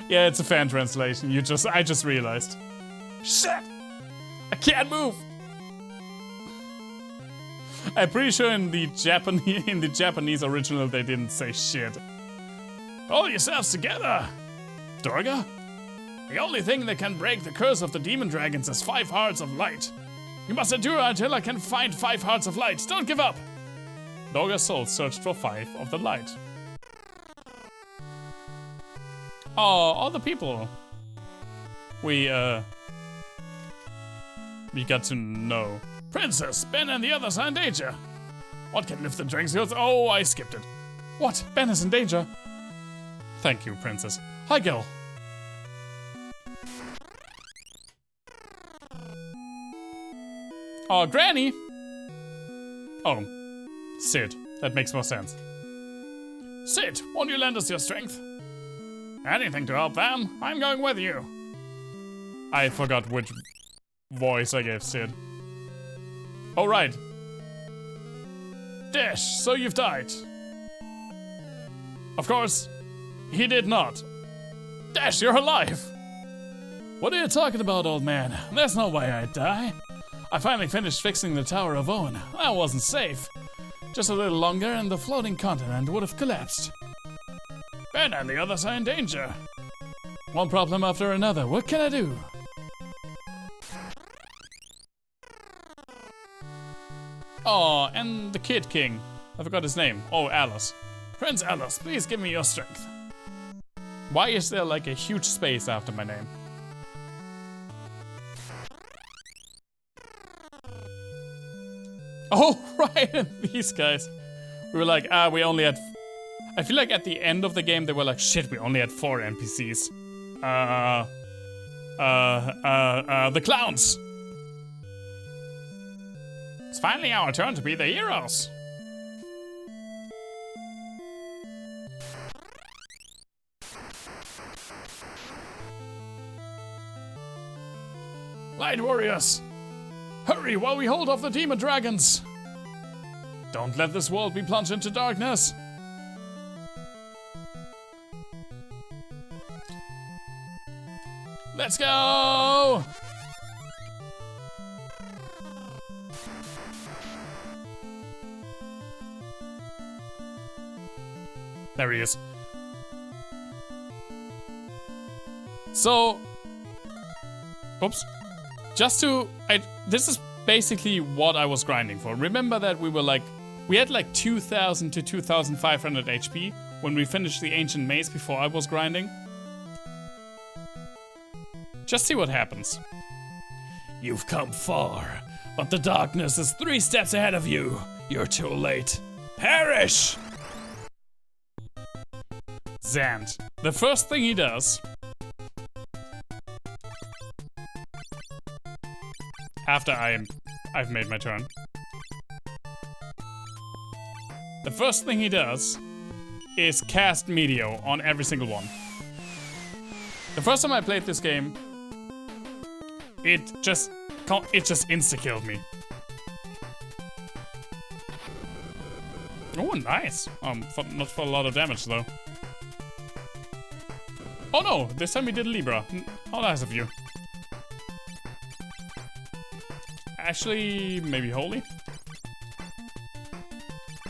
Yeah, it's a fan translation. I just realized. Shit! I can't move! I'm pretty sure in the Japanese original they didn't say shit. Hold yourselves together, Dorga. The only thing that can break the curse of the demon dragons is 5 hearts of light. You must endure until I can find 5 hearts of light. Don't give up! Dorga's soul searched for 5 of the light. Oh, all the people we got to know. Princess, Ben and the others are in danger. What can lift the dragon's heels? Oh, I skipped it. What? Ben is in danger? Thank you, Princess. Hi, Gil. Oh, Granny! Oh, Sid. That makes more sense. Sid, won't you lend us your strength? Anything to help them. I'm going with you. I forgot which voice I gave Sid. Oh, right. Dash, so you've died. Of course, he did not. Dash, you're alive. What are you talking about, old man? There's no way I'd die. I finally finished fixing the Tower of Owen. That wasn't safe. Just a little longer and the floating continent would have collapsed. Ben and the others are in danger. One problem after another. What can I do? Oh, and the Kid King. I forgot his name. Oh, Alice. Prince Alice, please give me your strength. Why is there like a huge space after my name? Oh, right, these guys. We were like, we only had... I feel like at the end of the game, they were like, shit, we only had 4 NPCs. The clowns. It's finally our turn to be the heroes. Light warriors, hurry while we hold off the demon dragons. Don't let this world be plunged into darkness. Let's go! There he is. So, oops. Just to, this is basically what I was grinding for. Remember that we were like, we had like 2,000 to 2,500 HP when we finished the ancient maze before I was grinding. Just see what happens. You've come far, but the darkness is 3 steps ahead of you. You're too late. Perish! Zand. The first thing he does, after I've made my turn, the first thing he does is cast Meteor on every single one. The first time I played this game, it just insta-killed me. Oh, nice. Not for a lot of damage though. Oh no, this time he did Libra. How nice of you. Actually, maybe Holy?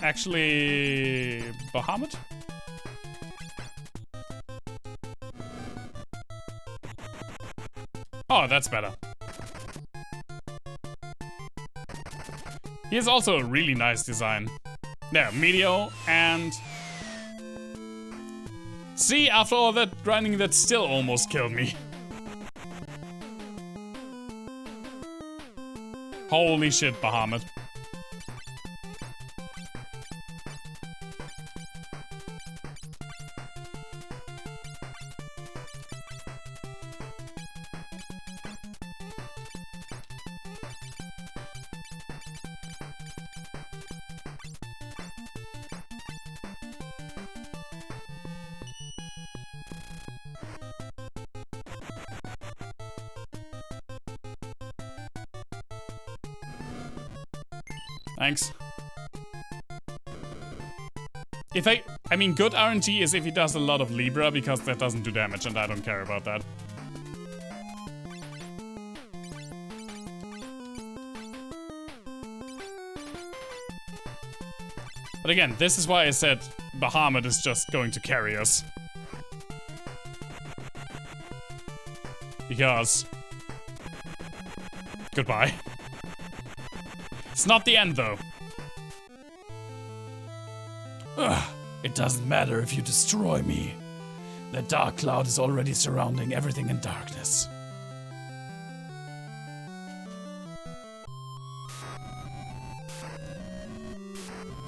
Actually, Bahamut? Oh, that's better. He has also a really nice design. There, Meteor and... See, after all that grinding, that still almost killed me. Holy shit, Bahamut. Thanks. I mean, good RNG is if he does a lot of Libra, because that doesn't do damage, and I don't care about that. But again, this is why I said Bahamut is just going to carry us. Because... Goodbye. It's not the end, though. Ugh, it doesn't matter if you destroy me. The dark cloud is already surrounding everything in darkness.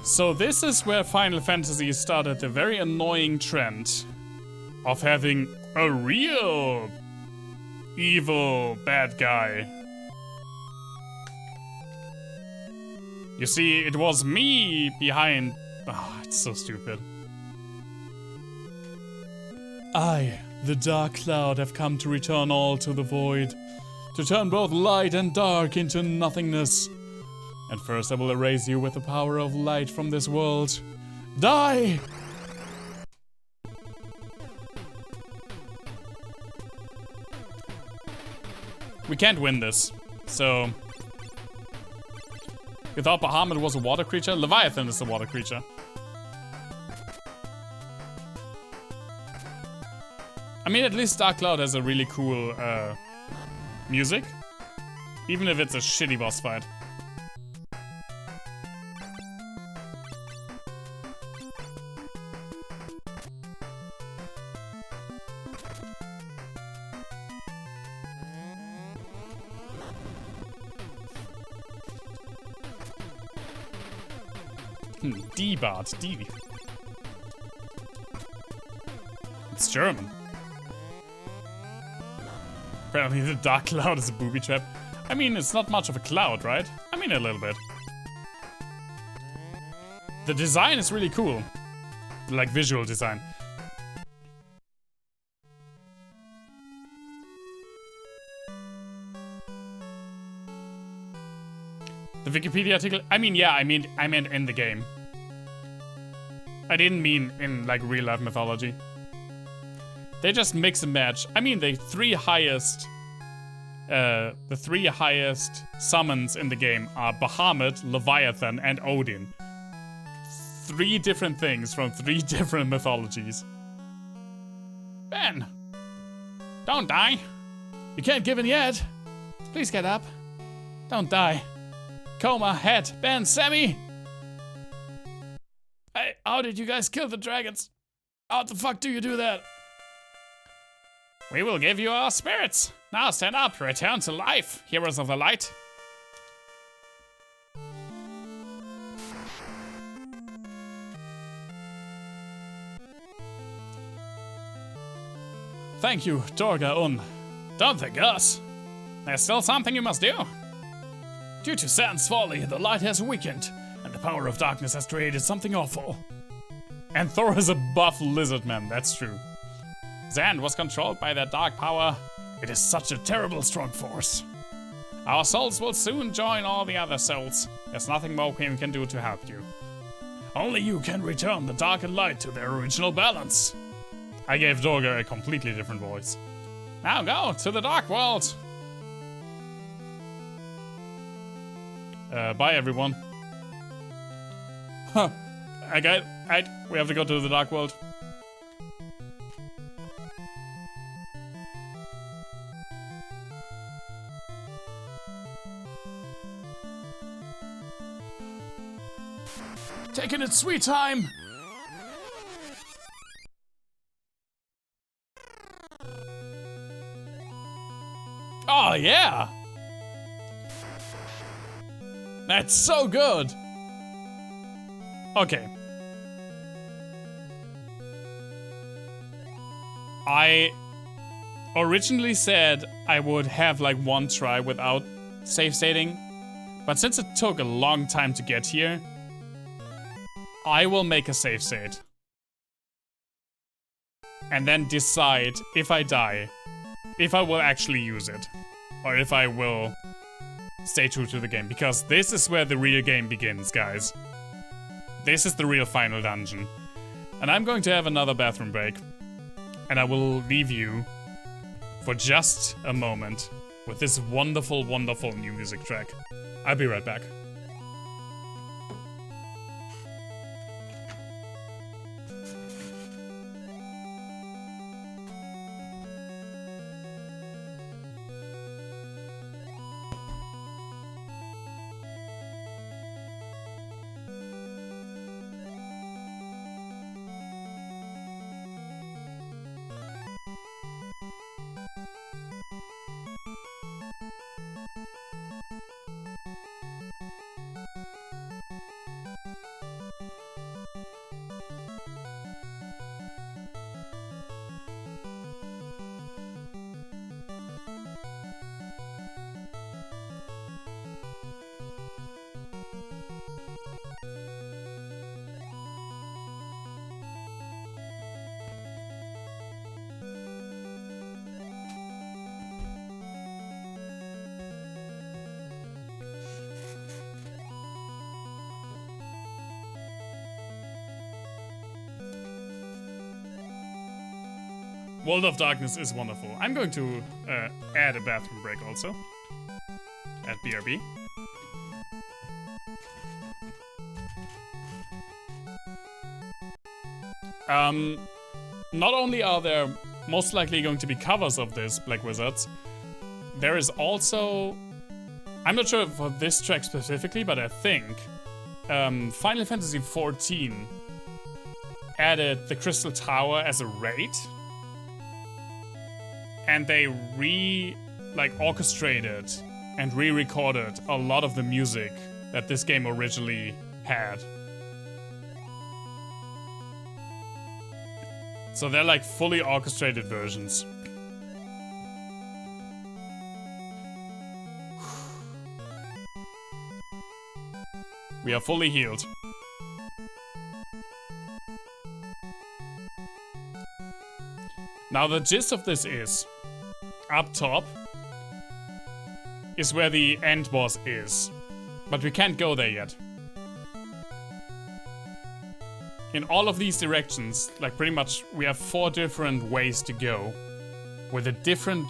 So this is where Final Fantasy started a very annoying trend of having a real evil bad guy. You see, it was me behind... Oh, it's so stupid. I, the Dark Cloud, have come to return all to the void. To turn both light and dark into nothingness. And first I will erase you with the power of light from this world. Die! We can't win this, so... You thought Bahamut was a water creature? Leviathan is a water creature. I mean, at least Dark Cloud has a really cool music. Even if it's a shitty boss fight. D-Bart, D. It's German. Apparently the Dark Cloud is a booby trap. I mean, it's not much of a cloud, right? I mean, a little bit. The design is really cool. Like, visual design. The Wikipedia article, I mean, yeah, I meant in the game. I didn't mean in, like, real-life mythology. They just mix and match. I mean, the three highest summons in the game are Bahamut, Leviathan, and Odin. 3 different things from 3 different mythologies. Ben! Don't die! You can't give in yet! Please get up. Don't die. Coma, Het, Ben, Sammy! Hey, how did you guys kill the dragons? How the fuck do you do that? We will give you our spirits. Now stand up, return to life, heroes of the light. Thank you, Dorga Un. Don't thank us. There's still something you must do. Due to Satan's folly, the light has weakened, and the power of darkness has created something awful. And Thor is a buff lizard man, that's true. Zand was controlled by that dark power. It is such a terrible strong force. Our souls will soon join all the other souls. There's nothing more we can do to help you. Only you can return the dark and light to their original balance. I gave Dorga a completely different voice. Now go to the dark world. Bye everyone. Huh. We have to go to the dark world. Taking its sweet time. Oh yeah. That's so good. Okay. I originally said I would have like one try without save stating, but since it took a long time to get here, I will make a save state. And then decide if I die, if I will actually use it, or if I will stay true to the game, because this is where the real game begins, guys. This is the real final dungeon. And I'm going to have another bathroom break. And I will leave you for just a moment with this wonderful, wonderful new music track. I'll be right back. World of Darkness is wonderful. I'm going to add a bathroom break also. At BRB. Not only are there most likely going to be covers of this Black Wizards, there is also... I'm not sure for this track specifically, but I think Final Fantasy XIV added the Crystal Tower as a raid. And they orchestrated and re-recorded a lot of the music that this game originally had. So they're like fully orchestrated versions. We are fully healed. Now the gist of this is, up top is where the end boss is, but we can't go there yet. In all of these directions, like pretty much we have 4 different ways to go, with a different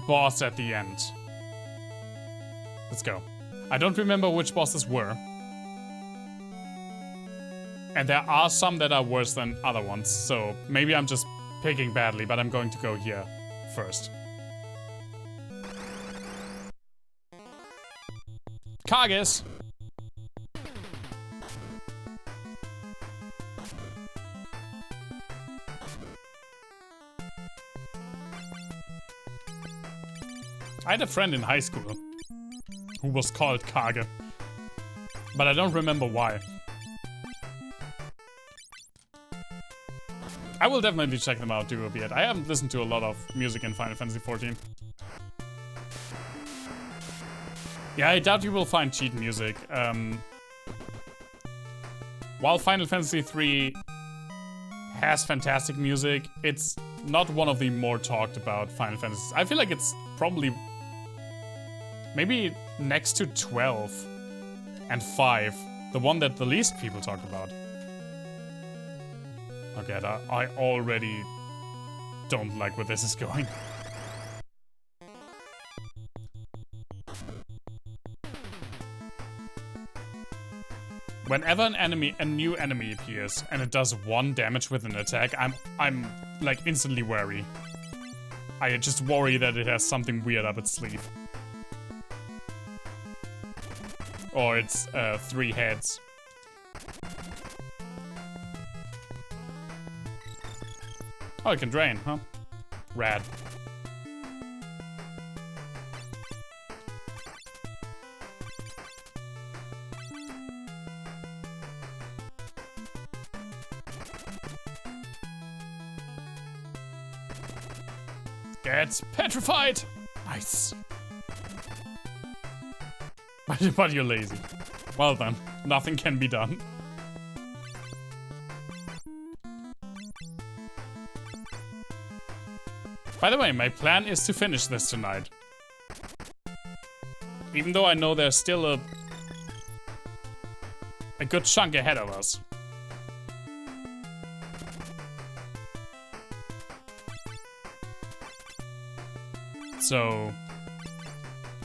boss at the end. Let's go. I don't remember which bosses were. And there are some that are worse than other ones, so maybe I'm just picking badly, but I'm going to go here first. Kages! I had a friend in high school who was called Kage, but I don't remember why. I will definitely check them out, do a bit. I haven't listened to a lot of music in Final Fantasy XIV. Yeah, I doubt you will find cheat music. While Final Fantasy III has fantastic music, it's not one of the more talked about Final Fantasies. I feel like it's probably maybe next to 12 and 5, the one that the least people talk about. Okay, I already don't like where this is going. Whenever a new enemy appears and it does 1 damage with an attack, I'm like instantly wary. I just worry that it has something weird up its sleeve. Or it's 3 heads. Oh, it can drain, huh? Rad. Gets petrified! Nice. But you're lazy. Well then, nothing can be done. By the way, my plan is to finish this tonight. Even though I know there's still a good chunk ahead of us. So,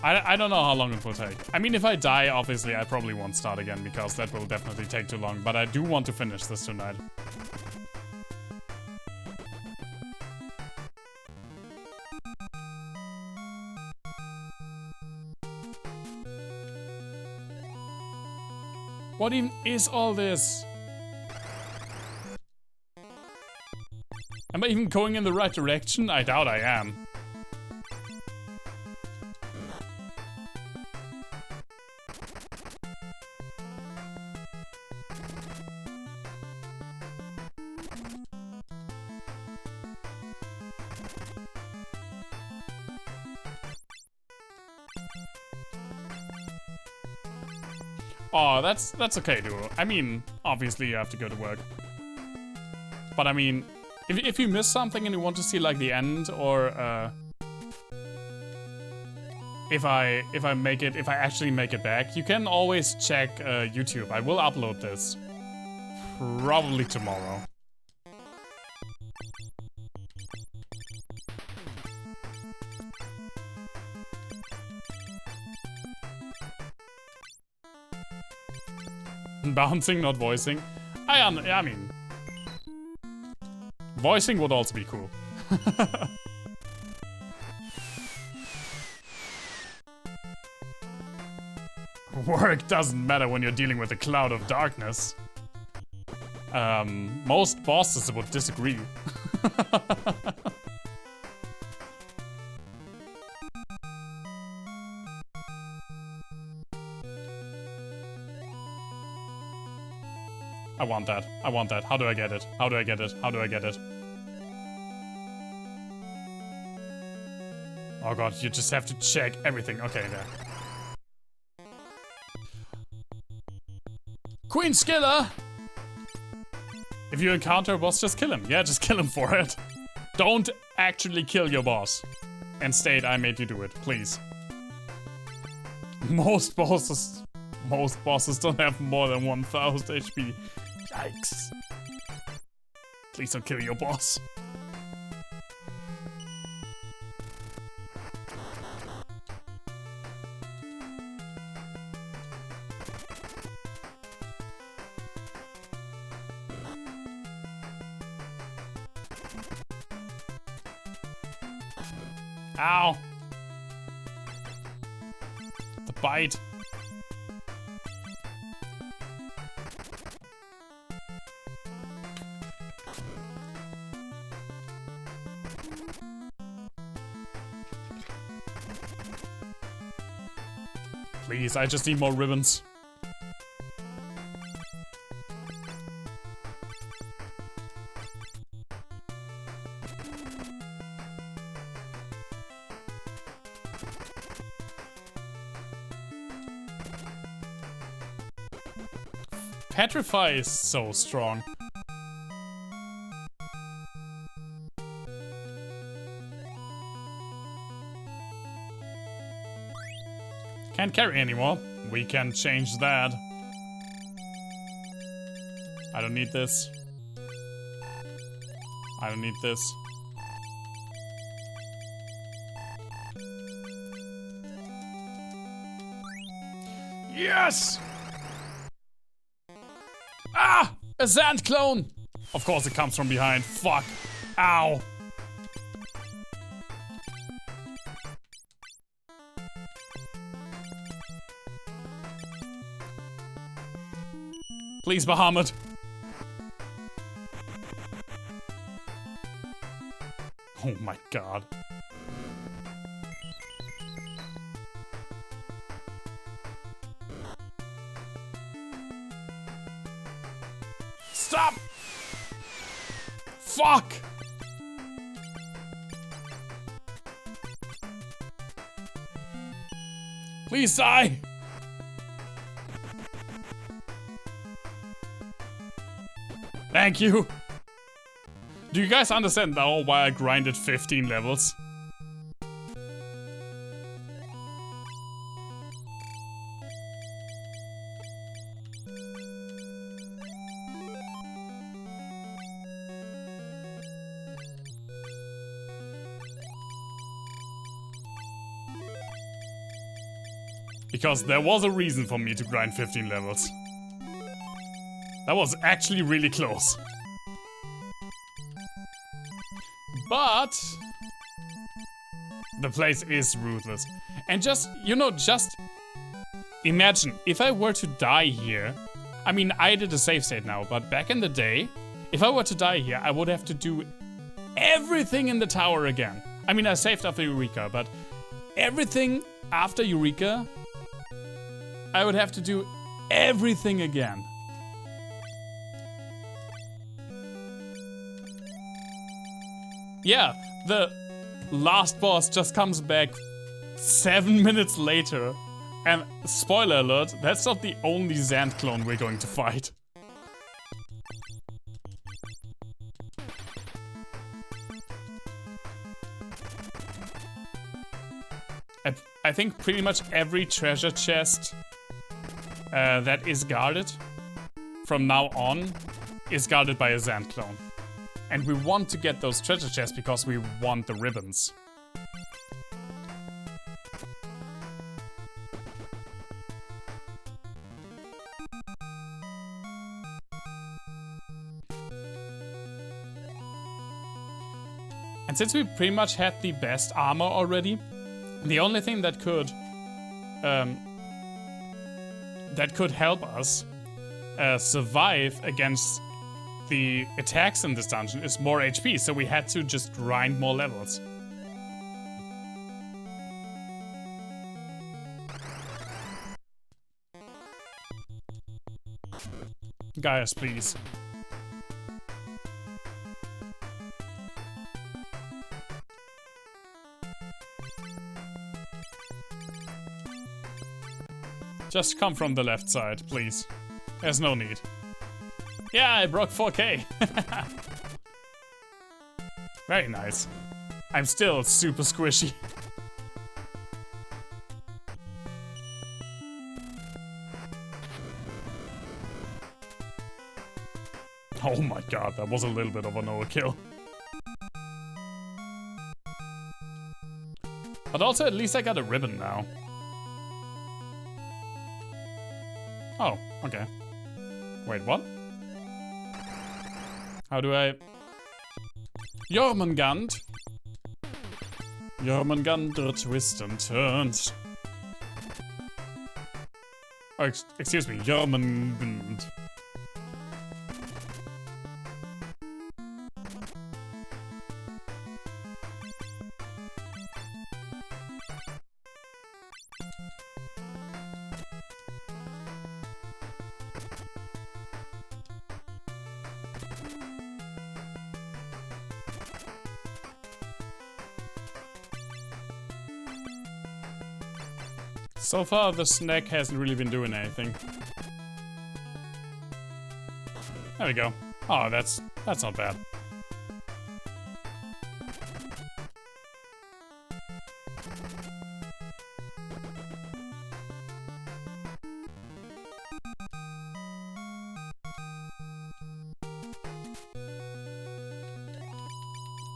I don't know how long it will take. I mean, if I die, obviously I probably won't start again because that will definitely take too long. But I do want to finish this tonight. What even is all this? Am I even going in the right direction? I doubt I am. Oh, that's okay, duo. I mean, obviously you have to go to work. But I mean, if you miss something and you want to see like the end, or if I actually make it back, you can always check YouTube. I will upload this probably tomorrow. Bouncing, not voicing. I mean, Voicing would also be cool. Work doesn't matter when you're dealing with a cloud of darkness. Most bosses would disagree. I want that. I want that. How do I get it? How do I get it? How do I get it? Oh god, you just have to check everything. Okay, there. Queen Skiller! If you encounter a boss, just kill him. Yeah, just kill him for it. Don't actually kill your boss. And state I made you do it, please. Most bosses don't have more than 1000 HP. Yikes. Please don't kill your boss. Ow. The bite. Please, I just need more ribbons. Petrify is so strong. Can't carry anymore. We can change that. I don't need this. I don't need this. Yes! Ah! A sand clone! Of course it comes from behind. Fuck. Ow. Please, Bahamut. Oh my god. Stop! Fuck! Please die! Thank you! Do you guys understand now why I grinded 15 levels? Because there was a reason for me to grind 15 levels. That was actually really close. But the place is ruthless. And just, you know, just imagine if I were to die here. I mean, I did a save state now, but back in the day, if I were to die here, I would have to do everything in the tower again. I mean, I saved after Eureka, but everything after Eureka, I would have to do everything again. Yeah, the last boss just comes back 7 minutes later. And spoiler alert, that's not the only Zand clone we're going to fight. I think pretty much every treasure chest that is guarded from now on is guarded by a Zand clone. And we want to get those treasure chests because we want the ribbons. And since we pretty much had the best armor already, the only thing that could help us survive against the attacks in this dungeon is more HP, so we had to just grind more levels. Guys, please. Just come from the left side, please. There's no need. Yeah, I broke 4K. Very nice. I'm still super squishy. Oh my god, that was a little bit of an overkill. But also, at least I got a ribbon now. Oh, okay. Wait, what? How do I... Jormungand. Jormungand, der twist and turns. Oh, excuse me, Jormungand. So far, the snack hasn't really been doing anything. There we go. Oh, that's not bad.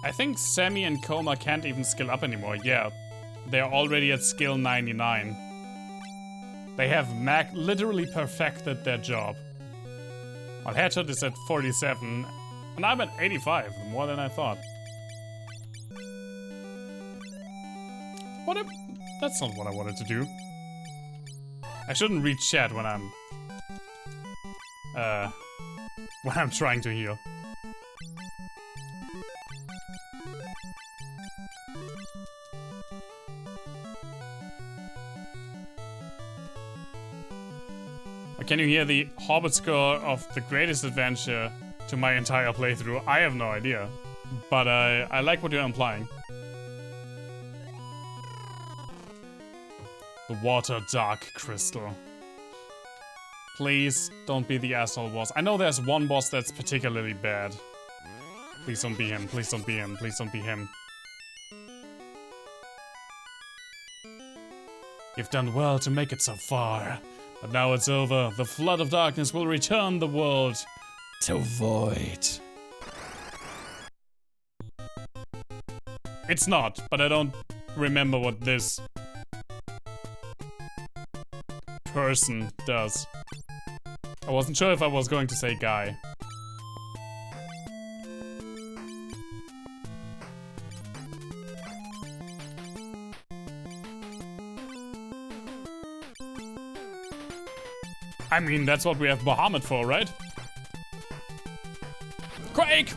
I think Sammy and Coma can't even skill up anymore. Yeah, they're already at skill 99. They have literally perfected their job. Well, Headshot is at 47, and I'm at 85, more than I thought. That's not what I wanted to do. I shouldn't read chat when I'm trying to heal. Can you hear the Hobbit score of the greatest adventure to my entire playthrough? I have no idea, but I like what you're implying. The water dark crystal. Please don't be the asshole boss. I know there's one boss that's particularly bad. Please don't be him. Please don't be him. Please don't be him. You've done well to make it so far. But now it's over. The flood of darkness will return the world to void. It's not, but I don't remember what this person does. I wasn't sure if I was going to say guy. I mean, that's what we have Bahamut for, right? Quake!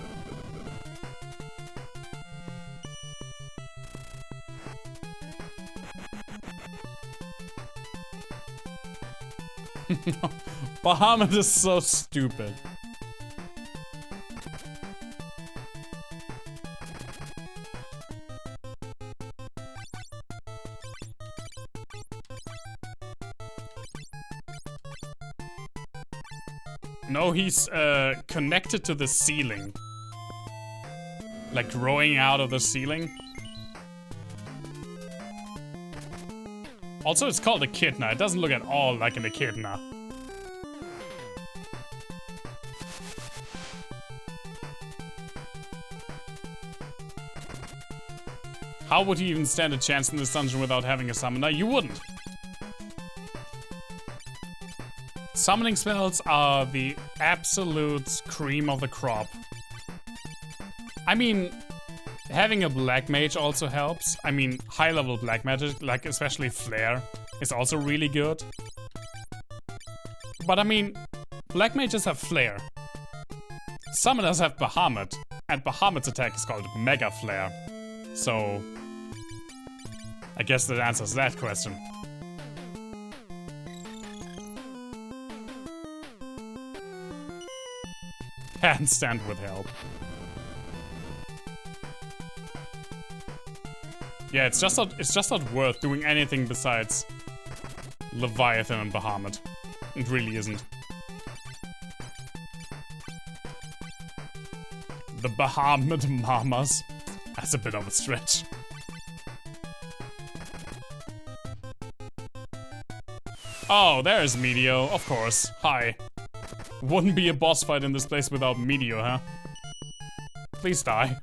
Bahamut is so stupid. No, he's connected to the ceiling. Like growing out of the ceiling. Also, it's called echidna. It doesn't look at all like an echidna. How would he even stand a chance in this dungeon without having a summoner? You wouldn't. Summoning spells are the absolute cream of the crop. I mean, Having a black mage also helps. I mean, high-level black magic, like especially Flare, is also really good. But I mean, black mages have Flare. Summoners have Bahamut, and Bahamut's attack is called Mega Flare. So, I guess that answers that question. Handstand with help. Yeah, it's just not worth doing anything besides Leviathan and Bahamut. It really isn't. The Bahamut Mamas. That's a bit of a stretch. Oh, there's Meteor, of course. Hi. Wouldn't be a boss fight in this place without Meteor, huh? Please die.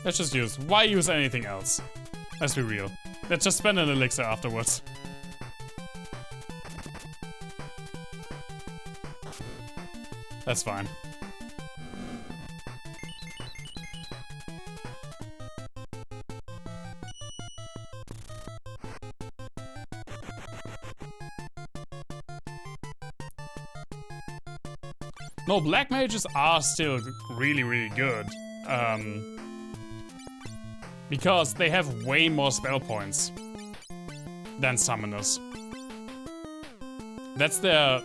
Let's just use. Why use anything else? Let's be real. Let's just spend an elixir afterwards. That's fine. No, black mages are still really, really good. Because they have way more spell points than summoners. That's the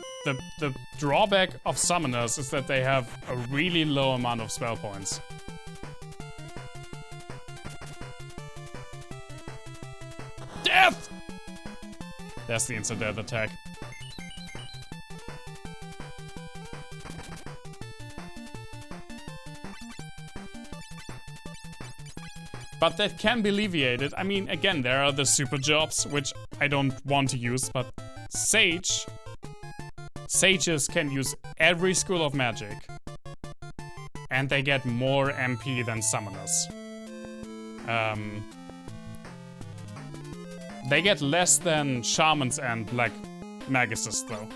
drawback of summoners is that they have a really low amount of spell points. Death! That's the instant death attack. But that can be alleviated. I mean, again, there are the super jobs, which I don't want to use, but sages can use every school of magic. And they get more MP than summoners. They get less than shamans and black maguses, though.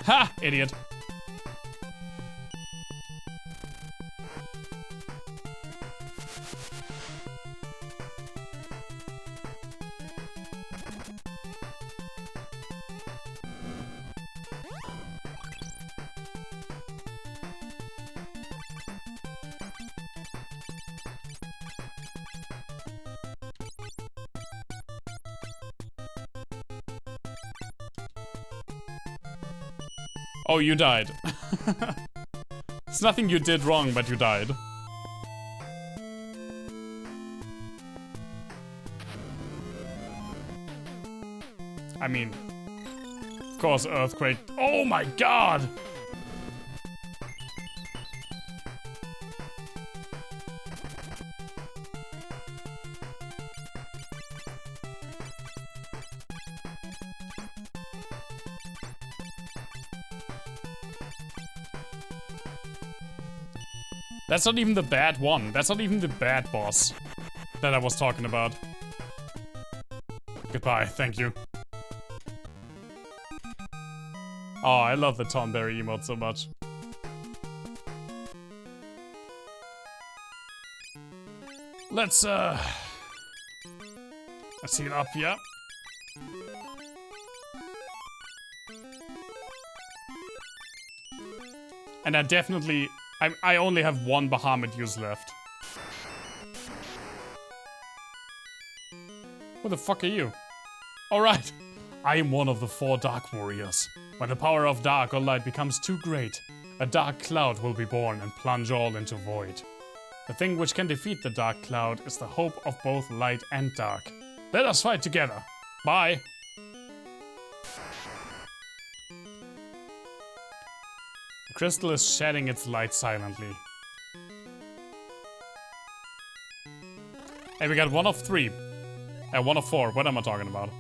Ha! Idiot. Oh, you died. It's nothing you did wrong, but you died. I mean, of course, earthquake. Oh my god! That's not even the bad one. That's not even the bad boss that I was talking about. Goodbye, thank you. Oh, I love the Tonberry emote so much. Let's heal up, yeah. And I definitely... I only have one Bahamut use left. Who the fuck are you? Alright. I am one of the 4 Dark Warriors. When the power of dark or light becomes too great, a dark cloud will be born and plunge all into void. The thing which can defeat the dark cloud is the hope of both light and dark. Let us fight together. Bye. The crystal is shedding its light silently. Hey, we got 1 of 3. 1 of 4. What am I talking about?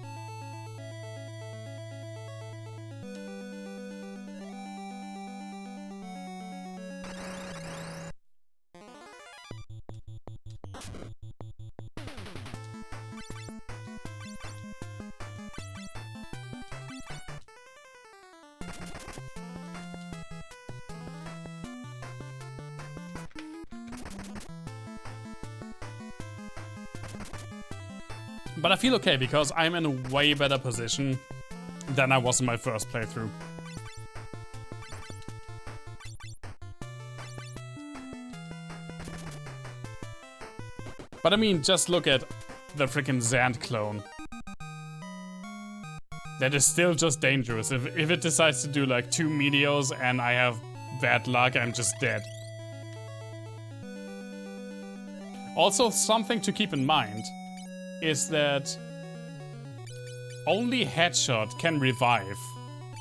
But I feel okay because I'm in a way better position than I was in my first playthrough. But I mean, just look at the freaking Zand clone. That is still just dangerous. If it decides to do like 2 meteors and I have bad luck, I'm just dead. Also, something to keep in mind is that only Headshot can revive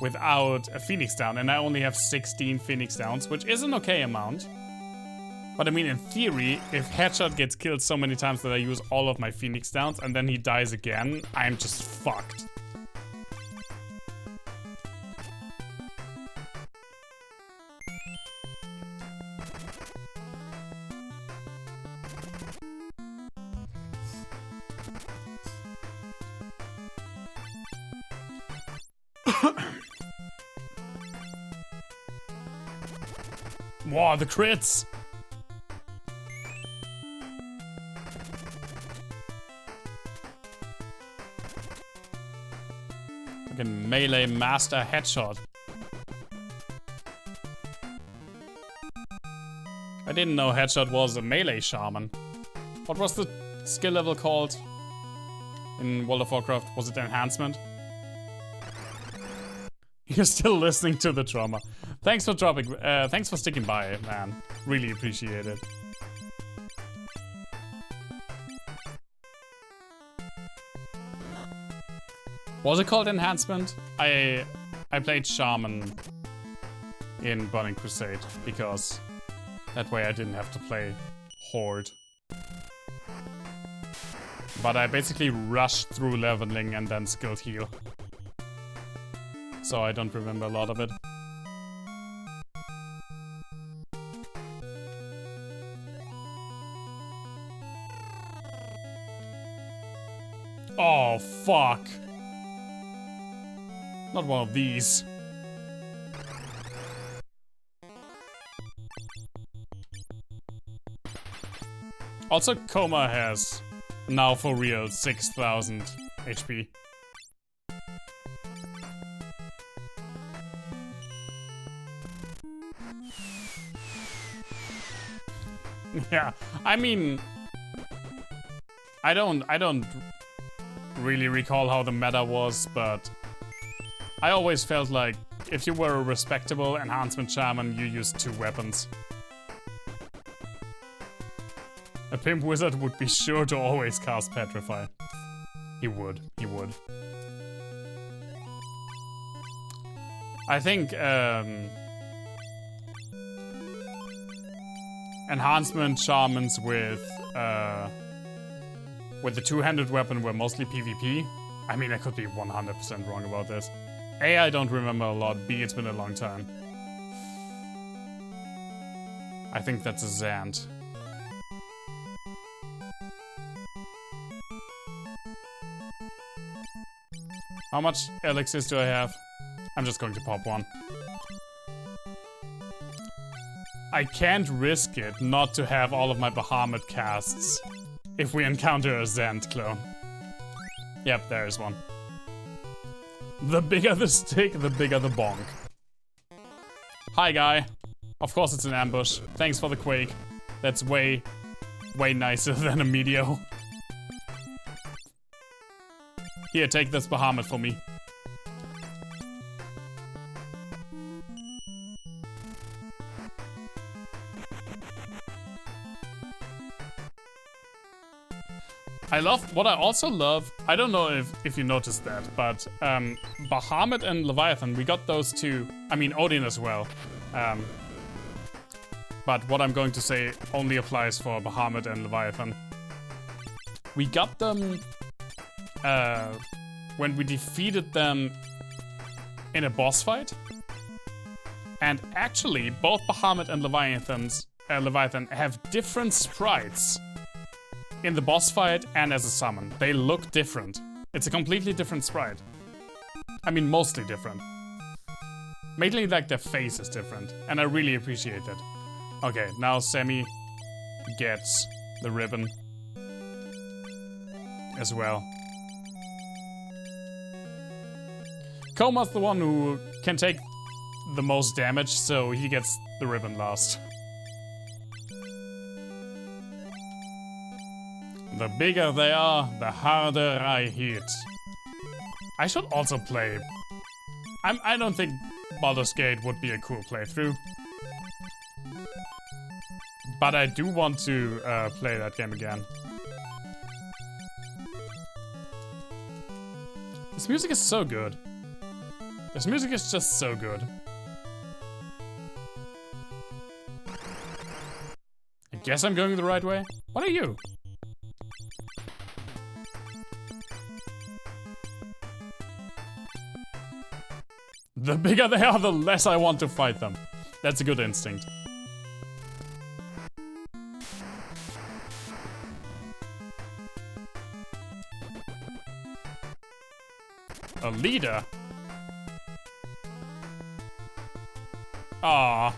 without a Phoenix down, and I only have 16 Phoenix downs, which is an okay amount. But I mean, in theory, if Headshot gets killed so many times that I use all of my Phoenix downs and then he dies again, I'm just fucked. Wow, the crits! Fucking melee master Headshot. I didn't know Headshot was a melee shaman. What was the skill level called in World of Warcraft? Was it enhancement? You're still listening to the trauma. Thanks for dropping. Thanks for sticking by, man. Really appreciate it. Was it called enhancement? I played shaman in Burning Crusade because that way I didn't have to play horde. But I basically rushed through leveling and then skilled heal. So I don't remember a lot of it. Oh, fuck. Not one of these. Also, Coma has, now for real, 6,000 HP. Yeah, I mean, I don't really recall how the meta was, but I always felt like if you were a respectable enhancement shaman, you used 2 weapons. A pimp wizard would be sure to always cast Petrify. He would. I think enhancement shamans with the 2-handed weapon were mostly PvP. I mean, I could be 100% wrong about this. A, I don't remember a lot. B, it's been a long time. I think that's a Zand. How much elixirs do I have? I'm just going to pop one. I can't risk it not to have all of my Bahamut casts if we encounter a Zand clone. Yep, there is one. The bigger the stick, the bigger the bonk. Hi, guy. Of course it's an ambush. Thanks for the quake. That's way nicer than a meteor. Here, take this Bahamut for me. What I also love, I don't know if you noticed that, but Bahamut and Leviathan, we got those two, I mean Odin as well. But what I'm going to say only applies for Bahamut and Leviathan. We got them when we defeated them in a boss fight. And actually, both Bahamut and Leviathan have different sprites in the boss fight and as a summon. They look different. It's a completely different sprite. I mean, mostly different. Mainly like their face is different, and I really appreciate that. Okay, now Semi gets the ribbon as well. Koma's the one who can take the most damage, so he gets the ribbon last. The bigger they are, the harder I hit. I should also play. I don't think Baldur's Gate would be a cool playthrough. But I do want to play that game again. This music is so good. This music is just so good. I guess I'm going the right way. What are you? The bigger they are, the less I want to fight them. That's a good instinct. A leader? Aww.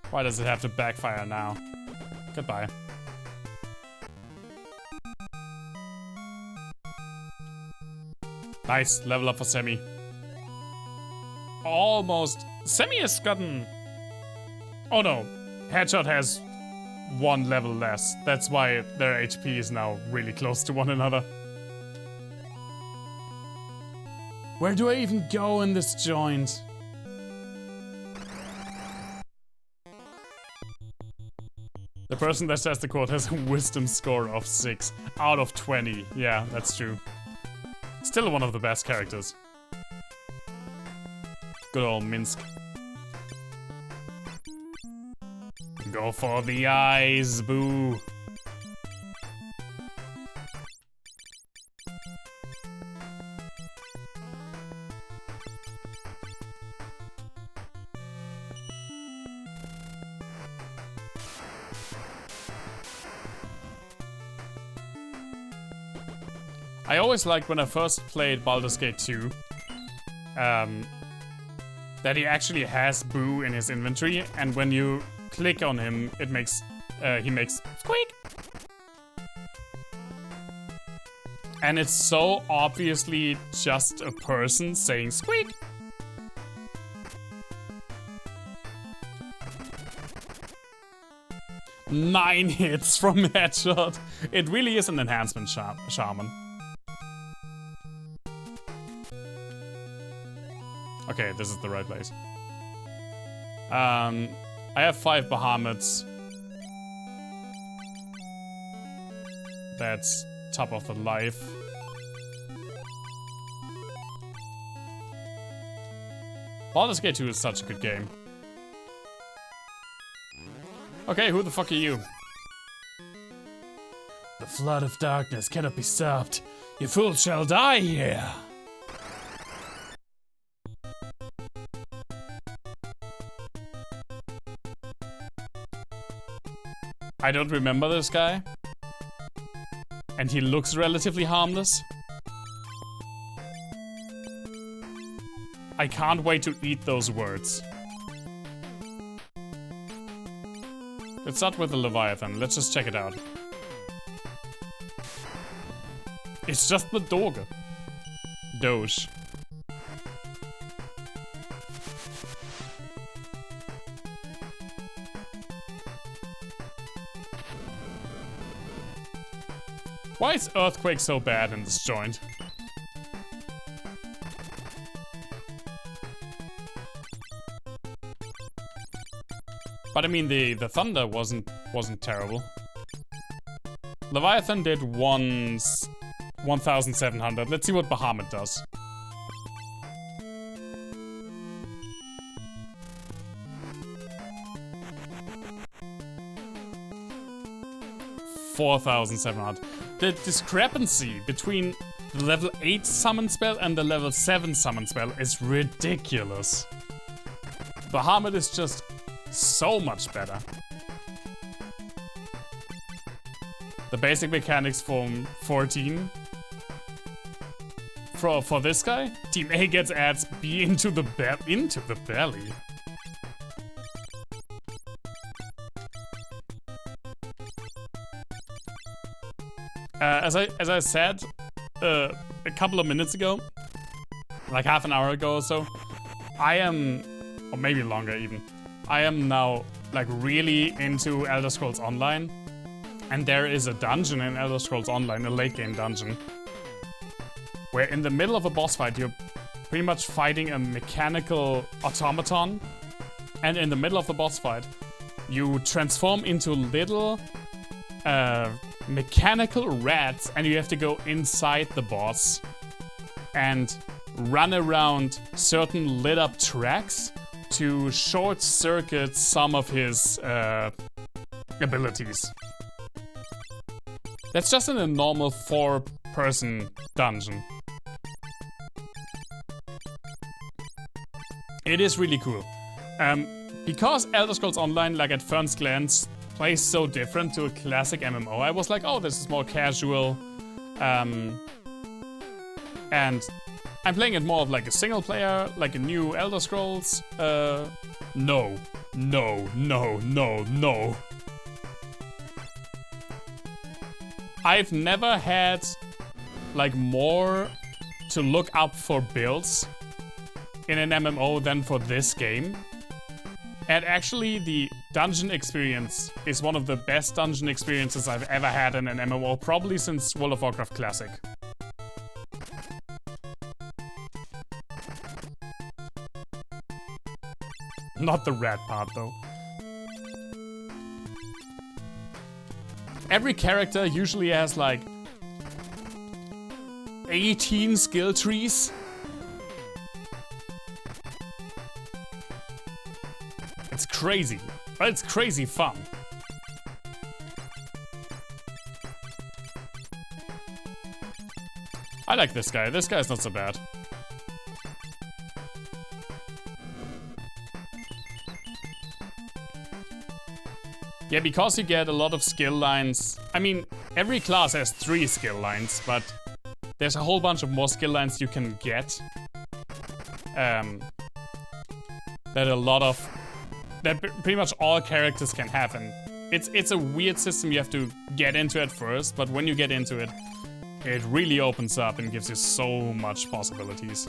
Why does it have to backfire now? Goodbye. Nice, level up for Semi. Almost. Semi has gotten... Oh no, Headshot has 1 level less. That's why their HP is now really close to one another. Where do I even go in this joint? The person that says the quote has a wisdom score of 6 out of 20. Yeah, that's true. Still one of the best characters. Good old Minsk. Go for the eyes, boo. I always liked when I first played Baldur's Gate 2, that he actually has Boo in his inventory, and when you click on him, it makes he makes squeak. And it's so obviously just a person saying squeak. Nine hits from Headshot. It really is an enhancement shaman. Okay, this is the right place. I have 5 Bahamut's. That's top of the life. Baldur's Gate 2 is such a good game. Okay, who the fuck are you? The flood of darkness cannot be stopped. You fools shall die here. I don't remember this guy. And he looks relatively harmless. I can't wait to eat those words. Let's start with the Leviathan. Let's just check it out. It's just the Doge. Doge. Why is Earthquake so bad in this joint? But I mean, the thunder wasn't terrible. Leviathan did 1,700. Let's see what Bahamut does. $4,700. The discrepancy between the level 8 summon spell and the level 7 summon spell is ridiculous. Bahamut is just so much better. The basic mechanics from 14. For this guy, Team A gets adds B into the belly. As I said a couple of minutes ago, like half an hour ago or so. I am, or maybe longer even, I am now like really into Elder Scrolls Online. And there is a dungeon in Elder Scrolls Online, a late game dungeon, where in the middle of a boss fight, you're pretty much fighting a mechanical automaton. And in the middle of the boss fight, you transform into little mechanical rats, and you have to go inside the boss and run around certain lit up tracks to short circuit some of his abilities. That's just in a normal 4-person dungeon. It is really cool. Because Elder Scrolls Online, like at first glance, plays so different to a classic MMO, I was like, oh, this is more casual. And I'm playing it more of like a single player, like a new Elder Scrolls. No. I've never had like more to look up for builds in an MMO than for this game. And actually the dungeon experience is one of the best dungeon experiences I've ever had in an MMO, probably since World of Warcraft Classic. Not the rat part though. Every character usually has like 18 skill trees. It's crazy, but it's crazy fun. I like this guy. This guy's not so bad. Yeah, because you get a lot of skill lines. I mean, every class has 3 skill lines, but there's a whole bunch of more skill lines you can get. That pretty much all characters can have, and it's a weird system you have to get into at first, but when you get into it, it really opens up and gives you so much possibilities.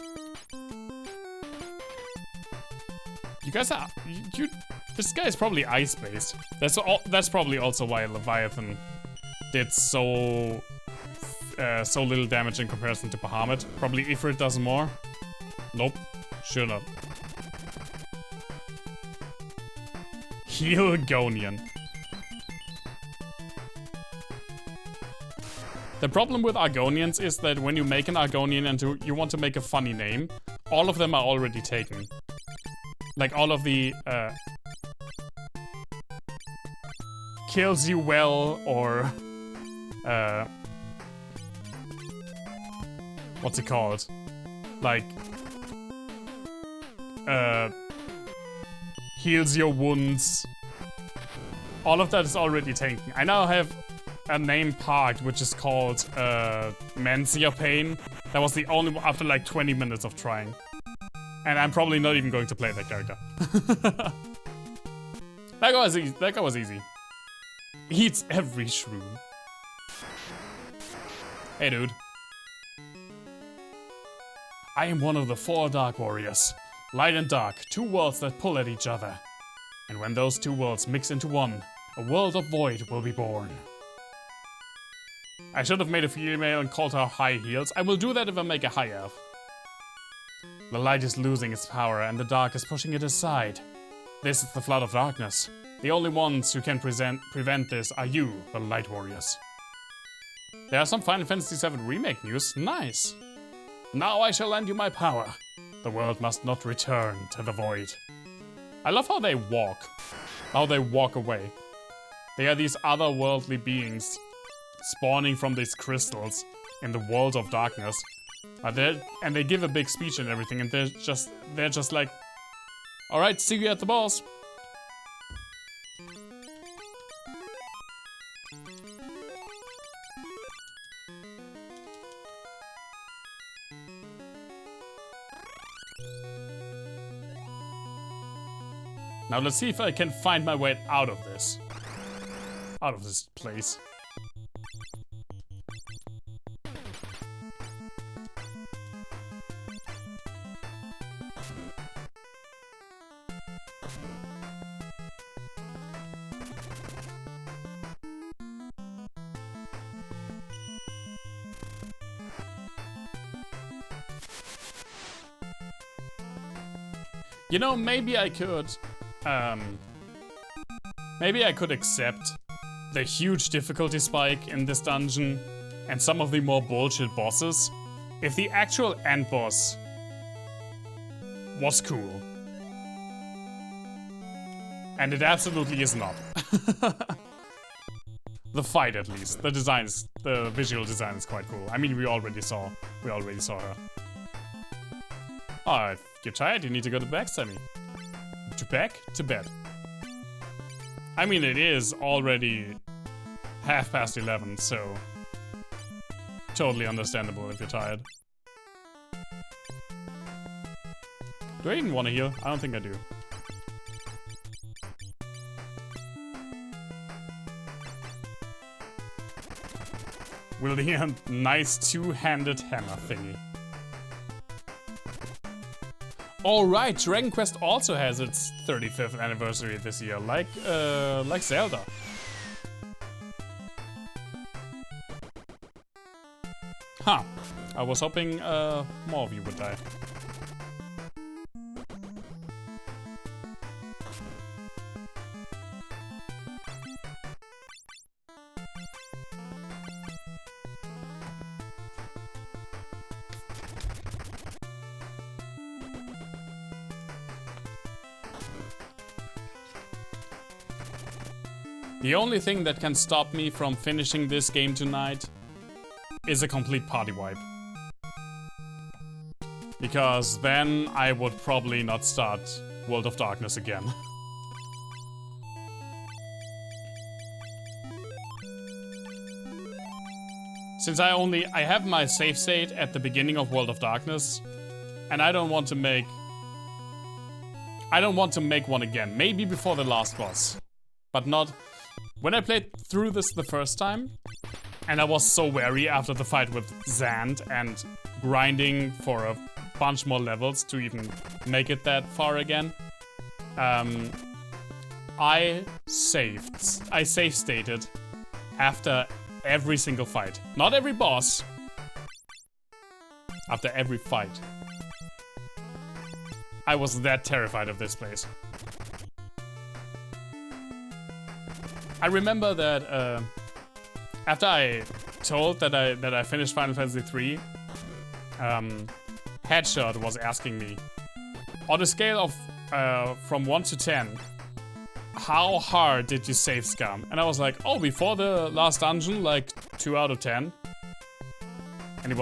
You guys are this guy is probably ice-based. That's probably also why Leviathan did so little damage in comparison to Bahamut. Probably Ifrit does more. Nope, sure not. Helgonian. The problem with Argonians is that when you make an Argonian and you want to make a funny name, all of them are already taken. Like all of the kills you well, or what's it called? Like heals your wounds. All of that is already taken. I now have a name parked which is called Mends Your Pain. That was the only one after like 20 minutes of trying. And I'm probably not even going to play that character. That guy was easy. He eats every shroom. Hey, dude. I am one of the 4 Dark Warriors. Light and dark, 2 worlds that pull at each other. And when those 2 worlds mix into one, a world of void will be born. I should have made a female and called her High Heels. I will do that if I make a High Elf. The light is losing its power and the dark is pushing it aside. This is the flood of darkness. The only ones who can prevent this are you, the Light Warriors. There are some Final Fantasy VII Remake news. Nice. Now I shall lend you my power. The world must not return to the void. I love how they walk. How they walk away. They are these otherworldly beings spawning from these crystals in the world of darkness. And they give a big speech and everything, and they're just like, alright, see you at the boss. Now let's see if I can find my way out of this. Out of this place. You know, maybe I could accept the huge difficulty spike in this dungeon and some of the more bullshit bosses if the actual end boss was cool. And it absolutely is not. The fight, at least. The visual design is quite cool. I mean, we already saw her. Oh, if you're tired, you need to go to bed, Sammy. To bed. I mean, it is already 11:30, so totally understandable if you're tired. Do I even want to heal? I don't think I do. Wielding a nice two-handed hammer thingy. Alright, Dragon Quest also has its 35th anniversary this year, like Zelda. Huh. I was hoping more of you would die. The only thing that can stop me from finishing this game tonight is a complete party wipe. Because then I would probably not start World of Darkness again. Since I have my save state at the beginning of World of Darkness, and I don't want to make one again. Maybe before the last boss, but not. When I played through this the first time, and I was so wary after the fight with Zand and grinding for a bunch more levels to even make it that far again, I save stated after every single fight. Not every boss. After every fight. I was that terrified of this place. I remember that after I told that I finished Final Fantasy III, Headshot was asking me, on a scale of from 1 to 10, how hard did you save scum? And I was like, oh, before the last dungeon, like 2 out of 10. And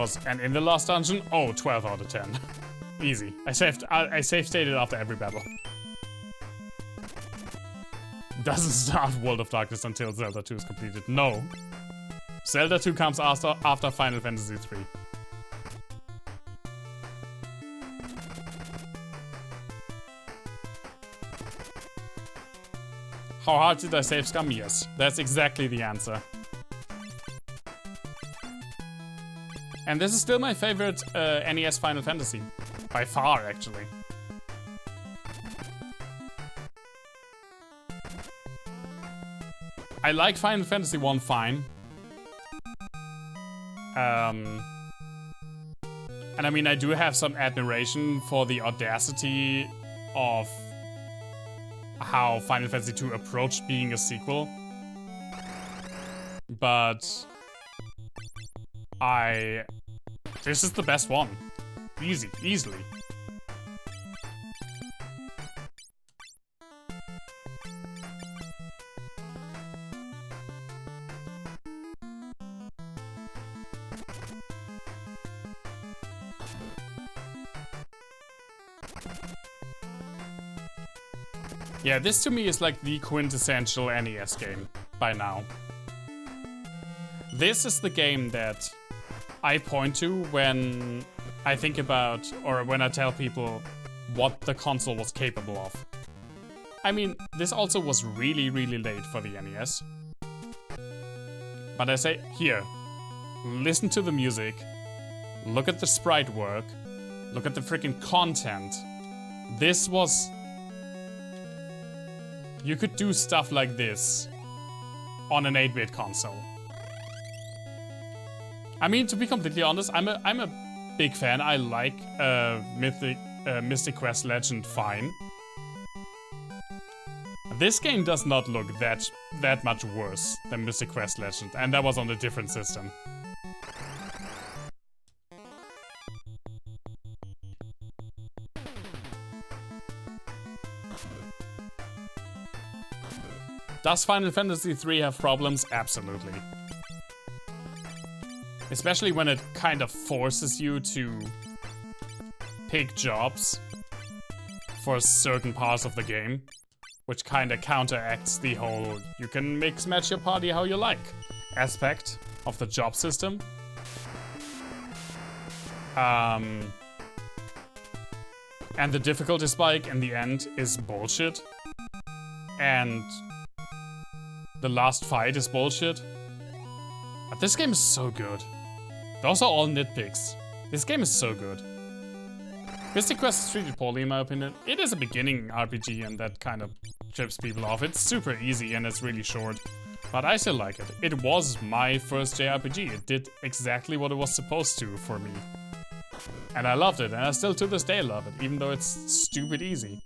in the last dungeon, oh, 12 out of 10. Easy. I save stated after every battle. Doesn't start World of Darkness until Zelda 2 is completed. No. Zelda 2 comes after Final Fantasy 3. How hard did I save scum? Yes. That's exactly the answer. And this is still my favorite NES Final Fantasy. By far, actually. I like Final Fantasy 1 fine. And I mean, I do have some admiration for the audacity of how Final Fantasy 2 approached being a sequel. But this is the best one. Easily. Yeah, this to me is like the quintessential NES game by now. This is the game that I point to when I think about, or when I tell people what the console was capable of. I mean, this also was really, really late for the NES. But I say, here, listen to the music, look at the sprite work, look at the freaking content. This was... You could do stuff like this on an 8-bit console. I mean, to be completely honest, I'm a big fan. I like Mystic Quest Legend fine. This game does not look that much worse than Mystic Quest Legend, and that was on a different system. Does Final Fantasy III have problems? Absolutely. Especially when it kind of forces you to pick jobs for certain parts of the game, which kind of counteracts the whole you can mix match your party how you like aspect of the job system. And the difficulty spike in the end is bullshit. And the last fight is bullshit. But this game is so good. Those are all nitpicks. This game is so good. Mystic Quest is treated poorly in my opinion. It is a beginning RPG and that kind of trips people off. It's super easy and it's really short. But I still like it. It was my first JRPG. It did exactly what it was supposed to for me. And I loved it, and I still to this day love it, even though it's stupid easy.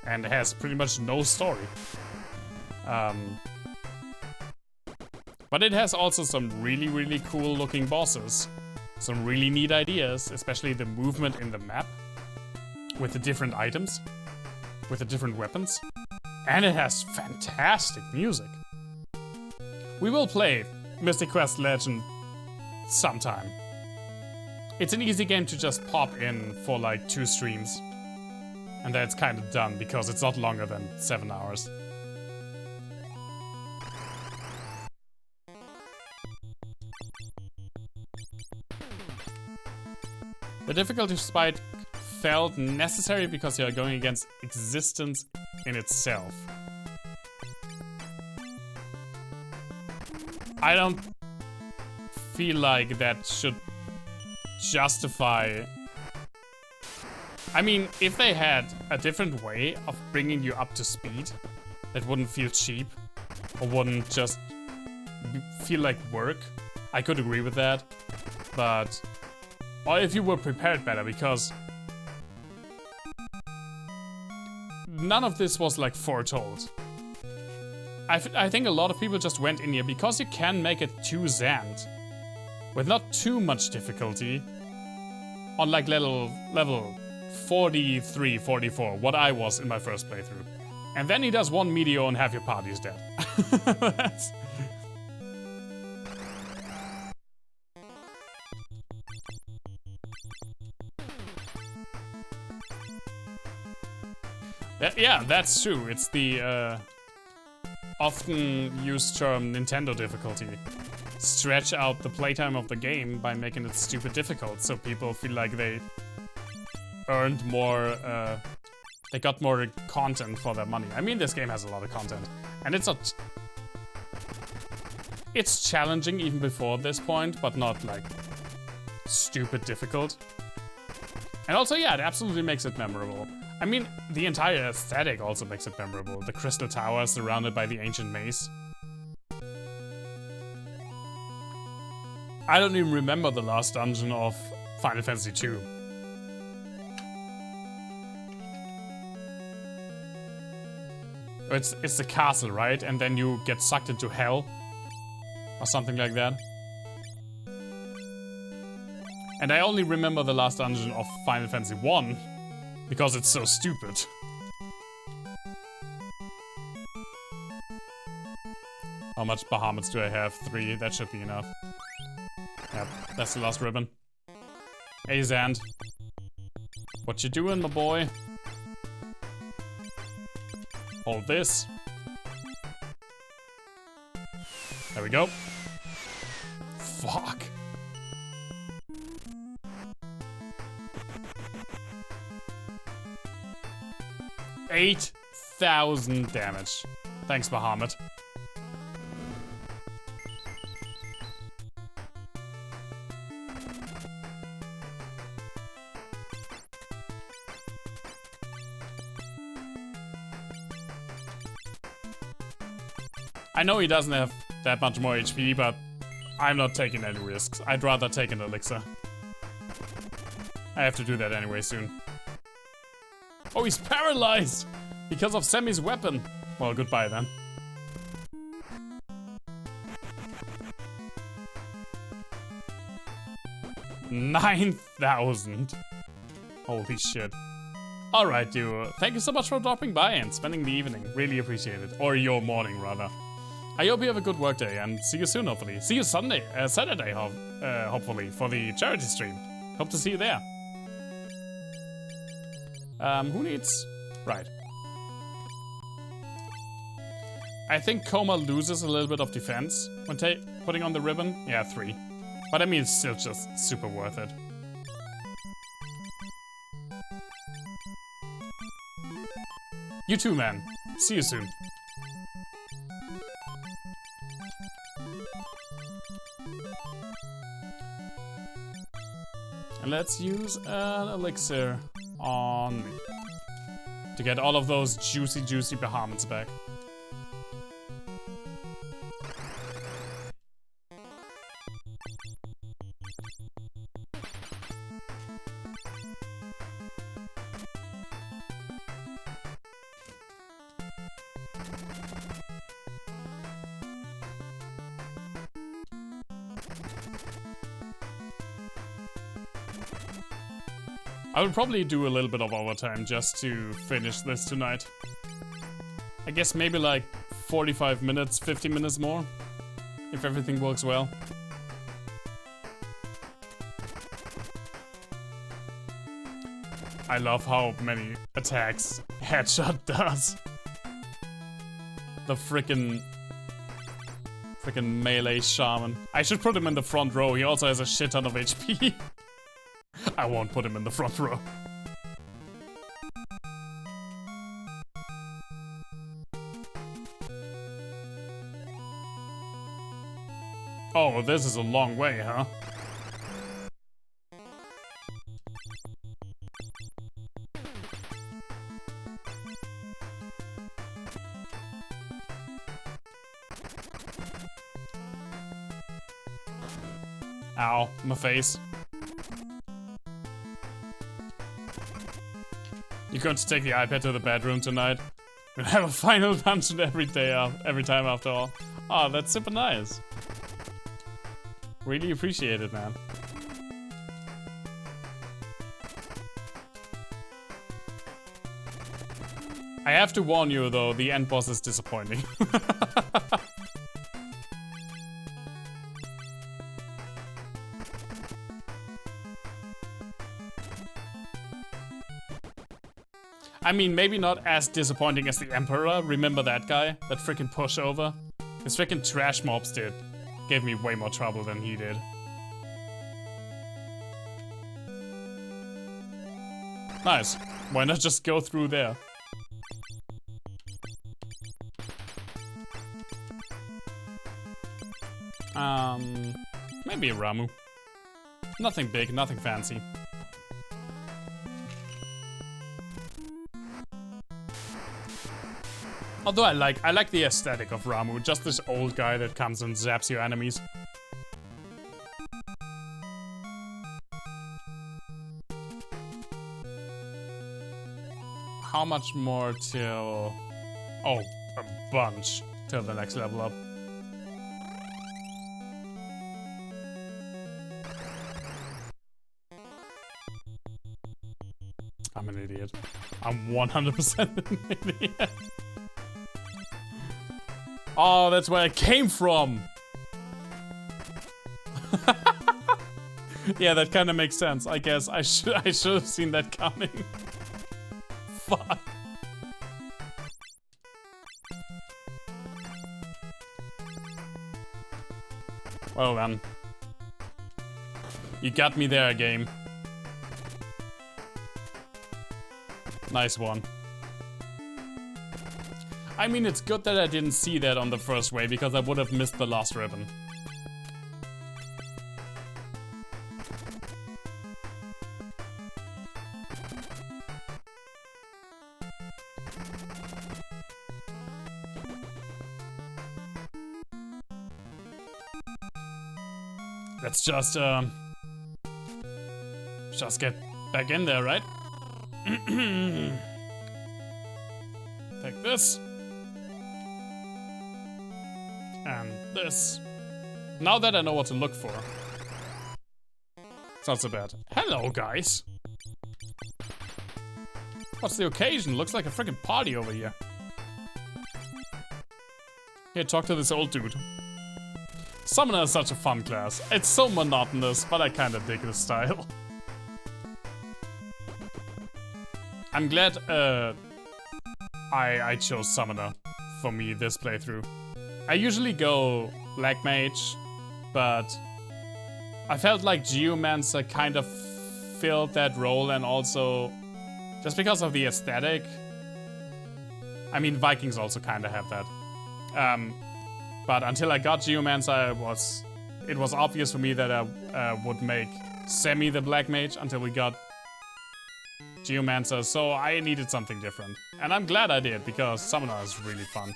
And it has pretty much no story. But it has also some really, really cool looking bosses. Some really neat ideas, especially the movement in the map. With the different items. With the different weapons. And it has fantastic music. We will play Mystic Quest Legend sometime. It's an easy game to just pop in for like 2 streams. And then it's kind of done because it's not longer than 7 hours. The difficulty spike felt necessary because you are going against existence in itself. I don't feel like that should justify... I mean, if they had a different way of bringing you up to speed that wouldn't feel cheap or wouldn't just feel like work, I could agree with that. But... or if you were prepared better, because none of this was like foretold. I think a lot of people just went in here because you can make it to Zand with not too much difficulty on like level 43, 44, what I was in my first playthrough. And then he does one meteor and half your party's dead. That's... yeah, that's true. It's the often used term Nintendo difficulty. Stretch out the playtime of the game by making it stupid difficult, so people feel like they earned more, they got more content for their money. I mean, this game has a lot of content, and it's not... it's challenging even before this point, but not like stupid difficult. And also, yeah, it absolutely makes it memorable. I mean, the entire aesthetic also makes it memorable. The crystal tower surrounded by the ancient maze. I don't even remember the last dungeon of Final Fantasy II. It's the castle, right? And then you get sucked into hell. Or something like that. And I only remember the last dungeon of Final Fantasy I. Because it's so stupid. How much Bahamut's do I have? 3, that should be enough. Yep, that's the last ribbon. Hey Zand. What you doing, my boy? Hold this. There we go. Fuck. $8,000 damage. Thanks, Bahamut. I know he doesn't have that much more HP, but I'm not taking any risks. I'd rather take an elixir. I have to do that anyway soon. Oh, he's paralyzed because of Sammy's weapon. Well, goodbye then. $9,000. Holy shit. Alright, dude. Thank you so much for dropping by and spending the evening. Really appreciate it. Or your morning, rather. I hope you have a good work day and see you soon, hopefully. See you Saturday, hopefully, for the charity stream. Hope to see you there. Who needs... Right. I think Coma loses a little bit of defense when putting on the ribbon. Yeah, 3. But I mean, it's still just super worth it. You too, man. See you soon. And let's use an elixir on me to get all of those juicy behemoths back. I would probably do a little bit of overtime just to finish this tonight. I guess maybe like 45 minutes, 50 minutes more, if everything works well. I love how many attacks Headshot does. The frickin' melee shaman. I should put him in the front row. He also has a shit ton of HP. I won't put him in the front row. Oh, this is a long way, huh? Ow, my face. You're going to take the iPad to the bedroom tonight? We'll have a final dungeon every time after all. Oh, that's super nice. Really appreciate it, man. I have to warn you though, the end boss is disappointing. I mean, maybe not as disappointing as the Emperor. Remember that guy? That freaking pushover? His freaking trash mobs gave me way more trouble than he did. Nice. Why not just go through there? Maybe a Ramu. Nothing big, nothing fancy. Although I like the aesthetic of Ramu, just this old guy that comes and zaps your enemies. How much more till... Oh, a bunch till the next level up. I'm an idiot. I'm 100% an idiot. Oh, that's where I came from. Yeah, that kind of makes sense. I guess I should have seen that coming. Fuck. Well then. You got me there, game. Nice one. I mean, it's good that I didn't see that on the first way, because I would have missed the last ribbon. Let's just get back in there, right? Take this. And this. Now that I know what to look for. It's not so bad. Hello, guys. What's the occasion? Looks like a freaking party over here. Here, talk to this old dude. Summoner is such a fun class. It's so monotonous, but I kinda dig the style. I'm glad I chose Summoner for me this playthrough. I usually go Black Mage, but I felt like Geomancer kind of filled that role, and also just because of the aesthetic. I mean, Vikings also kind of have that. But until I got Geomancer, it was obvious for me that I would make Semi the Black Mage until we got Geomancer, so I needed something different. And I'm glad I did, because Summoner is really fun.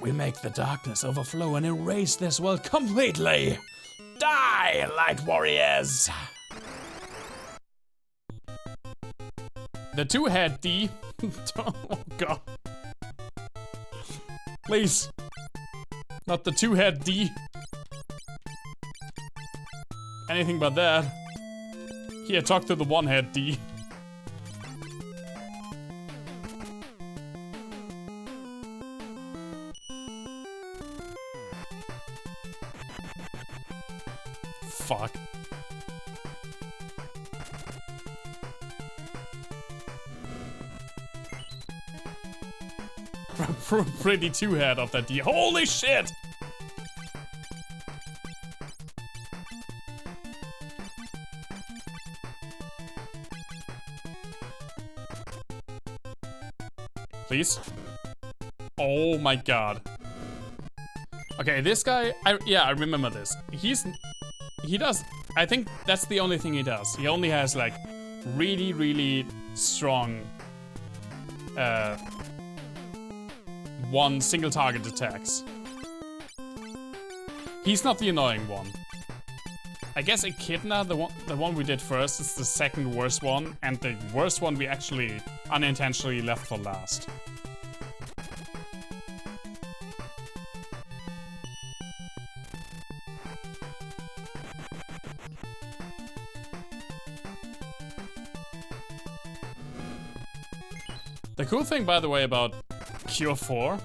We make the darkness overflow and erase this world completely! Die, Light Warriors! The two-head D. Oh god. Please. Not the two-head D. Anything but that. Here, talk to the one-head D. Fuck. Pretty two-head of that D. Holy shit! Please? Oh my god. Okay, this guy, I remember this. He does, I think that's the only thing he does. He only has like really, really strong one single target attacks. He's not the annoying one. I guess Echidna, the one we did first, is the second worst one, and the worst one we actually unintentionally left for last. The cool thing, by the way, about Cure 4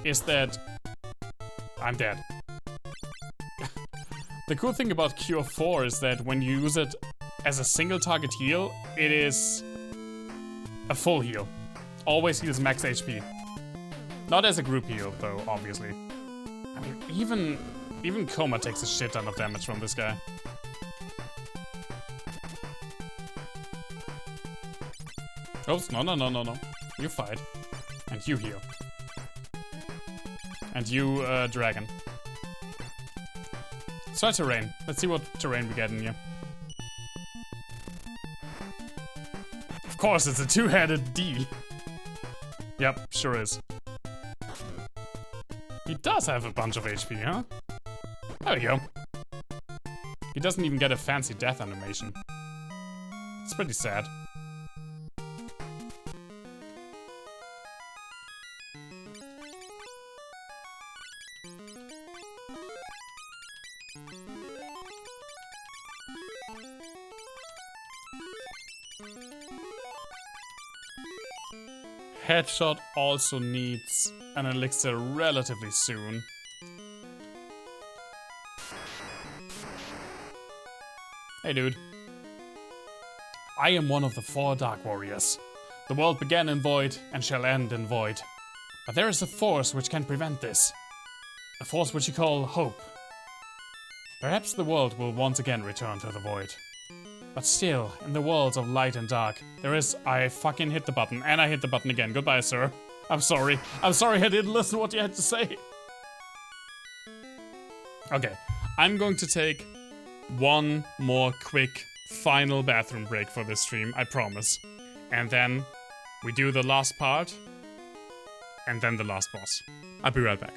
is that I'm dead. The cool thing about Cure 4 is that when you use it as a single target heal, it is a full heal. Always heals max HP. Not as a group heal, though, obviously. I mean, even Coma takes a shit ton of damage from this guy. Oops, no. You fight. And you heal. And you, dragon. Let's try terrain. Let's see what terrain we get in here. Of course, it's a two-headed D. Yep, sure is. He does have a bunch of HP, huh? There we go. He doesn't even get a fancy death animation. It's pretty sad. Headshot also needs an elixir relatively soon. Hey dude. I am one of the 4 Dark Warriors. The world began in void and shall end in void. But there is a force which can prevent this. A force which you call hope. Perhaps the world will once again return to the void. But still, in the worlds of light and dark, there is... I fucking hit the button, and I hit the button again. Goodbye, sir. I'm sorry. I'm sorry I didn't listen to what you had to say. Okay, I'm going to take one more quick final bathroom break for this stream, I promise. And then we do the last part, and then the last boss. I'll be right back.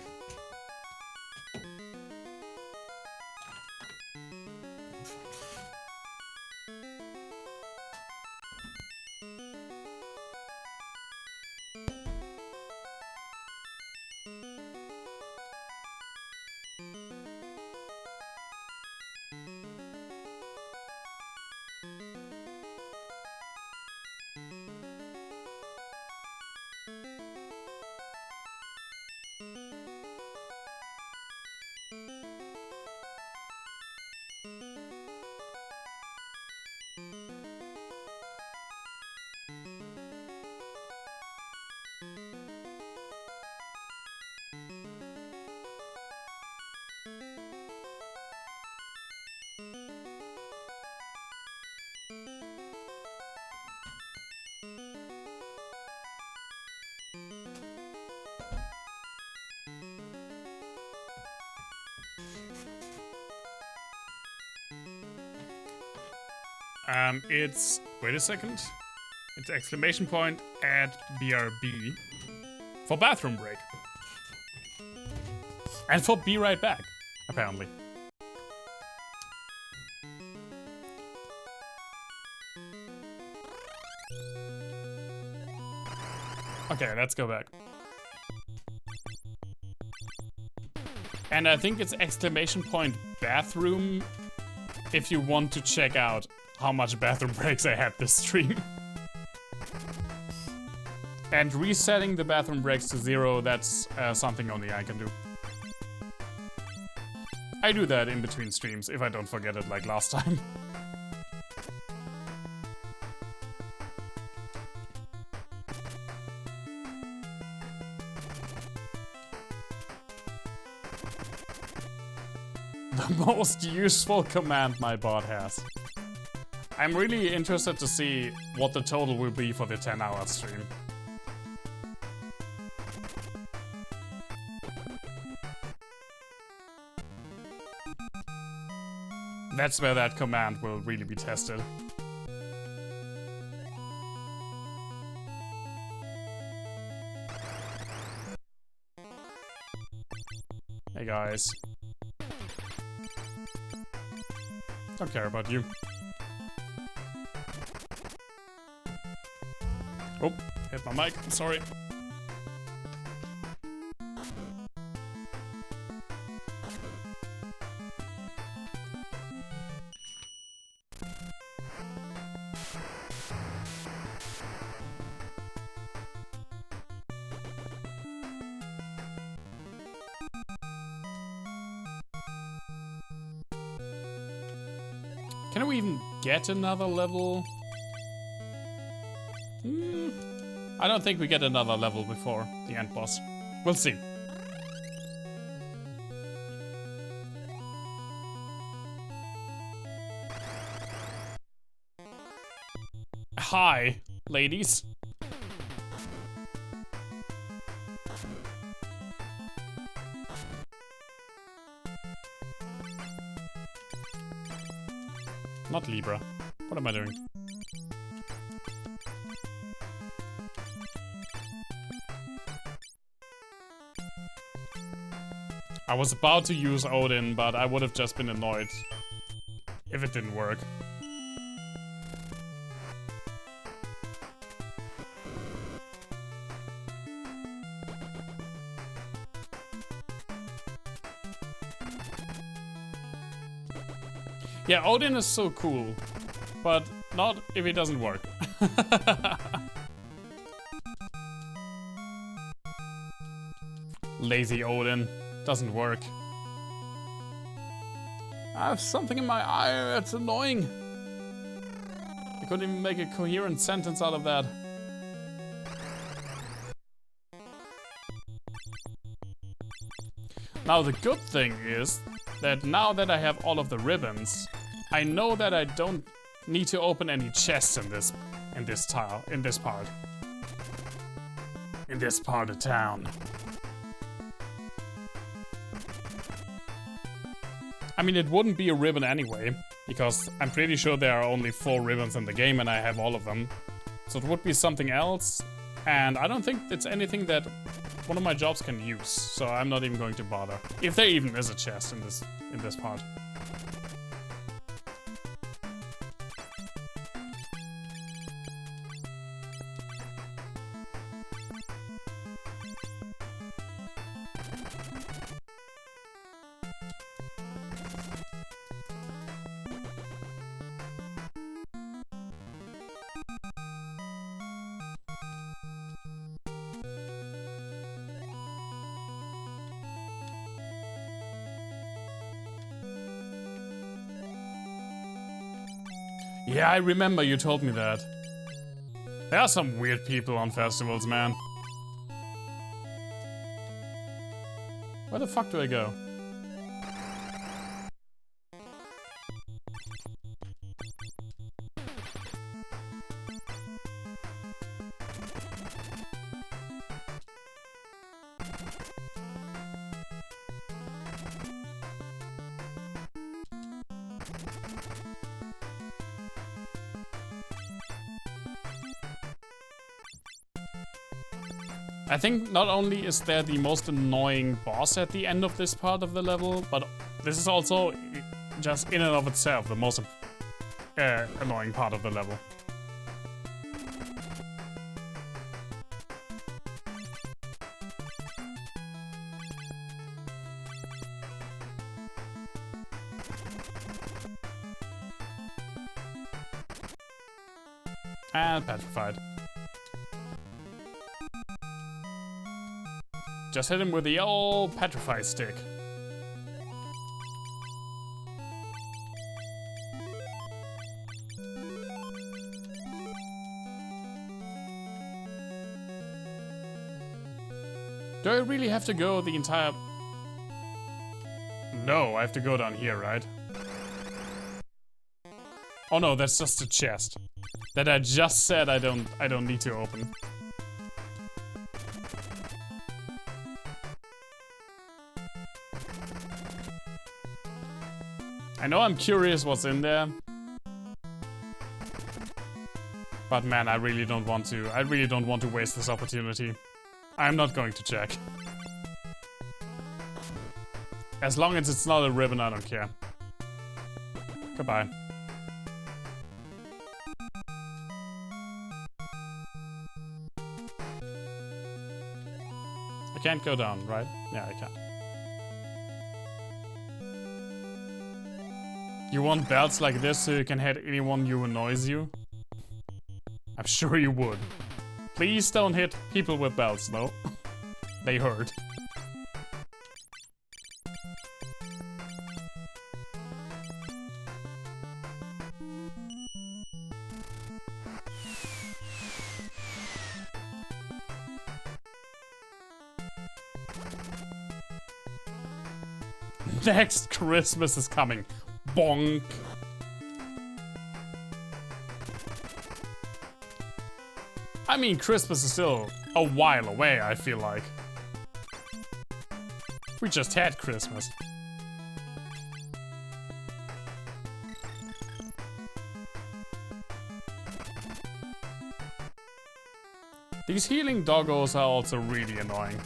It's, wait a second. It's exclamation point at BRB for bathroom break. And for be right back, apparently. Okay, let's go back. And I think it's exclamation point bathroom if you want to check out how much bathroom breaks I had this stream. And resetting the bathroom breaks to 0, that's something only I can do. I do that in between streams if I don't forget it like last time. The most useful command my bot has. I'm really interested to see what the total will be for the 10-hour stream. That's where that command will really be tested. Hey guys. Don't care about you. Oh, hit my mic, sorry. Can we even get another level? I don't think we get another level before the end boss. We'll see. Hi, ladies. Not Libra. What am I doing? I was about to use Odin, but I would have just been annoyed if it didn't work. Yeah, Odin is so cool, but not if it doesn't work. Lazy Odin. Doesn't work. I have something in my eye, that's annoying. I couldn't even make a coherent sentence out of that. Now the good thing is that now that I have all of the ribbons, I know that I don't need to open any chests in this part of town. I mean, it wouldn't be a ribbon anyway, because I'm pretty sure there are only 4 ribbons in the game and I have all of them. So it would be something else, and I don't think it's anything that one of my jobs can use, so I'm not even going to bother. If there even is a chest in this part. Yeah, I remember you told me that. There are some weird people on festivals, man. Where the fuck do I go? I think not only is there the most annoying boss at the end of this part of the level, but this is also just in and of itself the most annoying part of the level. And petrified. Just hit him with the old petrify stick. Do I really have to go the entire... No, I have to go down here, right? Oh no, that's just a chest that I just said I don't need to open. I know I'm curious what's in there, but man, I really don't want to. I really don't want to waste this opportunity. I'm not going to check. As long as it's not a ribbon, I don't care. Goodbye. I can't go down, right? Yeah, I can. You want belts like this so you can hit anyone who annoys you? I'm sure you would. Please don't hit people with belts, though. They hurt. Next Christmas is coming. Bonk. I mean, Christmas is still a while away, I feel like. We just had Christmas. These healing doggos are also really annoying.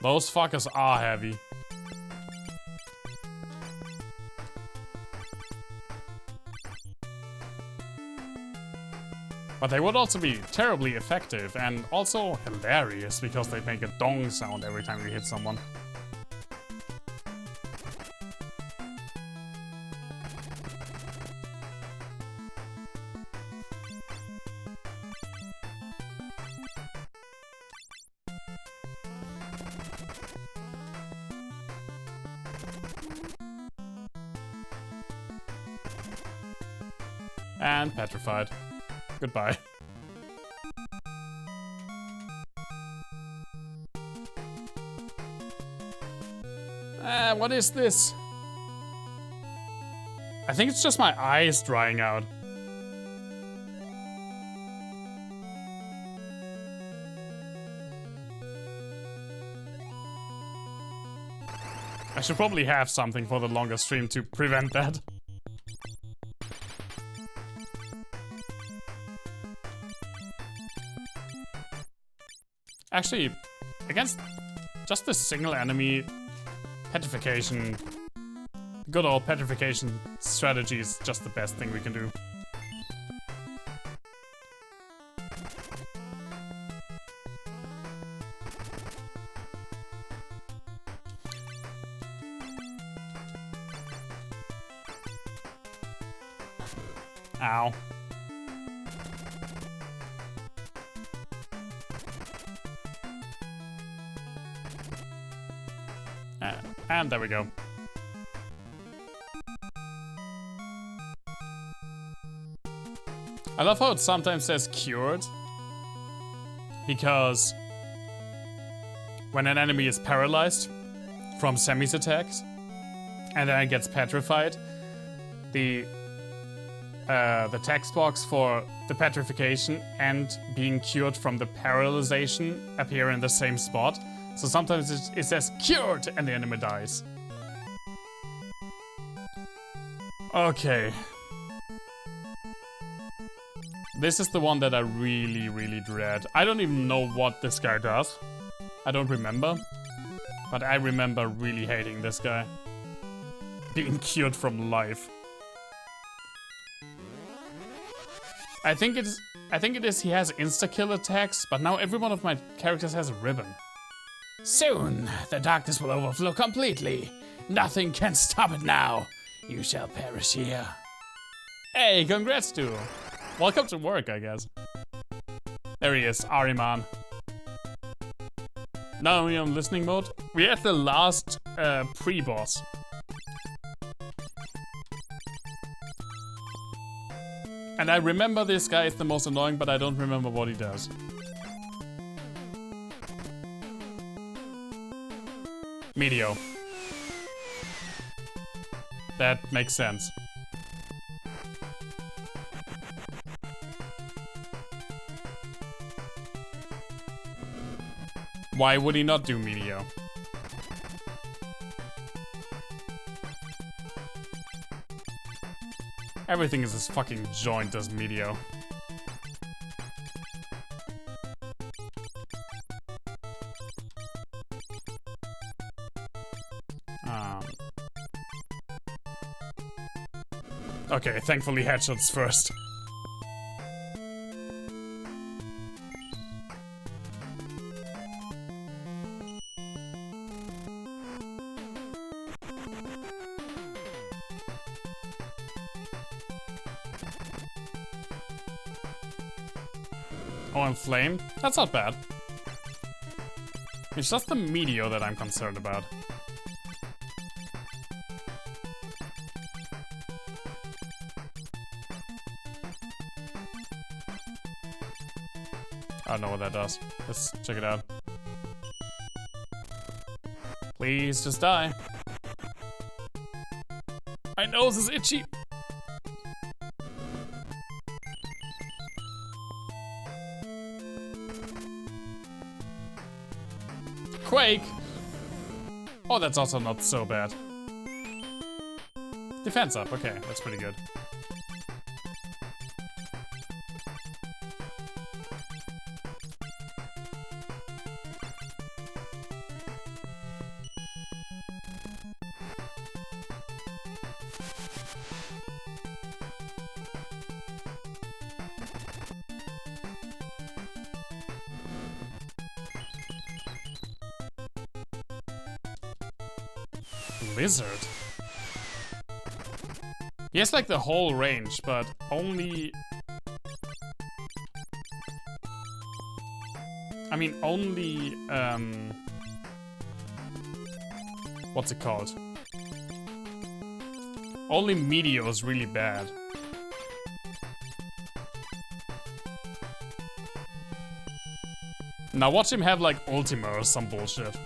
Those fuckers are heavy. But they would also be terribly effective and also hilarious because they make a dong sound every time you hit someone. And petrified. Goodbye. What is this? I think it's just my eyes drying out. I should probably have something for the longer stream to prevent that. Actually, against just the single enemy, petrification, good old petrification strategy is just the best thing we can do. Ow. And there we go. I love how it sometimes says cured, because when an enemy is paralyzed from Semi's attacks and then it gets petrified, the text box for the petrification and being cured from the paralyzation appear in the same spot. So sometimes it says cured and the enemy dies. Okay. This is the one that I really, really dread. I don't even know what this guy does. I don't remember. But I remember really hating this guy. Being cured from life. I think it is he has insta-kill attacks, but now every one of my characters has a ribbon. Soon, the darkness will overflow completely. Nothing can stop it now. You shall perish here. Hey, congrats, dude. Welcome to work, I guess. There he is, Ariman. Now we're on listening mode. We're at the last pre-boss. And I remember this guy is the most annoying, but I don't remember what he does. Meteor. That makes sense. Why would he not do Meteor? Everything is as fucking joint as Meteor. Okay, thankfully headshots first. Oh, and flame? That's not bad. It's just the Meteor that I'm concerned about. I don't know what that does. Let's check it out. Please just die. My nose is itchy. Quake! Oh, that's also not so bad. Defense up, okay, that's pretty good. Lizard. He has like the whole range, but only... I mean, only... what's it called? Only Meteor is really bad. Now watch him have like Ultima or some bullshit.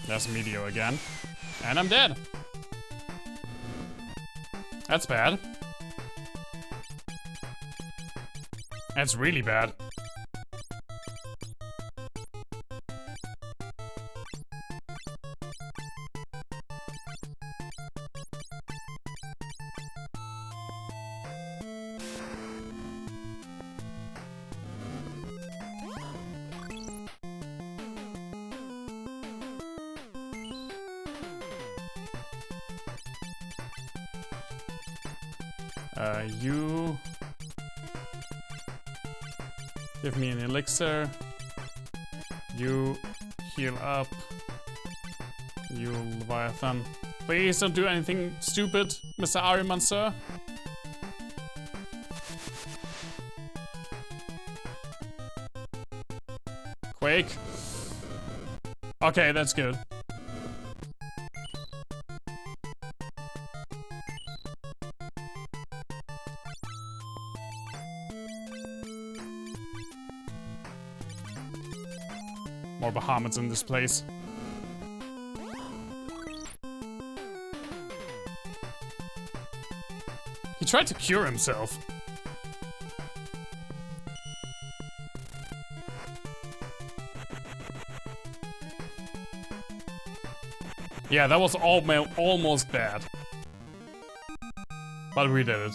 There's Meteor again. And I'm dead. That's bad. That's really bad. You give me an elixir. You heal up. You Leviathan. Please don't do anything stupid, Mr. Ariman, sir. Quake. Okay, that's good. More Bahamut's in this place. He tried to cure himself. Yeah, that was almost bad. But we did it.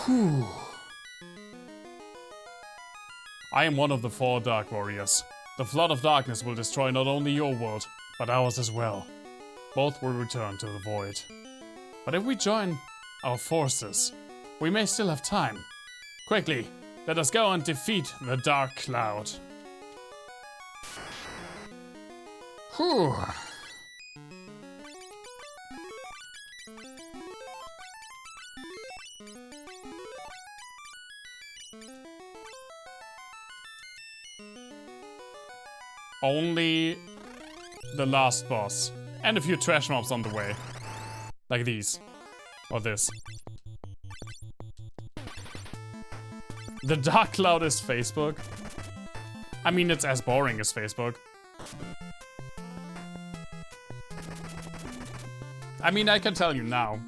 Whew. I am one of the 4 Dark Warriors. The Flood of Darkness will destroy not only your world, but ours as well. Both will return to the Void. But if we join our forces, we may still have time. Quickly, let us go and defeat the Dark Cloud. Whew. Only the last boss. And a few trash mobs on the way. Like these. Or this. The Dark Cloud is Facebook. I mean, it's as boring as Facebook. I mean, I can tell you now.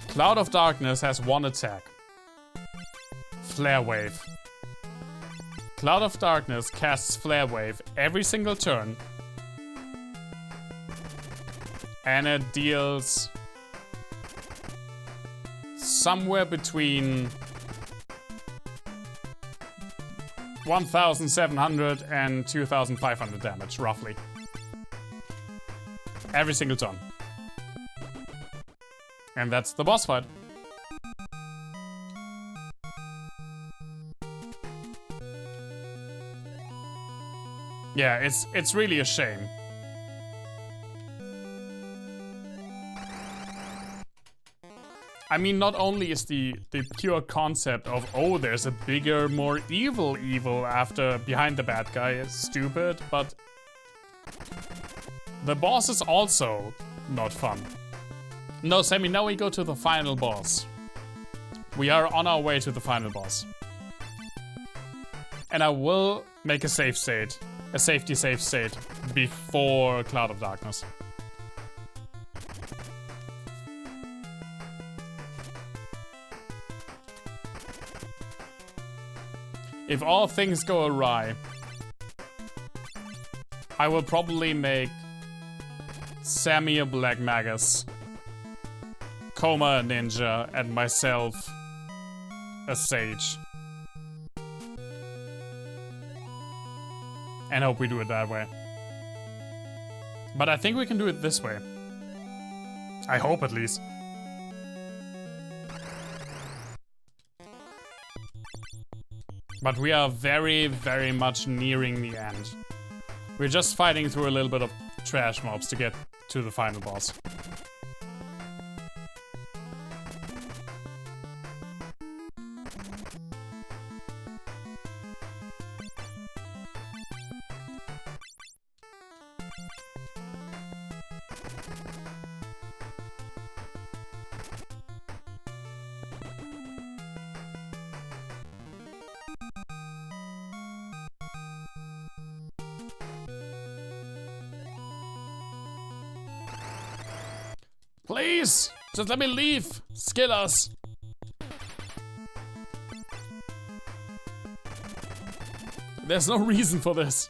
Cloud of Darkness has 1 attack. Flare Wave. Cloud of Darkness casts Flare Wave every single turn. And it deals somewhere between 1,700 and 2,500 damage, roughly. Every single turn. And that's the boss fight. Yeah, it's really a shame. I mean, not only is the pure concept of, oh, there's a bigger, more evil after behind the bad guy is stupid, but the boss is also not fun. No, Sammy, now we go to the final boss. We are on our way to the final boss. And I will make a save state. A safety save state before Cloud of Darkness. If all things go awry, I will probably make Sammy a Black Magus, Coma a Ninja, and myself a Sage. And hope we do it that way. But I think we can do it this way. I hope, at least. But we are very, very much nearing the end. We're just fighting through a little bit of trash mobs to get to the final boss. Please! Just let me leave! Skill us! There's no reason for this.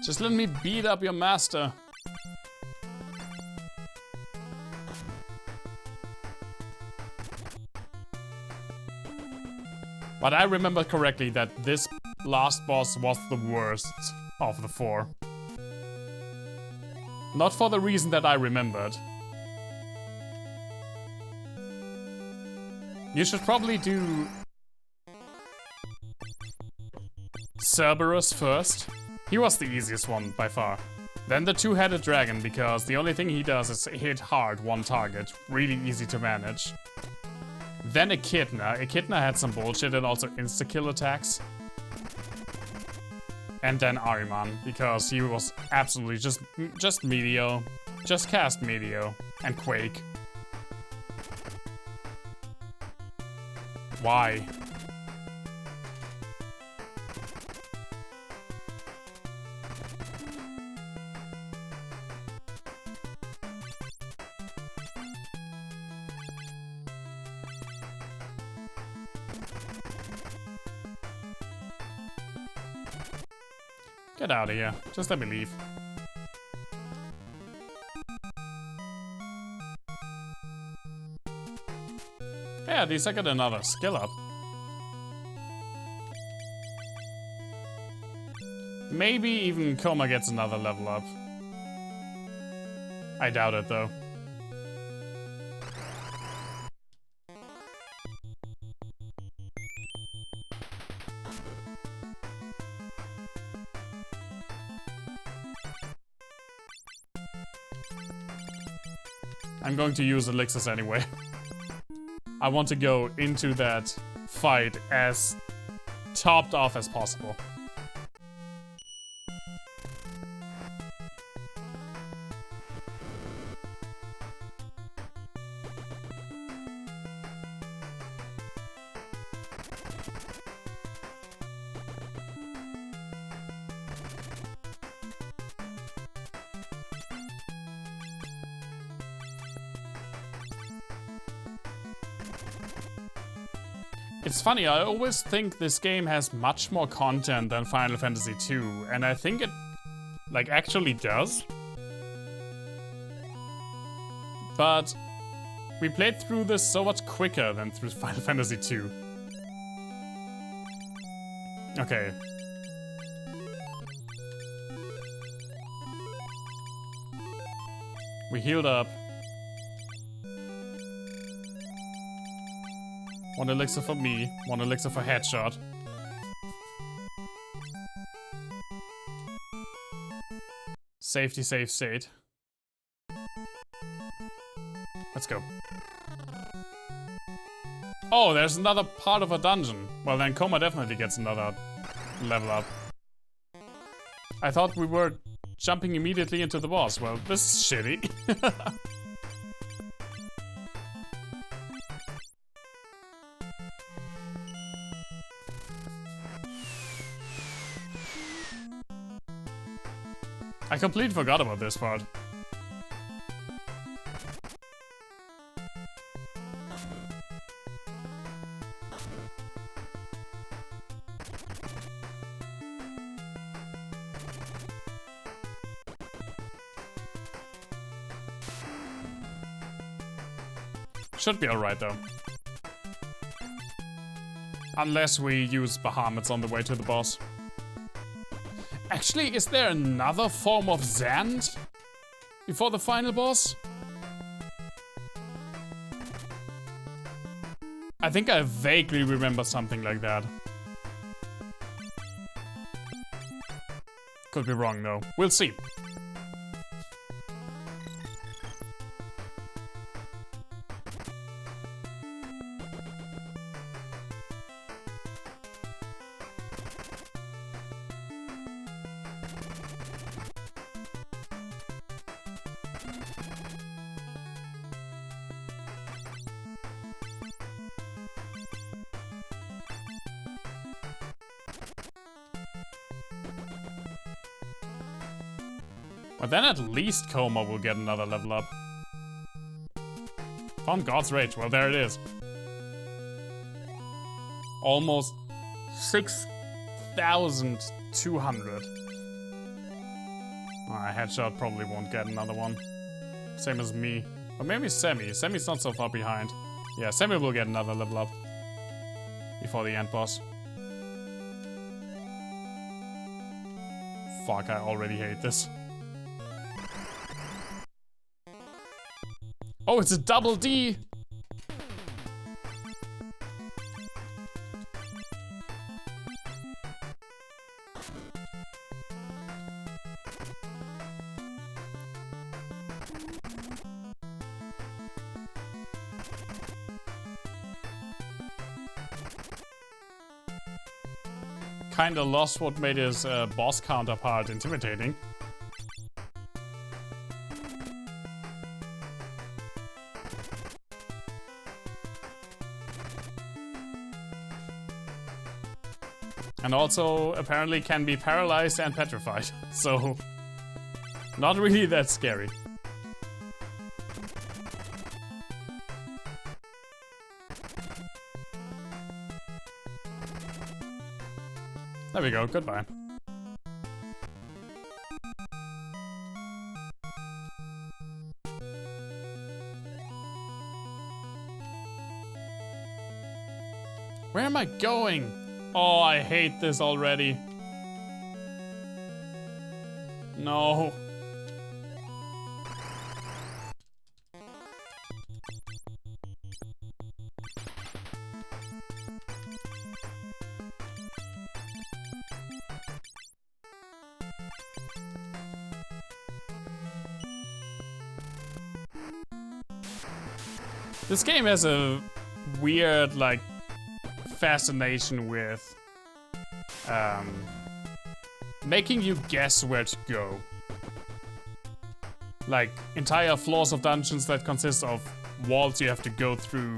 Just let me beat up your master. But I remember correctly that this last boss was the worst of the 4. Not for the reason that I remembered. You should probably do Cerberus first. He was the easiest one by far. Then the 2-headed dragon, because the only thing he does is hit hard one target. Really easy to manage. Then Echidna. Echidna had some bullshit and also insta-kill attacks. And then Ahriman, because he was absolutely just Meteor. Just cast Meteor and Quake. Why? Get out of here. Just let me leave. Yeah, at least I got another skill up. Maybe even Coma gets another level up. I doubt it though. I'm going to use elixirs anyway. I want to go into that fight as topped off as possible. It's funny, I always think this game has much more content than Final Fantasy II, and I think it, like, actually does. But we played through this so much quicker than through Final Fantasy II. Okay. We healed up. One elixir for me, one elixir for headshot. Safety, safe state. Let's go. Oh, there's another part of a dungeon. Well, then Coma definitely gets another level up. I thought we were jumping immediately into the boss. Well, this is shitty. I completely forgot about this part. Should be alright though. Unless we use Bahamut's on the way to the boss. Actually, is there another form of Zand before the final boss? I think I vaguely remember something like that. Could be wrong though. We'll see. But then at least Coma will get another level up. Found God's Rage. Well, there it is. Almost 6,200. Headshot probably won't get another one. Same as me. Or maybe Semi. Semi's not so far behind. Yeah, Semi will get another level up before the end boss. Fuck, I already hate this. Oh, it's a double D! Kinda lost what made his boss counterpart intimidating. And also, apparently can be paralyzed and petrified. So, not really that scary. There we go, goodbye. Where am I going? Oh, I hate this already. No. This game has a weird, like, fascination with making you guess where to go. Like, entire floors of dungeons that consist of walls you have to go through.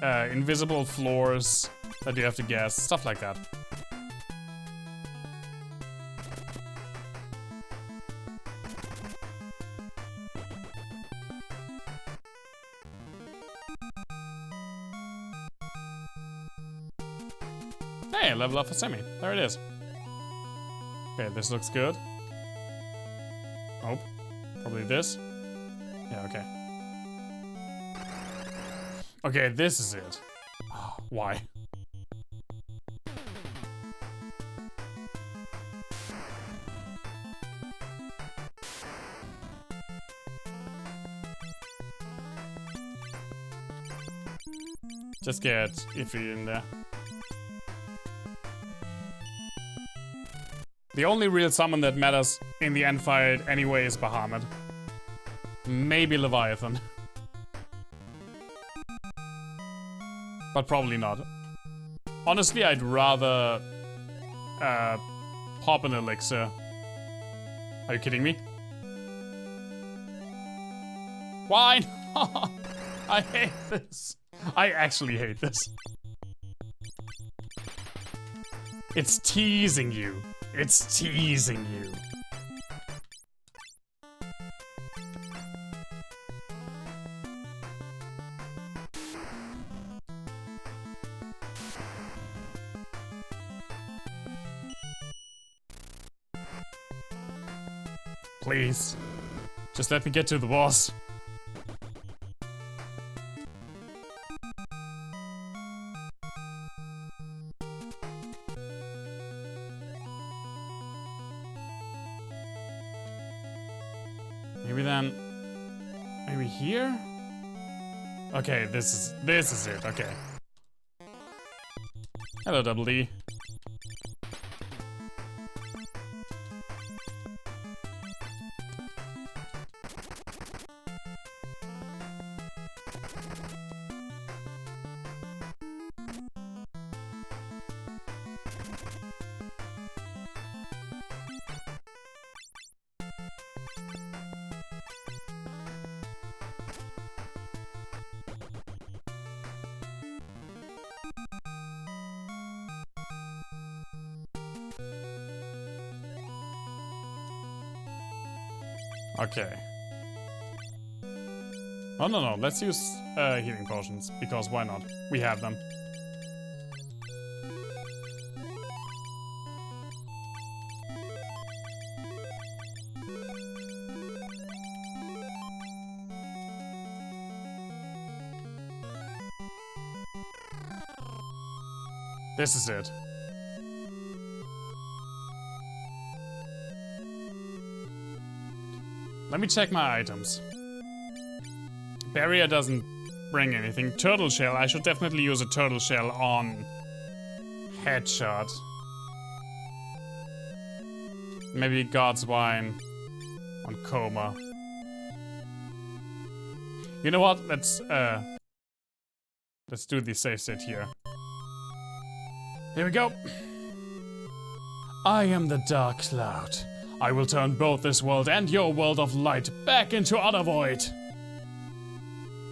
Invisible floors that you have to guess, stuff like that. Hey, level up for Semi. There it is. Okay, this looks good. Oh, probably this. Yeah, okay. Okay, this is it. Oh, why? Just get iffy in there. The only real summon that matters in the end fight anyway is Bahamut. Maybe Leviathan. But probably not. Honestly, I'd rather pop an elixir. Are you kidding me? Why? I hate this. I actually hate this. It's teasing you. It's teasing you. Please. Just let me get to the boss. Maybe then, maybe here? Okay, this is it, okay. Hello, Double D. Okay. Oh, no, let's use healing potions, because why not? We have them. This is it. Let me check my items. Barrier doesn't bring anything. Turtle shell. I should definitely use a turtle shell on headshot. Maybe God's wine on coma. You know what? Let's do the safe set here. Here we go. I am the Dark Cloud. I will turn both this world and your world of light back into utter void.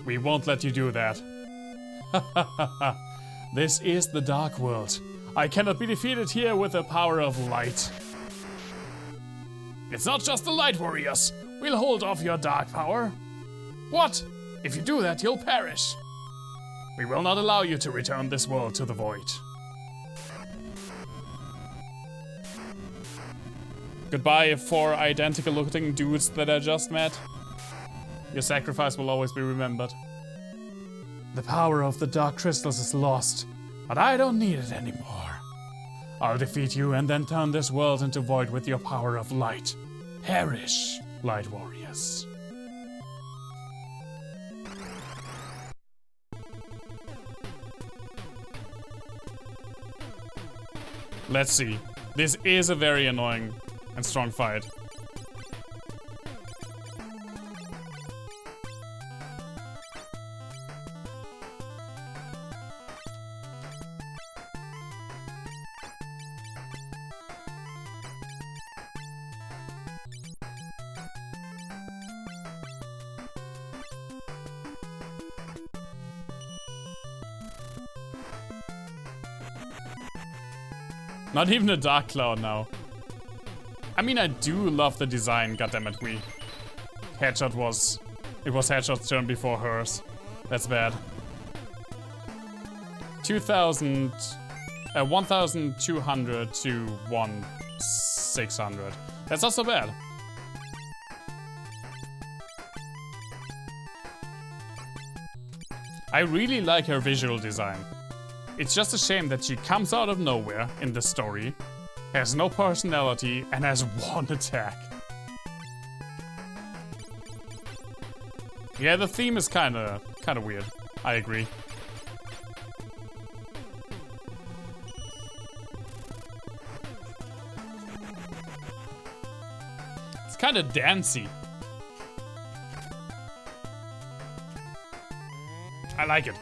We won't let you do that. This is the Dark World. I cannot be defeated here with the power of light. It's not just the Light Warriors. We'll hold off your dark power. What? If you do that, you'll perish. We will not allow you to return this world to the void. Goodbye, 4 identical looking dudes that I just met. Your sacrifice will always be remembered. The power of the dark crystals is lost, but I don't need it anymore. I'll defeat you and then turn this world into void with your power of light. Perish, light warriors. Let's see. This is a very annoying and strong fight. Not even a dark cloud now. I mean, I do love the design, goddammit, Headshot was... It was Headshot's turn before hers. That's bad. 1,200 to 1,600. That's not so bad. I really like her visual design. It's just a shame that she comes out of nowhere in the story, has no personality, and has one attack. Yeah, the theme is kinda weird. I agree. It's kinda dancey. I like it.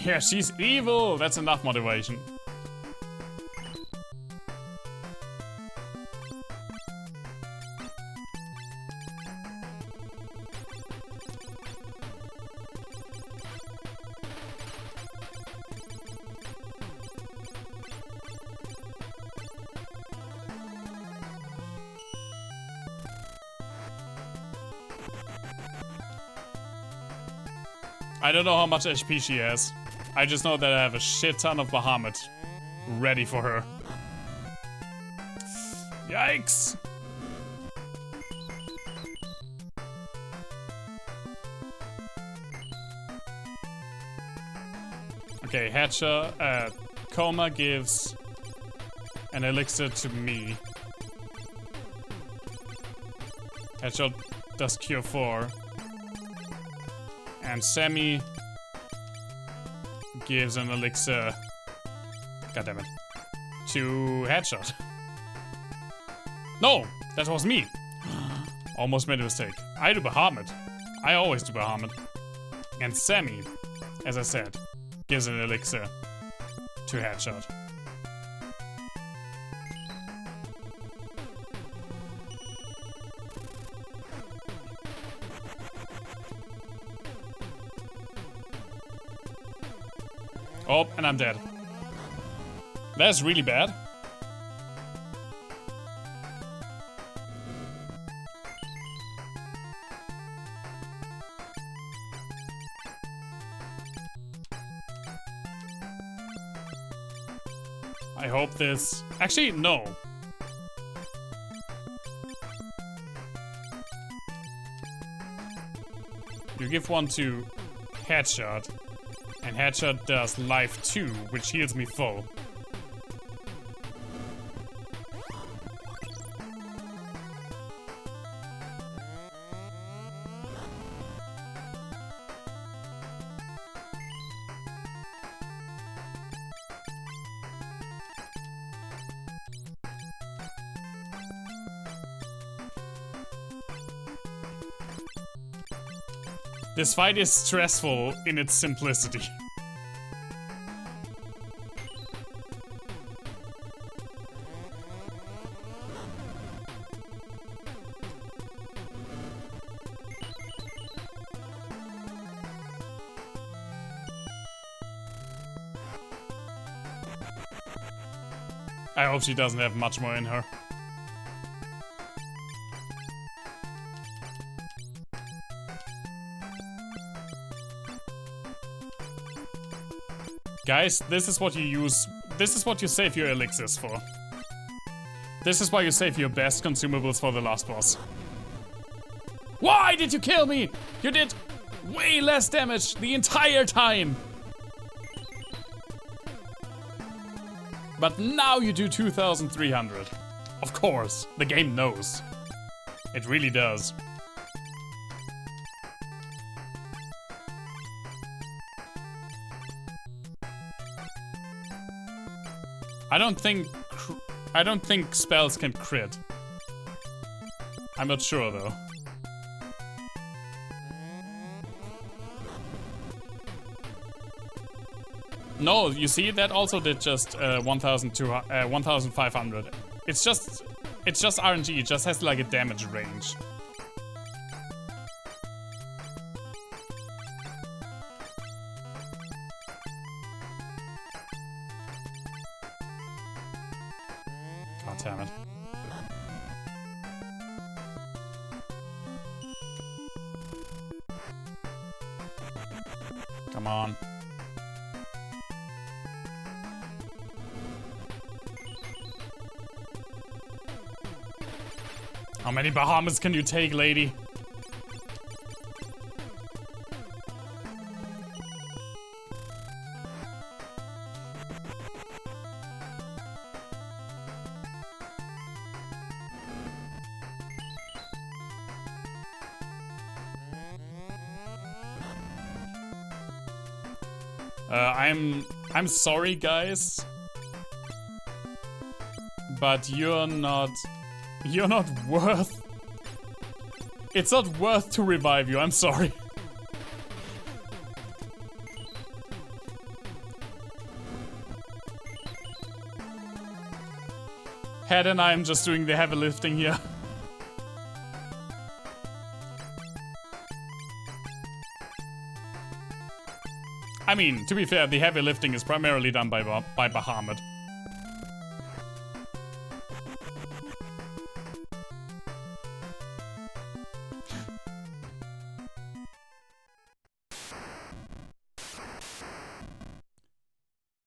Yeah, she's evil! That's enough motivation. I don't know how much HP she has. I just know that I have a shit ton of Bahamut ready for her. Yikes! Okay, Hatcher, Coma gives an elixir to me. Hatcher does Cure 4. And Sammy gives an elixir, goddammit, to Headshot. No, that was me. Almost made a mistake. I do Bahamut. I always do Bahamut. And Sammy, as I said, gives an elixir to Headshot. Oh, and I'm dead. That's really bad. I hope this... Actually, no. You give one to Headshot. And Headshot does life 2, which heals me full. This fight is stressful in its simplicity. I hope she doesn't have much more in her. Guys, this is what you use. This is what you save your elixirs for. This is why you save your best consumables for the last boss. Why did you kill me? You did way less damage the entire time. But now you do 2,300. Of course, the game knows. It really does. I don't think spells can crit. I'm not sure though. No, you see that also did just 1,500. It's just RNG. It just has like a damage range. God damn it. Come on. How many Bahamas can you take, lady? I'm sorry, guys, but you're not worth. It's not worth to revive you. I'm sorry. Head and I am just doing the heavy lifting here. I mean, to be fair, the heavy lifting is primarily done by Bahamut.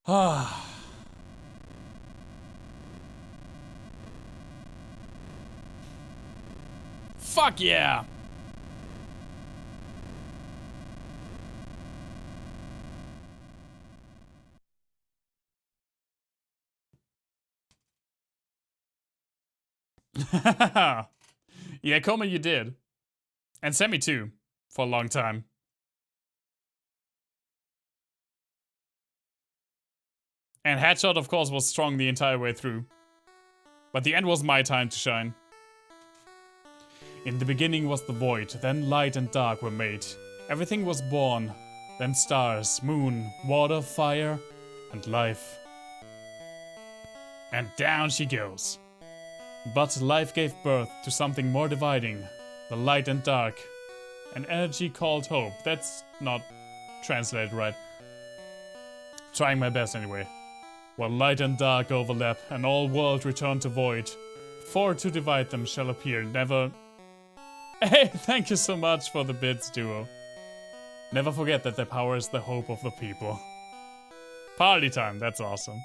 Ah. Fuck yeah! Yeah, Koma, you did. And Semi too, for a long time. And Headshot, of course, was strong the entire way through. But the end was my time to shine. In the beginning was the void, then light and dark were made. Everything was born, then stars, moon, water, fire, and life. And down she goes. But life gave birth to something more dividing, the light and dark. An energy called hope. That's not translated right. Trying my best anyway. While light and dark overlap, and all world return to void, for to divide them shall appear, never... Hey, thank you so much for the bits, duo. Never forget that their power is the hope of the people. Party time, that's awesome.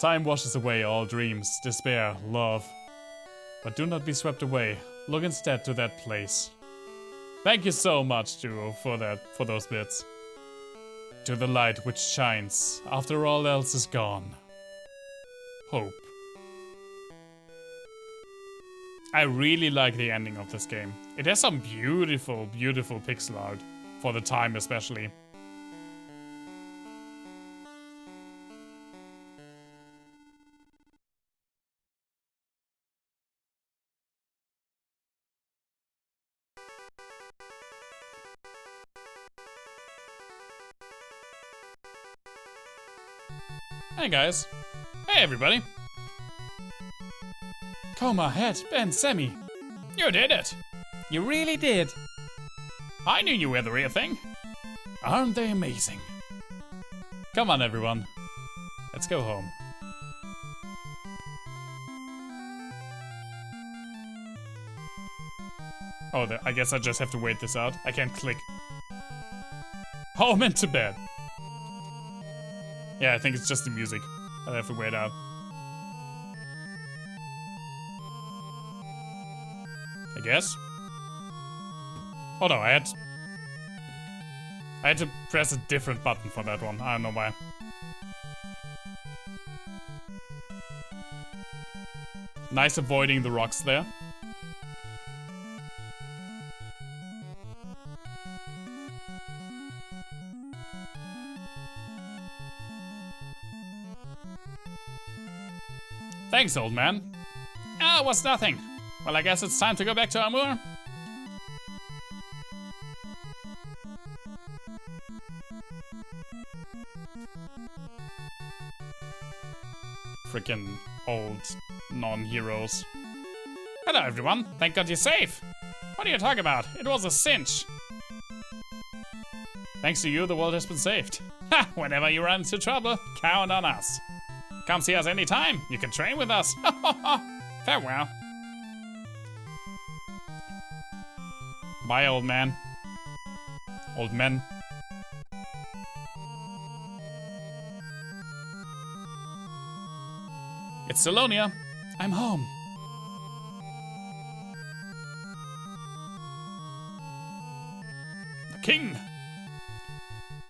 Time washes away all dreams, despair, love. But do not be swept away. Look instead to that place. Thank you so much, duo, for those bits. To the light which shines after all else is gone. Hope. I really like the ending of this game. It has some beautiful, beautiful pixel art. For the time especially. Hey guys. Hey everybody. Koma, Head, Ben, Semi. You did it. You really did. I knew you were the real thing. Aren't they amazing? Come on everyone. Let's go home. Oh, I guess I just have to wait this out. I can't click. Home and to bed. Yeah, I think it's just the music. I'll have to wait out. I guess. Oh no, I had to press a different button for that one. I don't know why. Nice avoiding the rocks there. Thanks, old man. Ah, it was nothing. Well, I guess it's time to go back to Amur. Freaking old non-heroes. Hello, everyone. Thank God you're safe. What are you talking about? It was a cinch. Thanks to you, the world has been saved. Ha! Whenever you run into trouble, count on us. Come see us anytime. You can train with us. Farewell. Bye, old man. Old men. It's Salonia. I'm home. The king.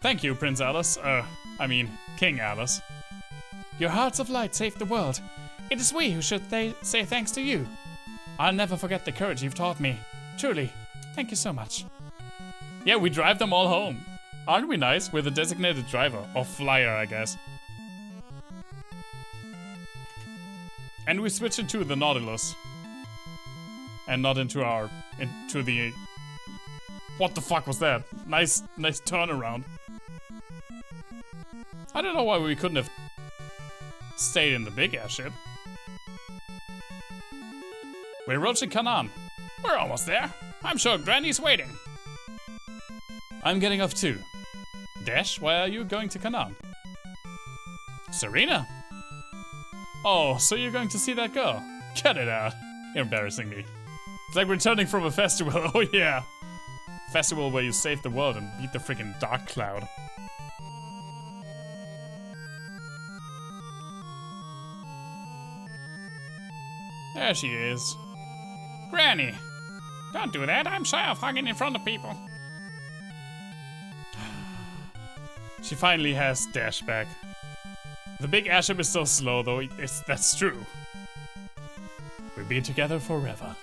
Thank you, Prince Alice. King Alice. Your hearts of light saved the world. It is we who should say thanks to you. I'll never forget the courage you've taught me. Truly, thank you so much. Yeah, we drive them all home. Aren't we nice? We're the designated driver. Or flyer, I guess. And we switch into the Nautilus. And not into the... What the fuck was that? Nice turnaround. I don't know why we couldn't have stayed in the big airship. We're approaching Canaan. We're almost there. I'm sure Granny's waiting. I'm getting off too. Dash, why are you going to Canaan? Serena? Oh, so you're going to see that girl? Cut it out. You're embarrassing me. It's like returning from a festival. Oh yeah. Festival where you save the world and beat the freaking Dark Cloud. There she is. Granny! Don't do that, I'm shy of hugging in front of people. She finally has Dash back. The big airship is so slow though, that's true. We'll be together forever.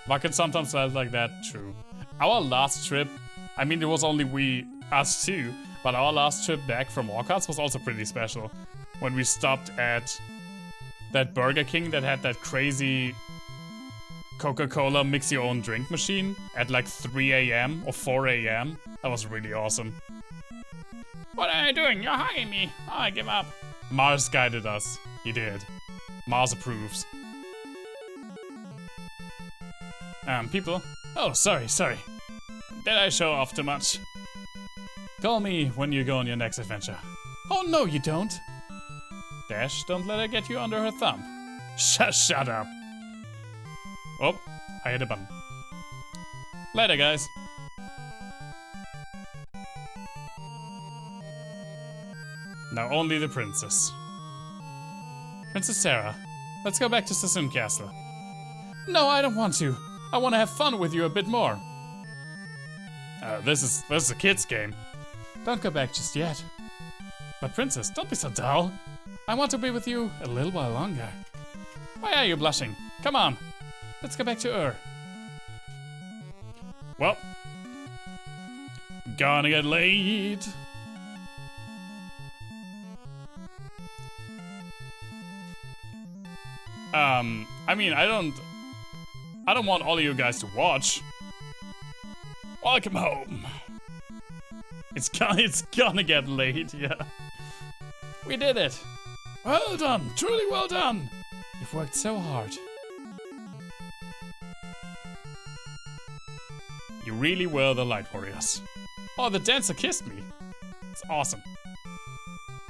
Why can sometimes sound like that? True. Our last trip, I mean, it was only us two, but our last trip back from Orchards was also pretty special. When we stopped at that Burger King that had that crazy Coca-Cola mix your own drink machine at like 3 AM or 4 AM. That was really awesome. What are you doing? You're hugging me. Oh, I give up. Mars guided us. He did. Mars approves. People. Oh, sorry. Did I show off too much? Call me when you go on your next adventure. Oh, no, you don't. Dash, don't let her get you under her thumb. Shut up. Oh, I hit a button. Later, guys. Now only the princess. Princess Sarah, let's go back to Sassoon Castle. No, I don't want to. I want to have fun with you a bit more. This is a kid's game. Don't go back just yet. But princess, don't be so dull. I want to be with you a little while longer. Why are you blushing? Come on, let's go back to Ur. Well, gonna get late. I mean, I don't want all of you guys to watch. Welcome home. It's gonna get late, yeah. We did it. Well done, truly well done. You've worked so hard. You really were the Light Warriors. Oh, the dancer kissed me. It's awesome.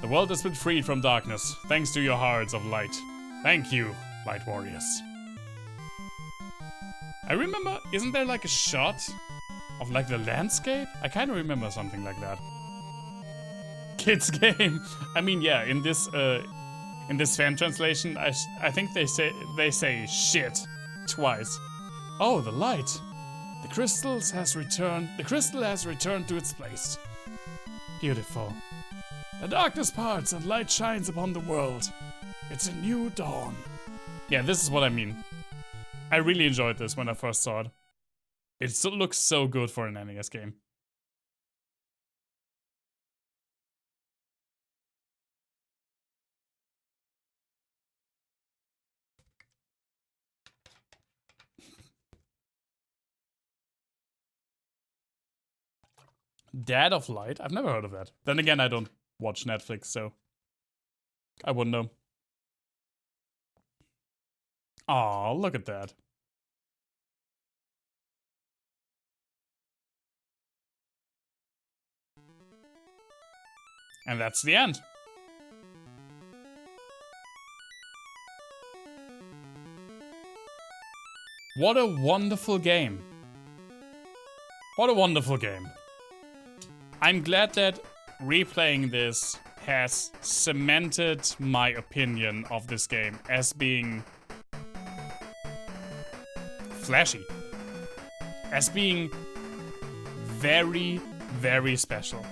The world has been freed from darkness, thanks to your hearts of light. Thank you, Light Warriors. I remember, isn't there like a shot of like the landscape? I kind of remember something like that. Kids game. I mean, yeah, in this fan translation, I think they say shit twice. Oh, the light. The crystal has returned to its place. Beautiful. The darkness parts and light shines upon the world. It's a new dawn. Yeah, this is what I mean. I really enjoyed this when I first saw it. It still looks so good for an NES game. Dad of Light? I've never heard of that. Then again, I don't watch Netflix, so I wouldn't know. Aw, look at that. And that's the end. What a wonderful game. What a wonderful game. I'm glad that replaying this has cemented my opinion of this game as being flashy. As being very, very special.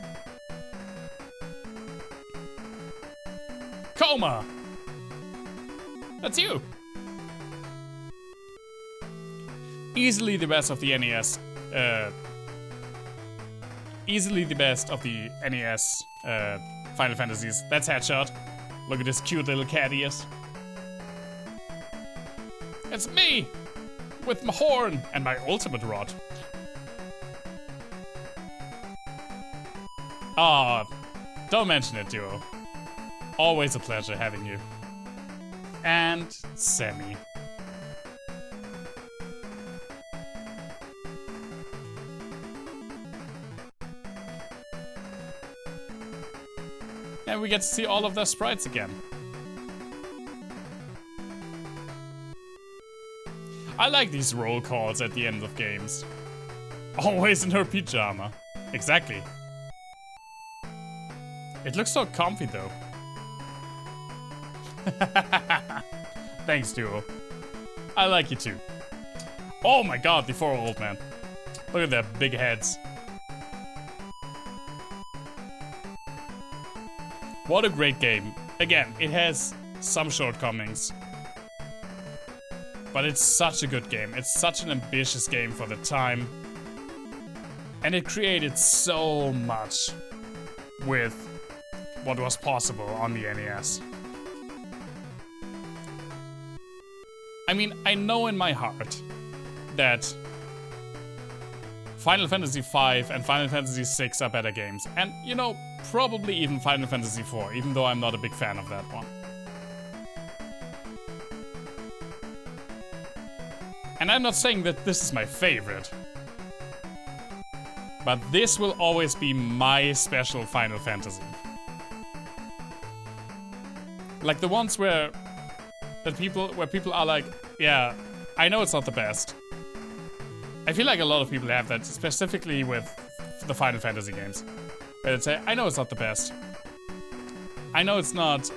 Coma! That's you! Easily the best of the NES. Easily the best of the NES Final Fantasies. That's Headshot. Look at this cute little cat he is. It's me! With my horn and my ultimate rod. Ah, don't mention it, Duo. Always a pleasure having you. And Sammy. And we get to see all of their sprites again. I like these roll calls at the end of games. Always in her pyjama. Exactly. It looks so comfy though. Thanks, Duo. I like you too. Oh my god, the 4 old man. Look at their big heads. What a great game. Again, it has some shortcomings. But it's such a good game. It's such an ambitious game for the time. And it created so much with what was possible on the NES. I mean, I know in my heart that Final Fantasy V and Final Fantasy VI are better games. And, you know, probably even Final Fantasy IV, even though I'm not a big fan of that one. And I'm not saying that this is my favorite. But this will always be my special Final Fantasy. Like the ones where people are like, yeah, I know it's not the best. I feel like a lot of people have that, specifically with the Final Fantasy games. Where they say, I know it's not the best. I know it's not,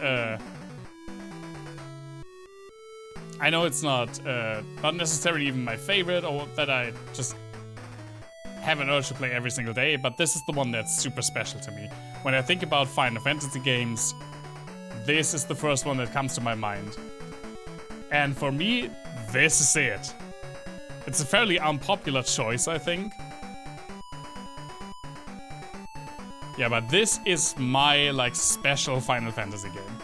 not necessarily even my favorite, or that I just have an urge to play every single day, but this is the one that's super special to me. When I think about Final Fantasy games, this is the first one that comes to my mind. And for me, this is it. It's a fairly unpopular choice, I think. Yeah, but this is my, like, special Final Fantasy game.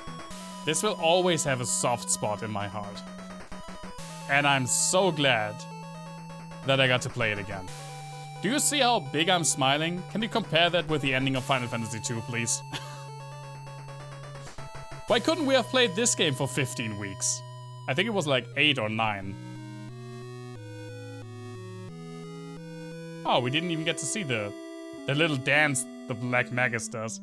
This will always have a soft spot in my heart. And I'm so glad that I got to play it again. Do you see how big I'm smiling? Can you compare that with the ending of Final Fantasy II, please? Why couldn't we have played this game for 15 weeks? I think it was like 8 or 9. Oh, we didn't even get to see the little dance the Black Magus does.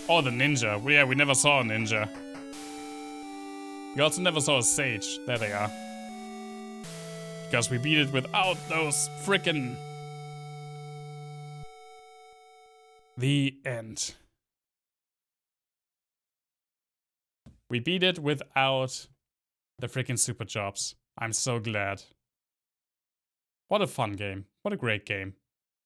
Oh, the ninja. Yeah, we never saw a ninja. We also never saw a sage. There they are. Because we beat it without those frickin'... The end. We beat it without the freaking super jobs. I'm so glad. What a fun game. What a great game.